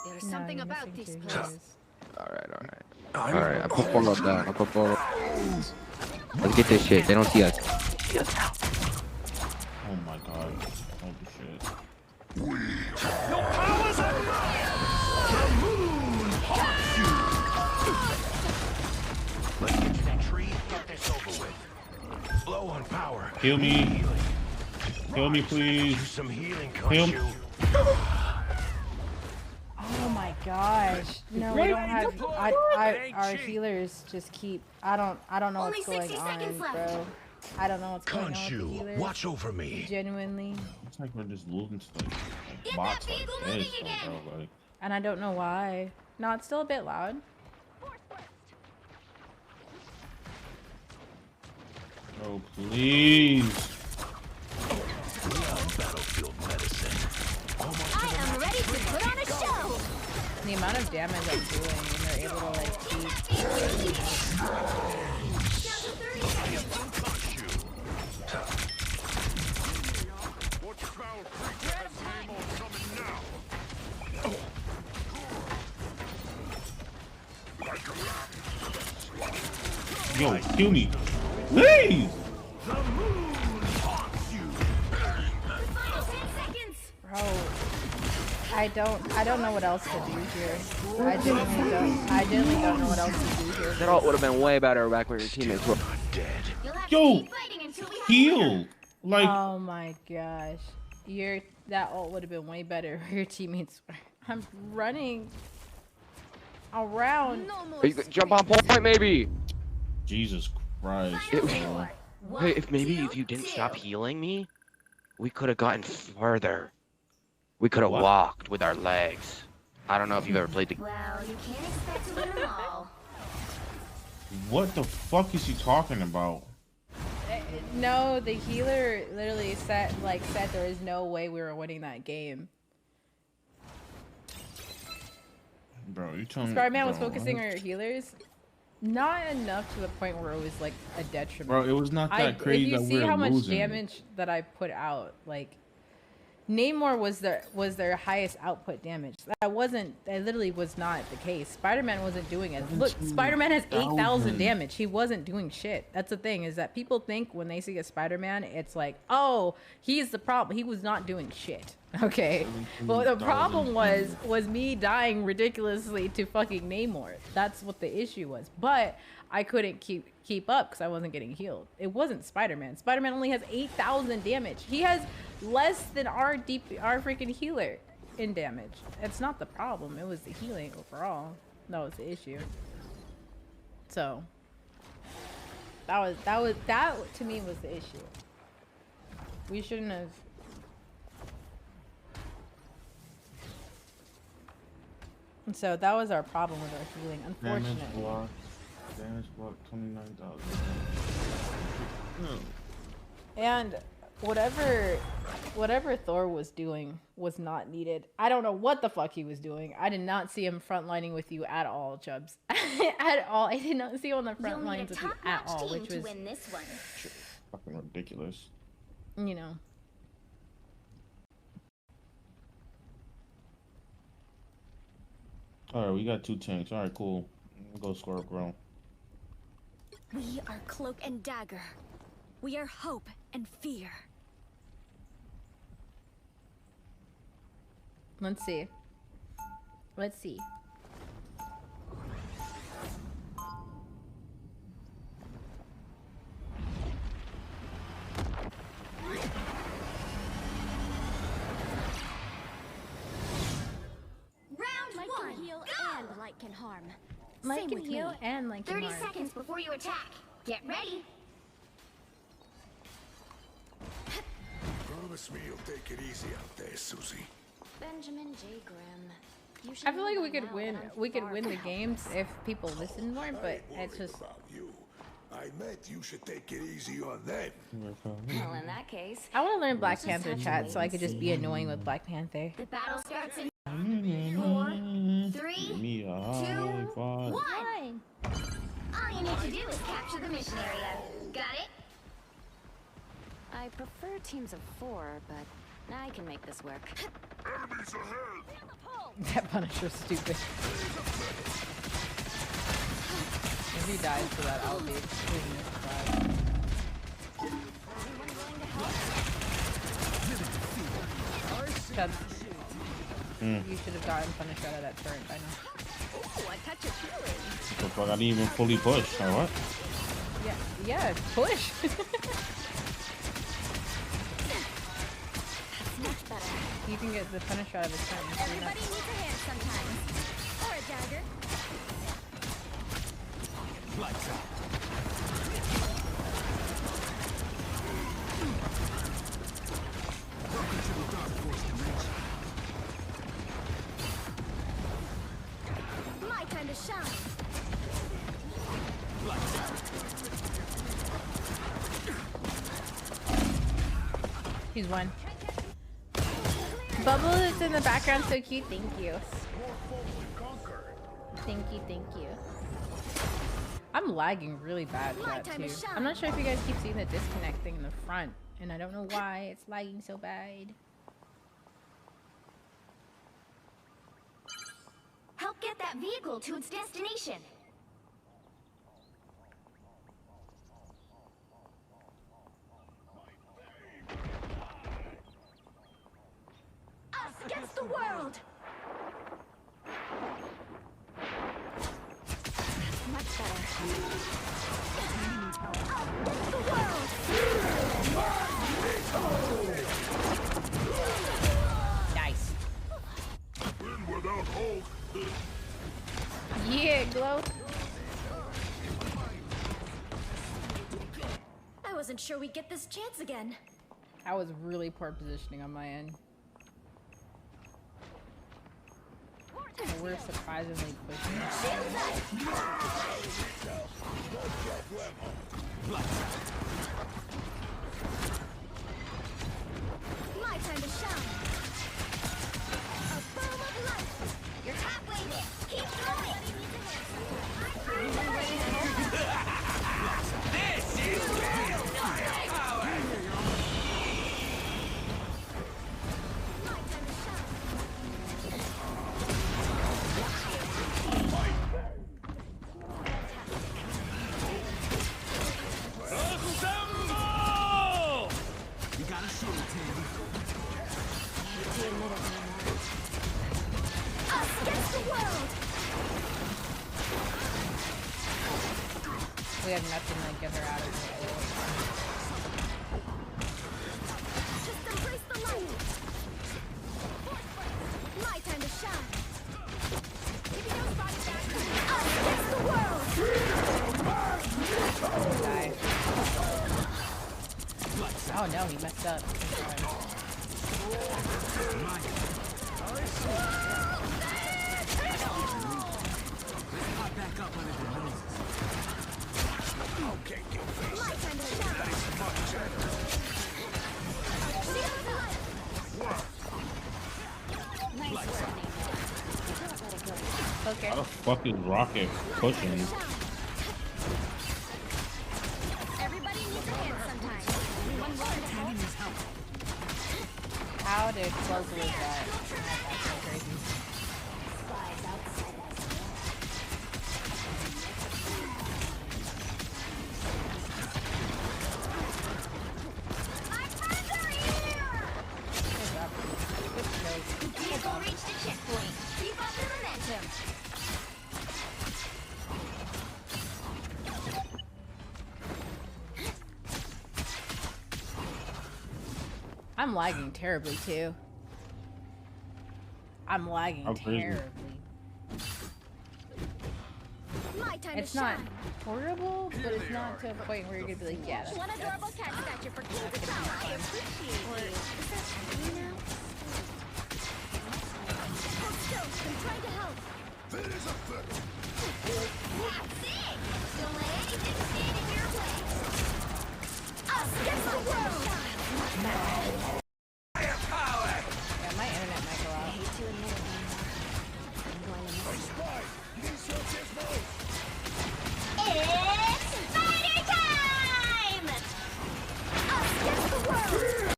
There's something about this place. Alright. Alright, I put portal down. Let's get this shit. They don't see us. See us now. Oh my god. Holy shit. Your powers are the moon haunts you. Let's get to that tree and get this over with. Low on power. Heal me. Heal me, please. Some healing, Heal me. oh my gosh. No, we don't have... our healers just keep... I don't know Only what's going 60 on, seconds left. bro. I don't know what's going on with the Khonshu, healers. watch over me. Genuinely. It's like we're just losing stuff. Like bots like this, bro. Like, And I don't know why. No, it's still a bit loud. bro, please. Battlefield medicine. I am ready to put on a show. The amount of damage I'm doing when they're able to like keep. Yo, kill me. Please! Bro, I don't know what else to do here. I genuinely don't know what else to do here. That ult would have been way better back where your teammates were. Yo, heal. Like, oh my gosh, that ult would have been way better if your teammates were. I'm running around. Jump on point, maybe. Jesus Christ. Hey, if you didn't stop healing me, we could have gotten further. We could have walked with our legs. I don't know if you've ever played the. Well, you can't expect to win them all. What the fuck is he talking about? No, the healer literally said there is no way we were winning that game. Bro, you told me. Spider-Man was focusing on your healers. Not enough to the point where it was like a detriment. Bro, it was not that crazy that we were losing. If you see how much damage that I put out, like Namor was their highest output damage. That literally was not the case. Spider-Man wasn't doing it. Look, Spider-Man has 8,000 damage. He wasn't doing shit. That's the thing, is that people think when they see a Spider-Man, it's like, oh, he's the problem. He was not doing shit. Okay. But the problem was me dying ridiculously to fucking Namor. That's what the issue was. But I couldn't keep up because I wasn't getting healed. It wasn't Spider-Man. Spider-Man only has 8,000 damage. He has less than our freaking healer in damage. It's not the problem. It was the healing overall. That was the issue. So that to me was the issue. We shouldn't have. And so that was our problem with our healing, unfortunately. Damage block 29,000. And whatever Thor was doing was not needed. I don't know what the fuck he was doing. I did not see him frontlining with you at all, Chubbs. At all. I did not see him on the front lines with you at all, which was win this one. Fucking ridiculous. You know. Alright, we got 2 tanks. Alright, cool. We'll go Scorpion. We are Cloak and Dagger. We are hope and fear. Let's see. Let's see. Light can heal and light can harm. Light can heal and light can harm. 30 seconds before you attack. Get ready. Promise me you'll take it easy out there, Susie. Benjamin J. Grimm. I feel like we could win. We could win the games if people listen more, but it's just. I meant you should take it easy on them. Well, in that case, I want to learn Black Panther chat so I could just be annoying with Black Panther. The battle starts in 4, 3, 2, 1. All you need to do is capture the mission area. Got it? I prefer teams of 4, but I can make this work. Enemies ahead! That Punisher's stupid. If he dies for that, I'll be extremely surprised. You should have gotten punished out of that turret by now. Ooh, a touch of healing. What the fuck? I didn't even fully push. Or what? Yeah, push. Much better. You can get the punish out of his turn. Everybody needs a hand sometimes. Or a dagger. Lights out. Welcome to the Dark Force Dimension. My time to shine. Lights out. He's one. Bubble is in the background, so cute. Thank you. Thank you, thank you. I'm lagging really bad, chat, too. I'm not sure if you guys keep seeing the disconnect thing in the front, and I don't know why it's lagging so bad. Help get that vehicle to its destination. Us against the world. Much better. Against the world. Nice. Win without Hulk. Yeah, Glow. I wasn't sure we'd get this chance again. I was really poor positioning on my end. And we're surprisingly pushing. My time to shine. A boom of light. You're halfway there. Keep going. This is real power. You gotta show it, Tandy. Us against the world. We have nothing to get her out of here. Just embrace the light. My time to shine. Keeping those bodies back. Us against the world. Die. Oh no, he messed up. Okay, get face. My time to shine. That is much better. Seal the light. Okay. How the fuck is Rocket pushing? Everybody needs a hand sometimes. One more to help. How did Cloak lose that? That's so crazy. Vehicle reached the checkpoint. Keep up the momentum. I'm lagging terribly too. I'm lagging How crazy. terribly. My time It's to not shine. horrible, but it's not to a point where you're gonna be like, yeah, One adorable cat statue for King to come. I appreciate you. Is that you now? Hold still. I'm trying to help. That is a fact. That's it. Don't let anything stand in your way. Us against the world. Fire power. Yeah, my internet might go out. I hate to admit it, man. I'm going to miss you. It's fighter time! Us against the world.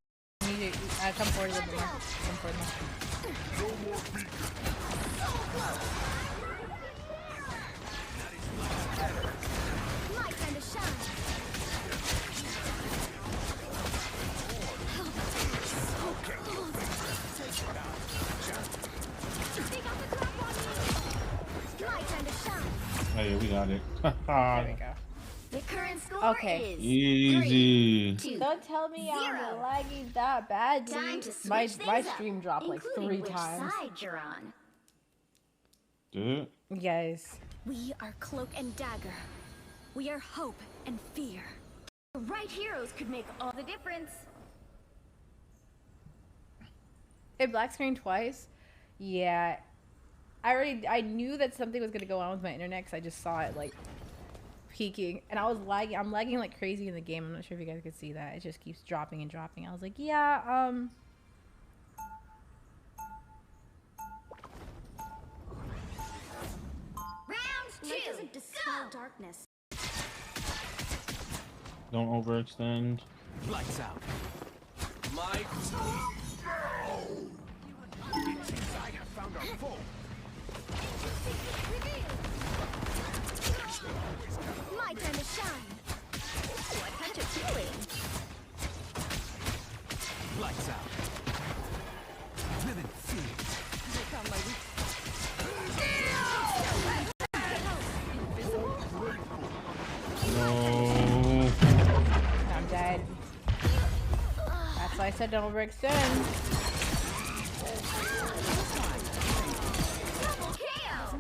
You need to come forward a little bit more. Come forward more. No more beacon. My time to shine. They got the drop on me. My time to shine. Oh yeah, we got it. There we go. The current score Okay. is Easy. 3, 2, Don't tell me 0. I'm lagging that badly. Time to My switch my things up, stream dropped like including 3 which times. side you're on. Did it? Yes. We are Cloak and Dagger. We are hope and fear. The right heroes could make all the difference. It black screened twice. Yeah. I knew that something was gonna go on with my internet because I just saw it like peaking, and I was lagging. I'm lagging like crazy in the game. I'm not sure if you guys could see that. It just keeps dropping and dropping. I was like, yeah, Light doesn't dispel darkness. Don't overextend. Lights out. My. It seems I have found our foe. My time to shine. What touch of feeling? Lights out. Vivid feet. I found my weak. No. I'm dead. That's why I said don't overextend.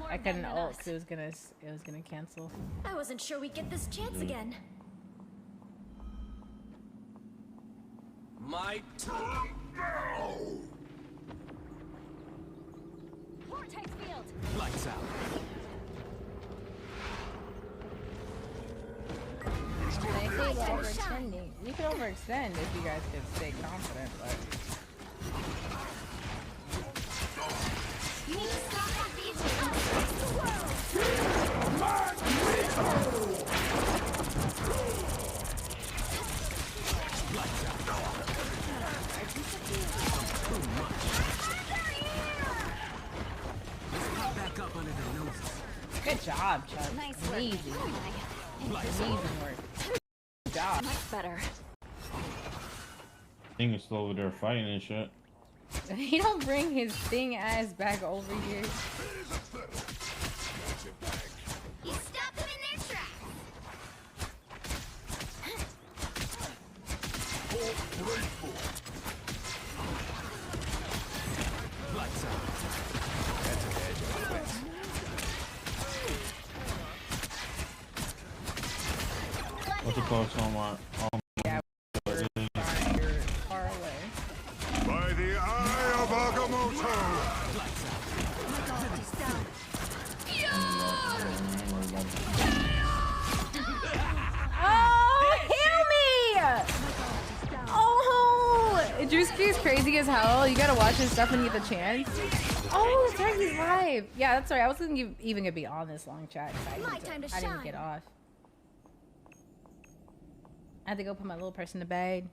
I couldn't ult because it was gonna cancel. I wasn't sure we'd get this chance again. My. Vortex field. Lights out. They say about overextending. You could overextend if you guys could stay confident, but You need to stop that vehicle. Back up under their noses. good job, Chuck. Nice work. Amazing. Amazing work. Good job. Much better. Thing is still over there fighting and shit. He don't bring his thing ass back over here. You stopped them in their tracks. Lights out. That's an edge of defense. What's the cost on my Yeah, you're far away. By the eye of Agamotto! Lights out. Oh, heal me! Oh, Drewski's crazy as hell. You gotta watch his stuff when you get the chance. Oh, that's right, he's live. Yeah, that's right. I wasn't even gonna be on this long chat. I didn't get off. I had to go put my little person to bed.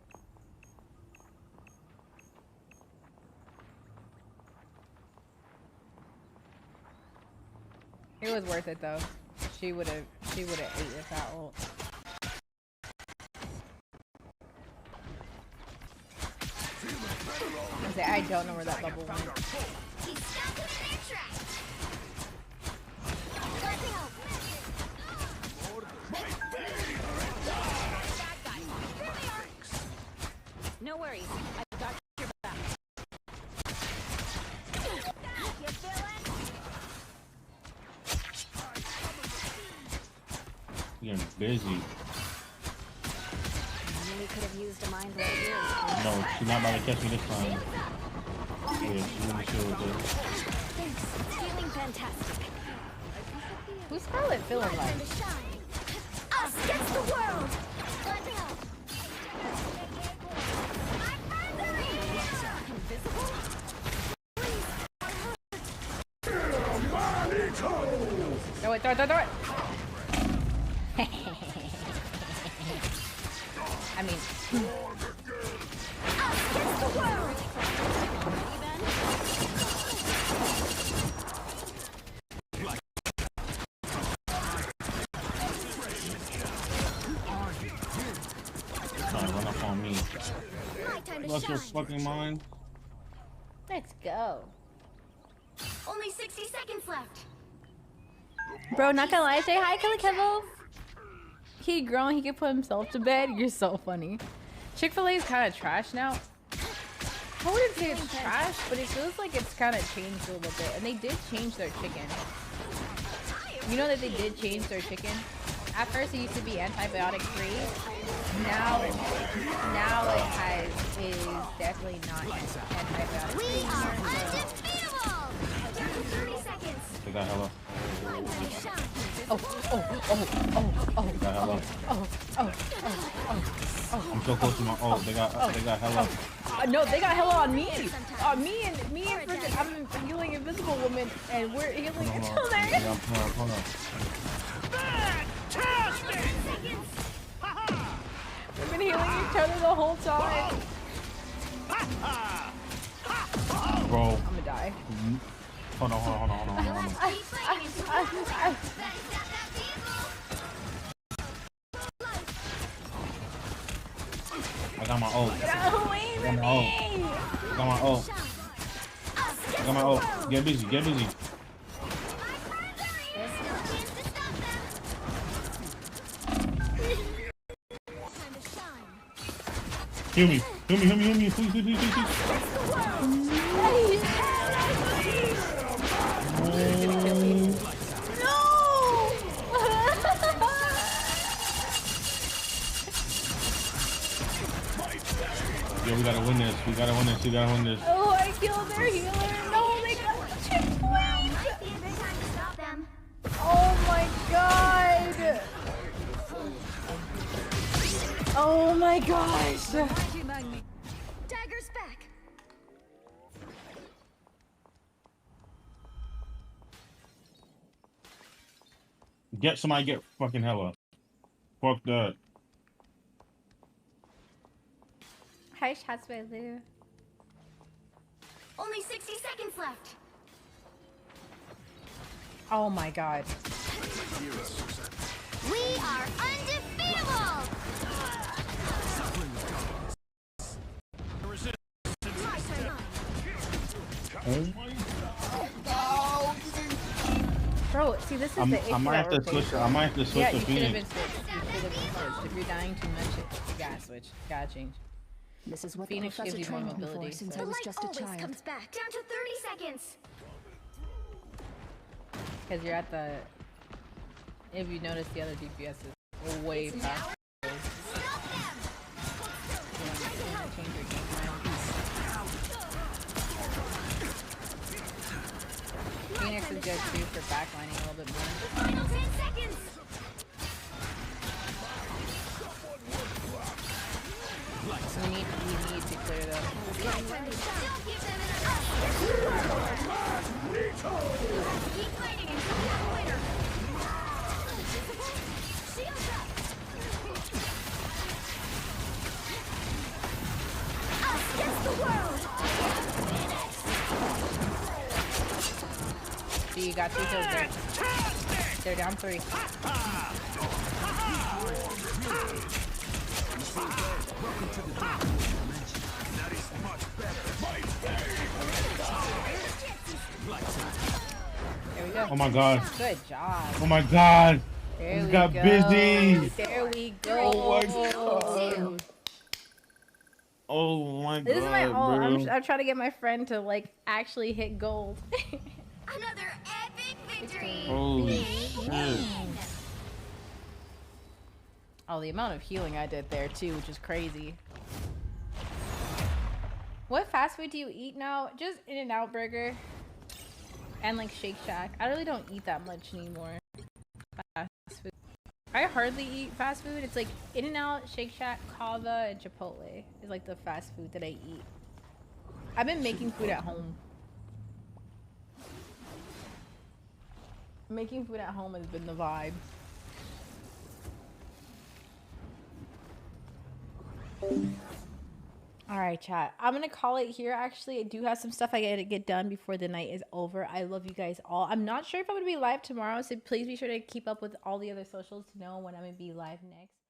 It was worth it though. She would have ate with that ult. I don't know where that bubble went. No worries. I've got your back. You Getting busy. really could have used a mind like yours. No, she's not about to catch me this time. Yeah, she's really sure with it. Thanks. Feeling fantastic. Who's Scarlet feeling like? Us against the world! Throw it, throw it, throw it, throw it! I mean... Us against the world! Trying to run up on me. Lost your fucking mind. Let's go. Only 60 seconds left. Bro, not gonna lie, say hi, Kelly Kevo. He grown, he can put himself to bed. You're so funny. Chick-fil-A is kind of trash now. I wouldn't say it's trash, but it feels like it's kind of changed a little bit. And they did change their chicken. You know that they did change their chicken? At first it used to be antibiotic free. Now it is definitely not antibiotic free. We are undefeatable! 30 seconds. They got hello. Oh. They got hello. Oh. I'm so close to my ult. They got hello. No, they got hella on me. Me and freaking, I'm healing Invisible Woman, and we're healing each other. Hold on. other the whole time. Bro. I'm gonna die. Hold on. I got my ult. Get away from me! I got my ult. Get busy. Heal me, please. Yo, we gotta win this. Oh, I killed their healer. No, they got the checkpoint. Oh my god. Oh my gosh. Dagger's back. Get fucking hella. Fuck that. Hi, shots by Lou. Only 60 seconds left. Oh my god. We are undefeatable. Oh my god. Bro, see, this is the issue. I might have to switch. I might have to switch to Phoenix. You should have been switched. If you're dying too much, you gotta switch. Gotta change. This is what Phoenix gives you more mobility. Since so. I was just a child. Comes back. Down to 30 seconds. Because you're at the. If you notice, the other DPS is way faster. Phoenix is good too for backlining a little bit more. Final 10 seconds. We need to clear that. Keep fighting until you have a winner. Shields up. Us against the world. So you got 2 kills there. They're down 3. There we go. Oh my god. Good job. Oh my god. There we got go. busy. There we go. Oh my god. Oh my god. This is my ult. Bro. I'm trying to get my friend to like actually hit gold. Another epic victory. Holy shit. Oh, the amount of healing I did there too, which is crazy. What fast food do you eat now? Just In-N-Out burger and like Shake Shack. I really don't eat that much anymore. Fast food. I hardly eat fast food. It's like In-N-Out, Shake Shack, Kava, and Chipotle is like the fast food that I eat. I've been making food at home. Making food at home has been the vibe. Alright, chat. I'm gonna call it here. Actually, I do have some stuff I gotta get done before the night is over. I love you guys all. I'm not sure if I'm gonna be live tomorrow, so please be sure to keep up with all the other socials to know when I'm gonna be live next.